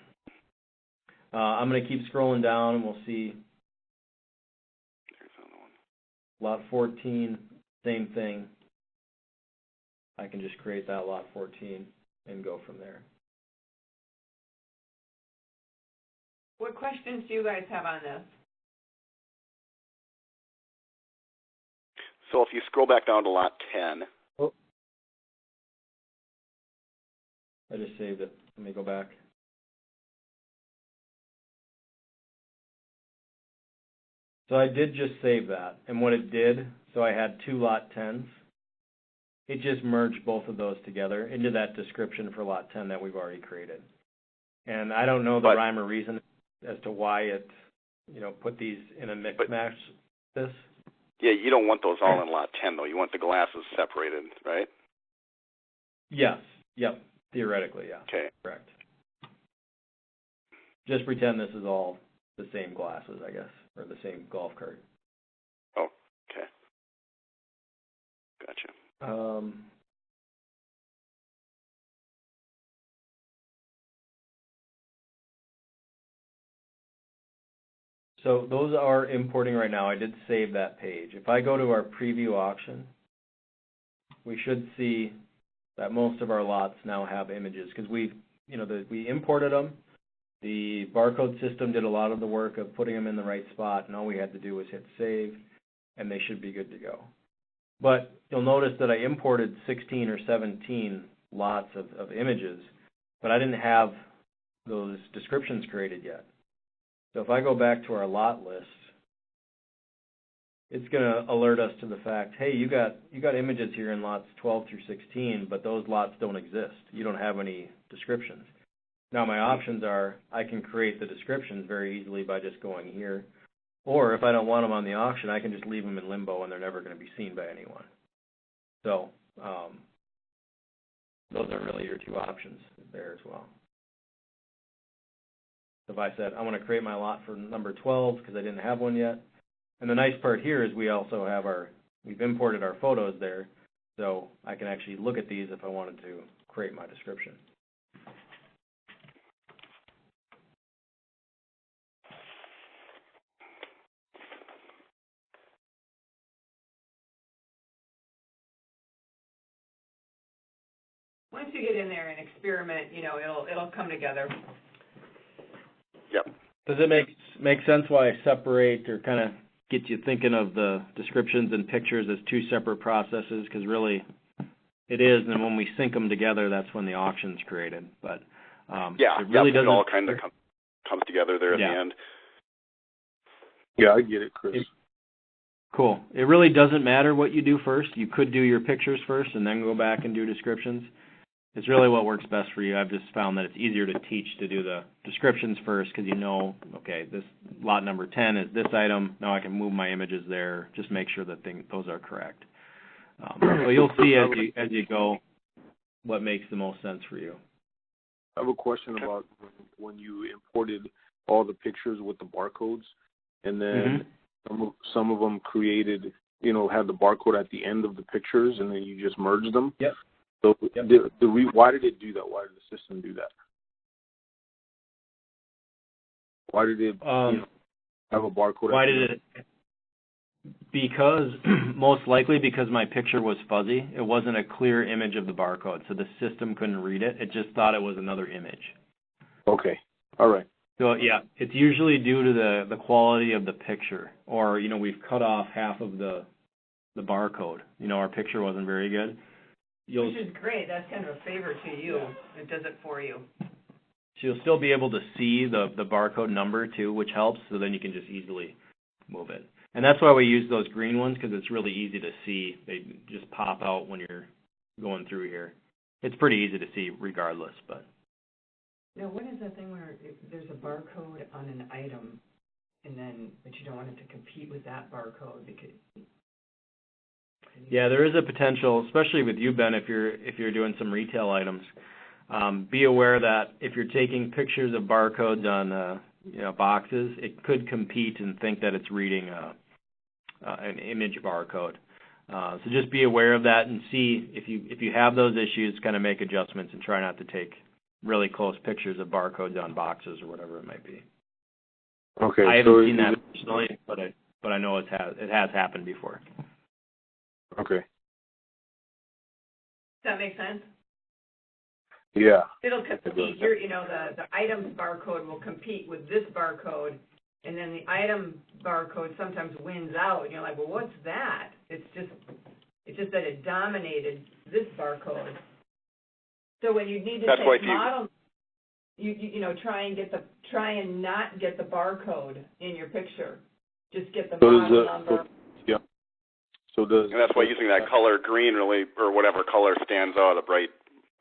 I'm going to keep scrolling down, and we'll see There's another one. lot 14, same thing. I can just create that lot 14 and go from there. What questions do you guys have on this? So if you scroll back down to lot 10. Oh. I just saved it. Let me go back. So I did just save that, and what it did, so I had 2 lot 10s. It just merged both of those together into that description for lot 10 that we've already created. And I don't know the rhyme or reason as to why it, put these in a mix match. This. Yeah, you don't want those all in lot 10 though. You want the glasses separated, right? Yes. Yep. Theoretically, yeah. Okay. Correct. Just pretend this is all the same glasses, I guess, or the same golf cart. Oh, okay. Gotcha. So those are importing right now. I did save that page. If I go to our preview auction, we should see that most of our lots now have images because we imported them. The barcode system did a lot of the work of putting them in the right spot, and all we had to do was hit save, and they should be good to go. But you'll notice that I imported 16 or 17 lots of images, but I didn't have those descriptions created yet. So if I go back to our lot list, it's going to alert us to the fact, hey, you got images here in lots 12 through 16, but those lots don't exist. You don't have any descriptions. Now my options are I can create the descriptions very easily by just going here, or if I don't want them on the auction, I can just leave them in limbo and they're never going to be seen by anyone. So those are really your 2 options there as well. So if I said I want to create my lot for number 12 because I didn't have one yet, and the nice part here is we also have we've imported our photos there, so I can actually look at these if I wanted to create my description. Once you get in there and experiment, it'll come together. Yep. Does it make sense why I separate or kind of get you thinking of the descriptions and pictures as 2 separate processes? Because really, it is, and when we sync them together, that's when the auction's created. But it really doesn't. It all kind of comes together there at the end. Yeah, I get it, Chris. Cool. It really doesn't matter what you do first. You could do your pictures first and then go back and do descriptions. It's really what works best for you. I've just found that it's easier to teach to do the descriptions first because okay, this lot number 10 is this item. Now I can move my images there. Just make sure that those are correct. So you'll see as you go. what makes the most sense for you. I have a question about when you imported all the pictures with the barcodes, and then some of them created, had the barcode at the end of the pictures, and then you just merged them. Yep. So why did it do that? Why did the system do that? Why did it have a barcode? Why did it? Because, most likely because my picture was fuzzy. It wasn't a clear image of the barcode, so the system couldn't read it. It just thought it was another image. Okay. All right. So, yeah, it's usually due to the quality of the picture. Or, we've cut off half of the barcode. Our picture wasn't very good. Which is great. That's kind of a favor to you. It does it for you. So you'll still be able to see the barcode number, too, which helps. So then you can just easily move it. And that's why we use those green ones, because it's really easy to see. They just pop out when you're going through here. It's pretty easy to see regardless, but. Now, what is that thing where there's a barcode on an item, but you don't want it to compete with that barcode because? Yeah, there is a potential, especially with you, Ben, if you're doing some retail items. Be aware that if you're taking pictures of barcodes on boxes, it could compete and think that it's reading an image barcode. So just be aware of that and see if you have those issues, kind of make adjustments and try not to take really close pictures of barcodes on boxes or whatever it might be. Okay. I haven't seen that personally, but I know it has happened before. Okay. Does that make sense? Yeah. It'll compete. The item's barcode will compete with this barcode, and then the item barcode sometimes wins out. And you're like, well, what's that? It's just that it dominated this barcode. So when you need to take model, try and not get the barcode in your picture. Just get the model number. Yeah. And that's why using that color green really, or whatever color stands out, a bright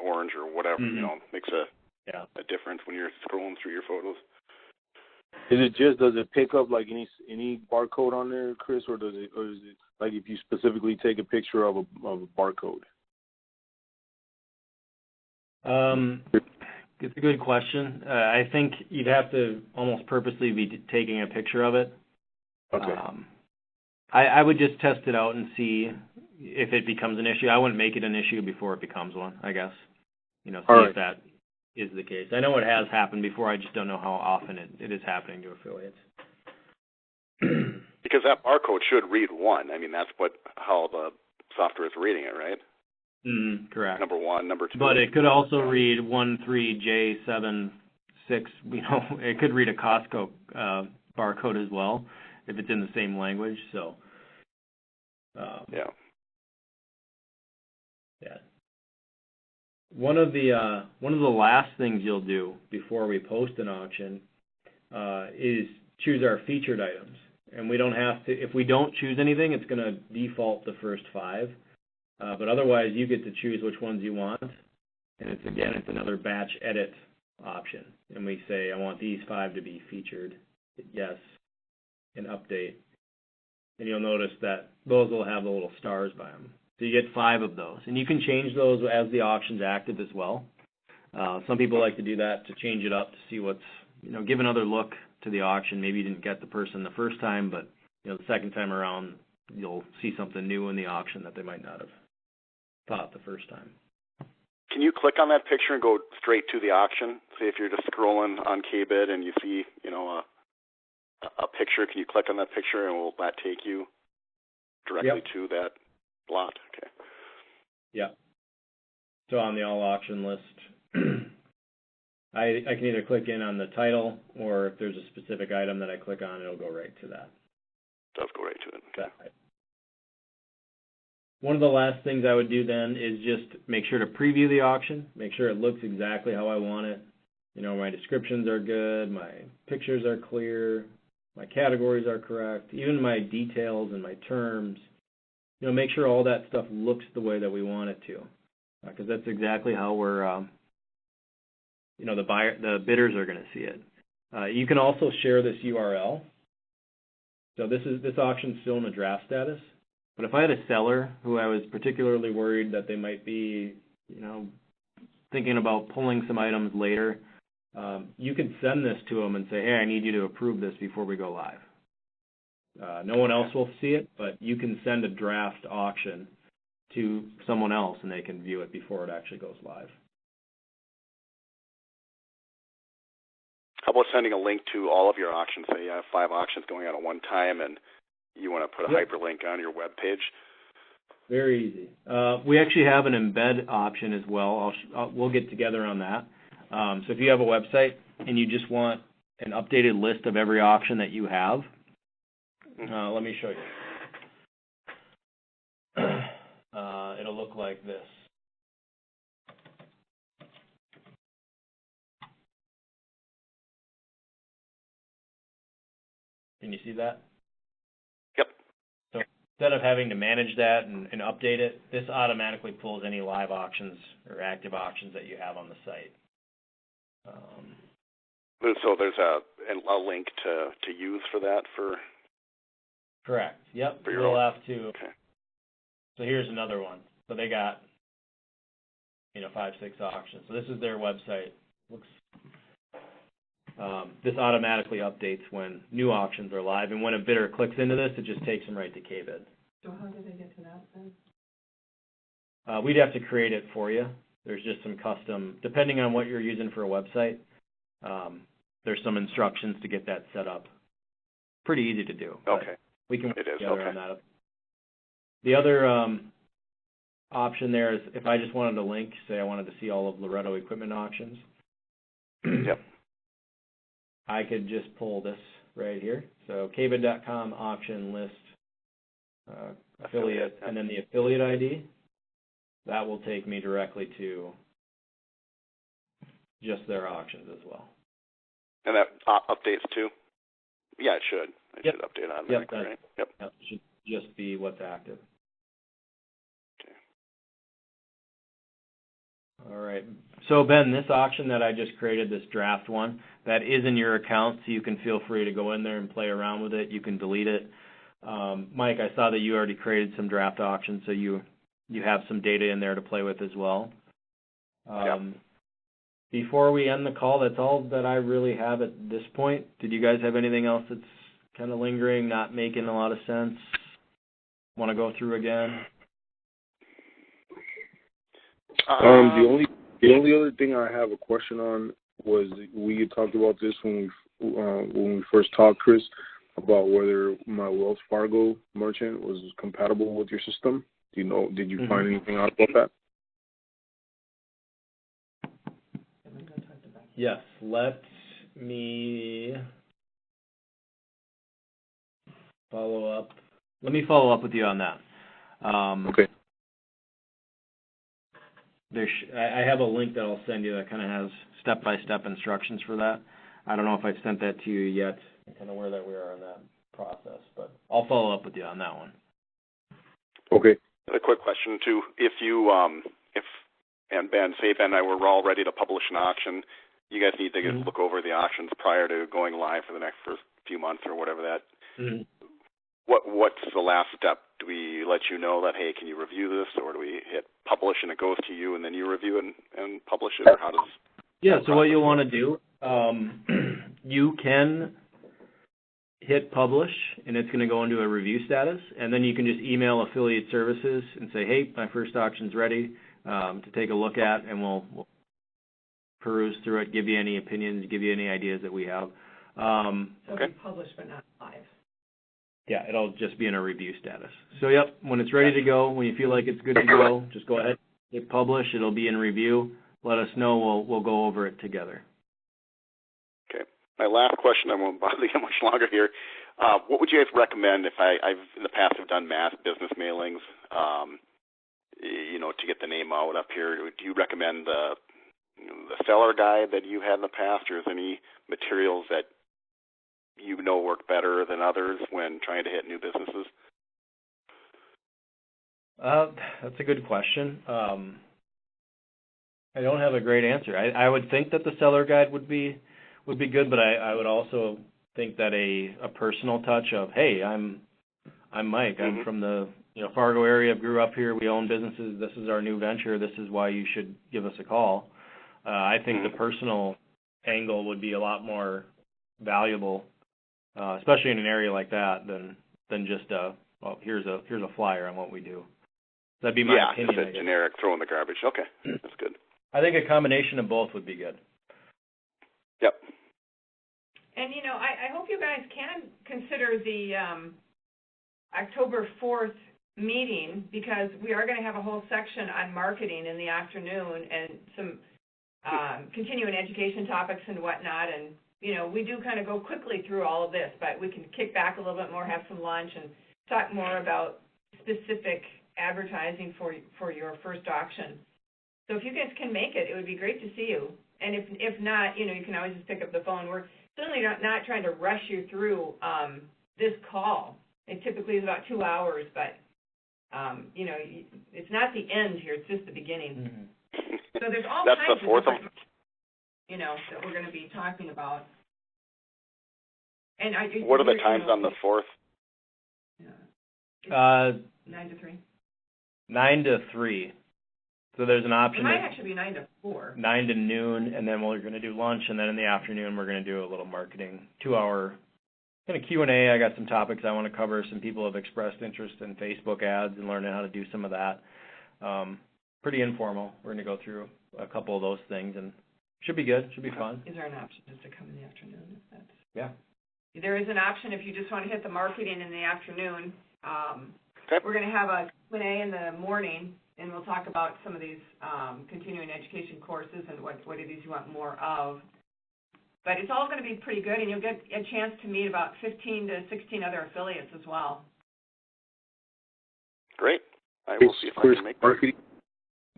orange or whatever, makes a difference when you're scrolling through your photos. Does it pick up like any barcode on there, Chris, or is it like if you specifically take a picture of a barcode? It's a good question. I think you'd have to almost purposely be taking a picture of it. Okay. I would just test it out and see if it becomes an issue. I wouldn't make it an issue before it becomes one, I guess. See if that is the case. I know it has happened before. I just don't know how often it is happening to affiliates. Because that barcode should read 1. I mean, that's how the software is reading it, right? Correct. Number 1, number 2. But it could also read 13J76. It could read a Costco barcode as well if it's in the same language. So. Yeah. One of the last things you'll do before we post an auction is choose our featured items, and we don't have to. If we don't choose anything, it's going to default the first 5. But otherwise, you get to choose which ones you want, and it's another batch edit option, and we say I want these 5 to be featured. Hit yes, and update, and you'll notice that those will have the little stars by them. So you get 5 of those, and you can change those as the auction's active as well. Some people like to do that to change it up to see what's, give another look to the auction. Maybe you didn't get the person the first time, but the second time around you'll see something new in the auction that they might not have thought the first time. Can you click on that picture and go straight to the auction? Say if you're just scrolling on KBID and you see, a picture, can you click on that picture and will that take you directly to that lot? Okay. Yeah. So on the all auction list, I can either click in on the title, or if there's a specific item that I click on, it'll go right to that. It does go right to it. Okay. One of the last things I would do then is just make sure to preview the auction, make sure it looks exactly how I want it. My descriptions are good, my pictures are clear, my categories are correct, even my details and my terms. Make sure all that stuff looks the way that we want it to, because that's exactly how we're, the bidders are going to see it. You can also share this URL. So this auction's still in a draft status. But if I had a seller who I was particularly worried that they might be, thinking about pulling some items later, you could send this to them and say, hey, I need you to approve this before we go live. No one else will see it, but you can send a draft auction to someone else and they can view it before it actually goes live. How about sending a link to all of your auctions? Say you have 5 auctions going on at one time and you want to put a hyperlink on your web page? Very easy. We actually have an embed option as well. We'll get together on that. So if you have a website and you just want an updated list of every auction that you have, let me show you. It'll look like this. Can you see that? Yep. So instead of having to manage that and update it, this automatically pulls any live auctions or active auctions that you have on the site. So there's a link to use for that for. Correct. Yep. We'll have to. Okay. So here's another one. So they got, 5, 6 auctions. So this is their website. This automatically updates when new auctions are live, and when a bidder clicks into this, it just takes them right to KBID. So how do they get to that then? We'd have to create it for you. There's just some custom, depending on what you're using for a website, there's some instructions to get that set up. Pretty easy to do. Okay. We can work together on that. The other option there is if I just wanted a link, say I wanted to see all of Loretto equipment auctions. Yep. I could just pull this right here. So KBID.com auction list affiliate, and then the affiliate ID. That will take me directly to just their auctions as well. And that updates too? Yeah, it should. It should update automatically, right? Yep. It should just be what's active. Okay. All right. So, Ben, this auction that I just created, this draft one, that is in your account, so you can feel free to go in there and play around with it. You can delete it. Mike, I saw that you already created some draft auctions, so you have some data in there to play with as well. Before we end the call, that's all that I really have at this point. Did you guys have anything else that's kind of lingering, not making a lot of sense? Want to go through again? The only other thing I have a question on was we had talked about this when we first talked, Chris, about whether my Wells Fargo merchant was compatible with your system. Did you find anything out about that? Yes, let me follow up. Let me follow up with you on that. Okay. I have a link that I'll send you that kind of has step-by-step instructions for that. I don't know if I've sent that to you yet, kind of where that we are in that process, but I'll follow up with you on that one. Okay. A quick question too: if you, and Ben and I were all ready to publish an auction, you guys need to look over the auctions prior to going live for the next first few months or whatever that. What's the last step? Do we let you know that, hey, can you review this, or do we hit publish and it goes to you and then you review it and publish it, or how does? Yeah. So what you'll want to do, you can hit publish, and it's going to go into a review status, and then you can just email affiliate services and say, hey, my first auction's ready to take a look at, and we'll peruse through it, give you any opinions, give you any ideas that we have. So it'll be published but not live. Yeah, it'll just be in a review status. So, yep, when it's ready to go, when you feel like it's good to go, just go ahead, hit publish. It'll be in review. Let us know. We'll go over it together. Okay. My last question, I won't bother you much longer here. What would you guys recommend if I've in the past have done mass business mailings, to get the name out up here? Do you recommend the seller guide that you had in the past, or is there any materials that work better than others when trying to hit new businesses? That's a good question. I don't have a great answer. I would think that the seller guide would be good, but I would also think that a personal touch of, hey, I'm Mike. I'm from the Fargo area. Grew up here. We own businesses. This is our new venture. This is why you should give us a call. I think the personal angle would be a lot more valuable, especially in an area like that, than just here's a flyer on what we do. That'd be my opinion. Yeah, just a generic throw in the garbage. Okay, that's good. I think a combination of both would be good. Yep. And, I hope you guys can consider the October 4th meeting, because we are going to have a whole section on marketing in the afternoon and some continuing education topics and whatnot. And, we do kind of go quickly through all of this, but we can kick back a little bit more, have some lunch, and talk more about specific advertising for your first auction. So if you guys can make it, it would be great to see you. And if not, you can always just pick up the phone. We're certainly not trying to rush you through this call. It typically is about 2 hours, but, it's not the end here. It's just the beginning. Mm-hmm. So there's all That's kinds the 4th of, that we're going to be talking about. And what are the times on the 4th? 9 to 3. 9 to 3. So there's an option. It might actually be 9 to 4. 9 to noon, and then we're going to do lunch, and then in the afternoon we're going to do a little marketing 2-hour kind of Q&A. I got some topics I want to cover. Some people have expressed interest in Facebook ads and learning how to do some of that. Pretty informal. We're going to go through a couple of those things, and should be good. Should be fun. Is there an option just to come in the afternoon? Yeah. There is an option if you just want to hit the marketing in the afternoon. Okay. We're going to have a Q&A in the morning, and we'll talk about some of these continuing education courses and what it is you want more of. But it's all going to be pretty good, and you'll get a chance to meet about 15 to 16 other affiliates as well. Great. I will see if I can make that.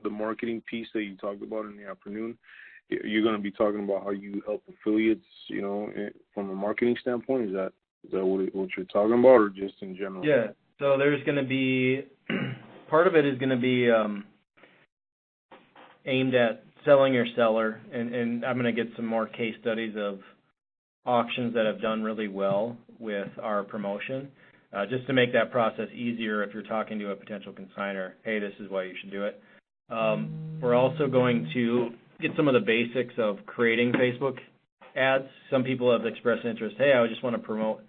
The marketing piece that you talked about in the afternoon, you're going to be talking about how you help affiliates, from a marketing standpoint. Is that what you're talking about, or just in general? Yeah. So there's going to be part of it is going to be aimed at selling your seller, and I'm going to get some more case studies of auctions that have done really well with our promotion, just to make that process easier if you're talking to a potential consignor. Hey, this is why you should do it. We're also going to get some of the basics of creating Facebook ads. Some people have expressed interest. Hey, I just want to promote.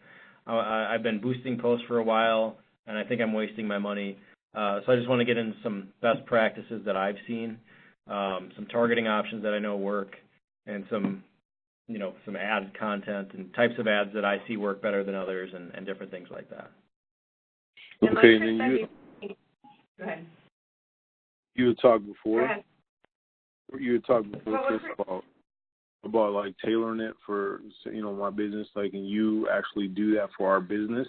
I've been boosting posts for a while, and I think I'm wasting my money. So I just want to get into some best practices that I've seen, some targeting options that I know work, and some ad content and types of ads that I see work better than others, and different things like that. Okay, and then go ahead. You had talked before. Go ahead. You had talked before, Chris, about like tailoring it for my business, like, and you actually do that for our business.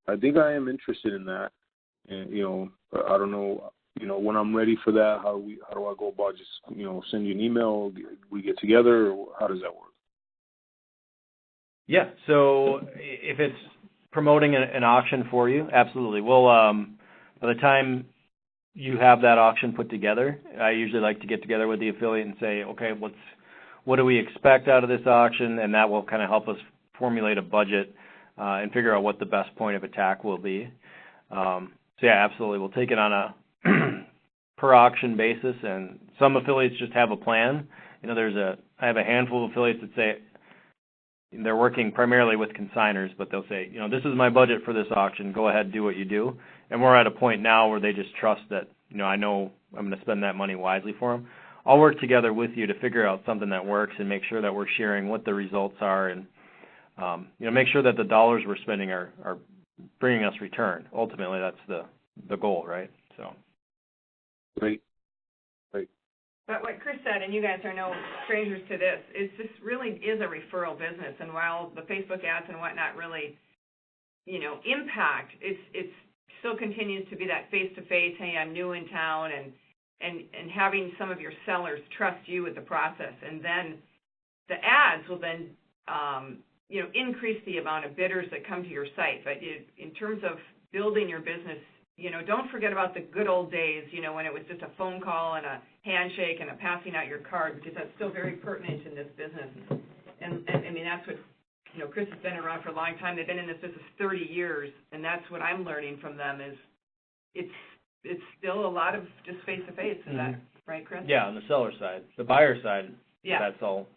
I think I am interested in that, and I don't know, when I'm ready for that, how do I go about just send you an email, we get together, or how does that work? Yeah, so if it's promoting an auction for you, absolutely. We'll by the time you have that auction put together, I usually like to get together with the affiliate and say, okay, what do we expect out of this auction, and that will kind of help us formulate a budget and figure out what the best point of attack will be. So yeah, absolutely. We'll take it on a per auction basis, and some affiliates just have a plan. I have a handful of affiliates that say they're working primarily with consignors, but they'll say, this is my budget for this auction. Go ahead, do what you do. And we're at a point now where they just trust that, I know I'm going to spend that money wisely for them. I'll work together with you to figure out something that works and make sure that we're sharing what the results are, and make sure that the dollars we're spending are bringing us return. Ultimately, that's the goal, right? So. Great. But what Chris said, and you guys are no strangers to this, is this really is a referral business. And while the Facebook ads and whatnot really, impact, it still continues to be that face-to-face, hey, I'm new in town, and having some of your sellers trust you with the process. And then the ads will then, increase the amount of bidders that come to your site. But in terms of building your business, don't forget about the good old days, when it was just a phone call and a handshake and a passing out your card, because that's still very pertinent in this business. And I mean, that's what, Chris has been around for a long time. They've been in this business 30 years, and that's what I'm learning from them is it's still a lot of just face-to-face. Is that right, Chris? Yeah, on the seller side. The buyer side, Yeah. That's all,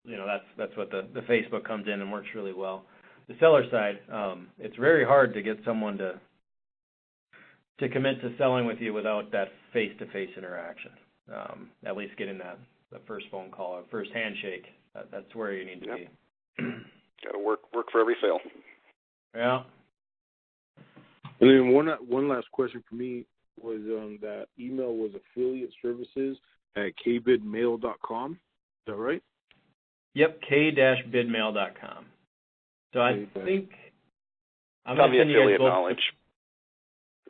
that's what the Facebook comes in and works really well. The seller side, it's very hard to get someone to commit to selling with you without that face-to-face interaction. At least getting the first phone call or first handshake. That's where you need to be. Got to work for every sale. Yeah. And then one last question for me was that email was affiliateservices@kbidmail.com. Is that right? Yep, k-bidmail.com. So I think I'm on going the to send you guys affiliate both. knowledge.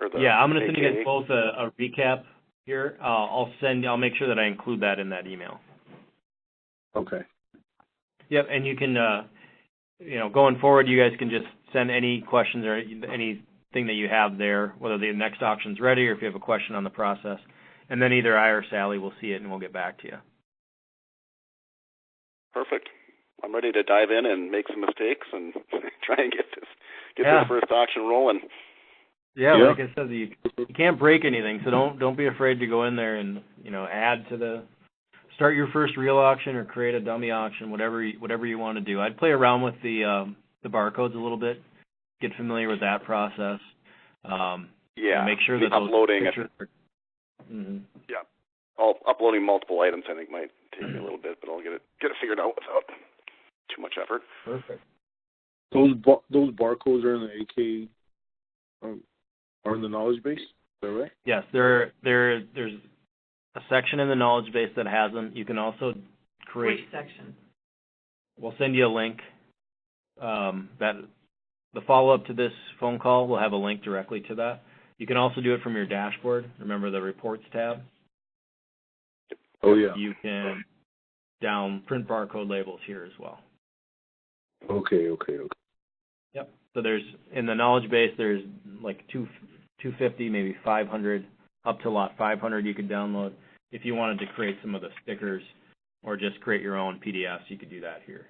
I'm going to send you guys both a recap here. I'll make sure that I include that in that email. Okay. Yep, and you can, going forward, you guys can just send any questions or anything that you have there, whether the next auction's ready or if you have a question on the process. And then either I or Sally will see it and we'll get back to you. Perfect. I'm ready to dive in and make some mistakes and try and get this first auction rolling. Yeah, like I said, you can't break anything, so don't be afraid to go in there and add to start your first real auction or create a dummy auction, whatever you want to do. I'd play around with the barcodes a little bit, get familiar with that process. Make sure that uploading those pictures uploading multiple items I think might take me a little bit, but I'll get it figured out without too much effort. Perfect. Those barcodes are in the AK. Are in the knowledge base. Is that right? Yes, there's a section in the knowledge base that has them. You can also create. Which section? We'll send you a link. That the follow-up to this phone call will have a link directly to that. You can also do it from your dashboard. Remember the reports tab? Oh yeah. You can print barcode labels here as well. Okay. Yep. So there's in the knowledge base there's like 250, maybe 500, up to lot 500 you could download. If you wanted to create some of the stickers or just create your own PDFs, you could do that here.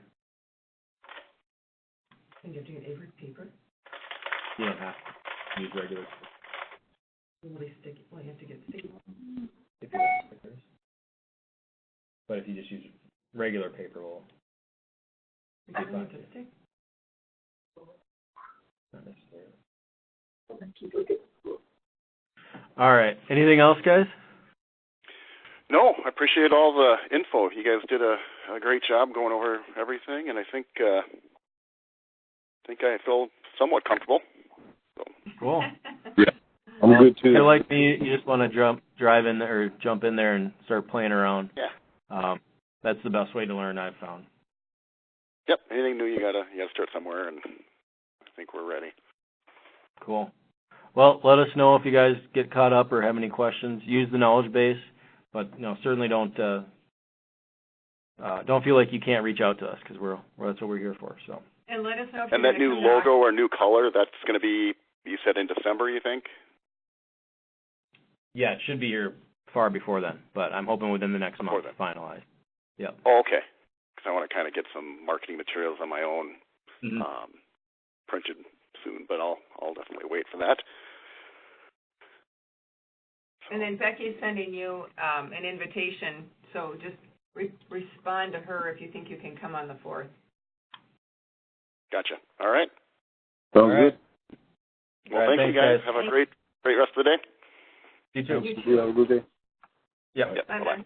And you're doing Avery paper? You don't have to use regular. Really sticky. Well, you have to get sticky. If you have stickers. But if you just use regular paper, It doesn't have to stick. not necessarily. All right. Anything else, guys? No, I appreciate all the info. You guys did a great job going over everything, and I think I feel somewhat comfortable. So. Cool. Yeah, I'm good too. If you're like me, you just want to jump in there and start playing around. Yeah. That's the best way to learn, I've found. Yep. Anything new, you gotta start somewhere, and I think we're ready. Cool. Well, let us know if you guys get caught up or have any questions. Use the knowledge base, but certainly don't feel like you can't reach out to us because that's what we're here for. So. And let us know if and that new logo or new color, that's going to be, you said in December, you think? Yeah, it should be here far before then, but I'm hoping within the next month to finalize. Yep. Oh, okay. Because I want to kind of get some marketing materials on my own printed soon, but I'll definitely wait for that. And then Becky's sending you an invitation, so just respond to her if you think you can come on the 4th. Gotcha. All right. Sounds good. Well, thank you guys. Have a great rest of the day. You too. You have a good day. Yep. Bye-bye.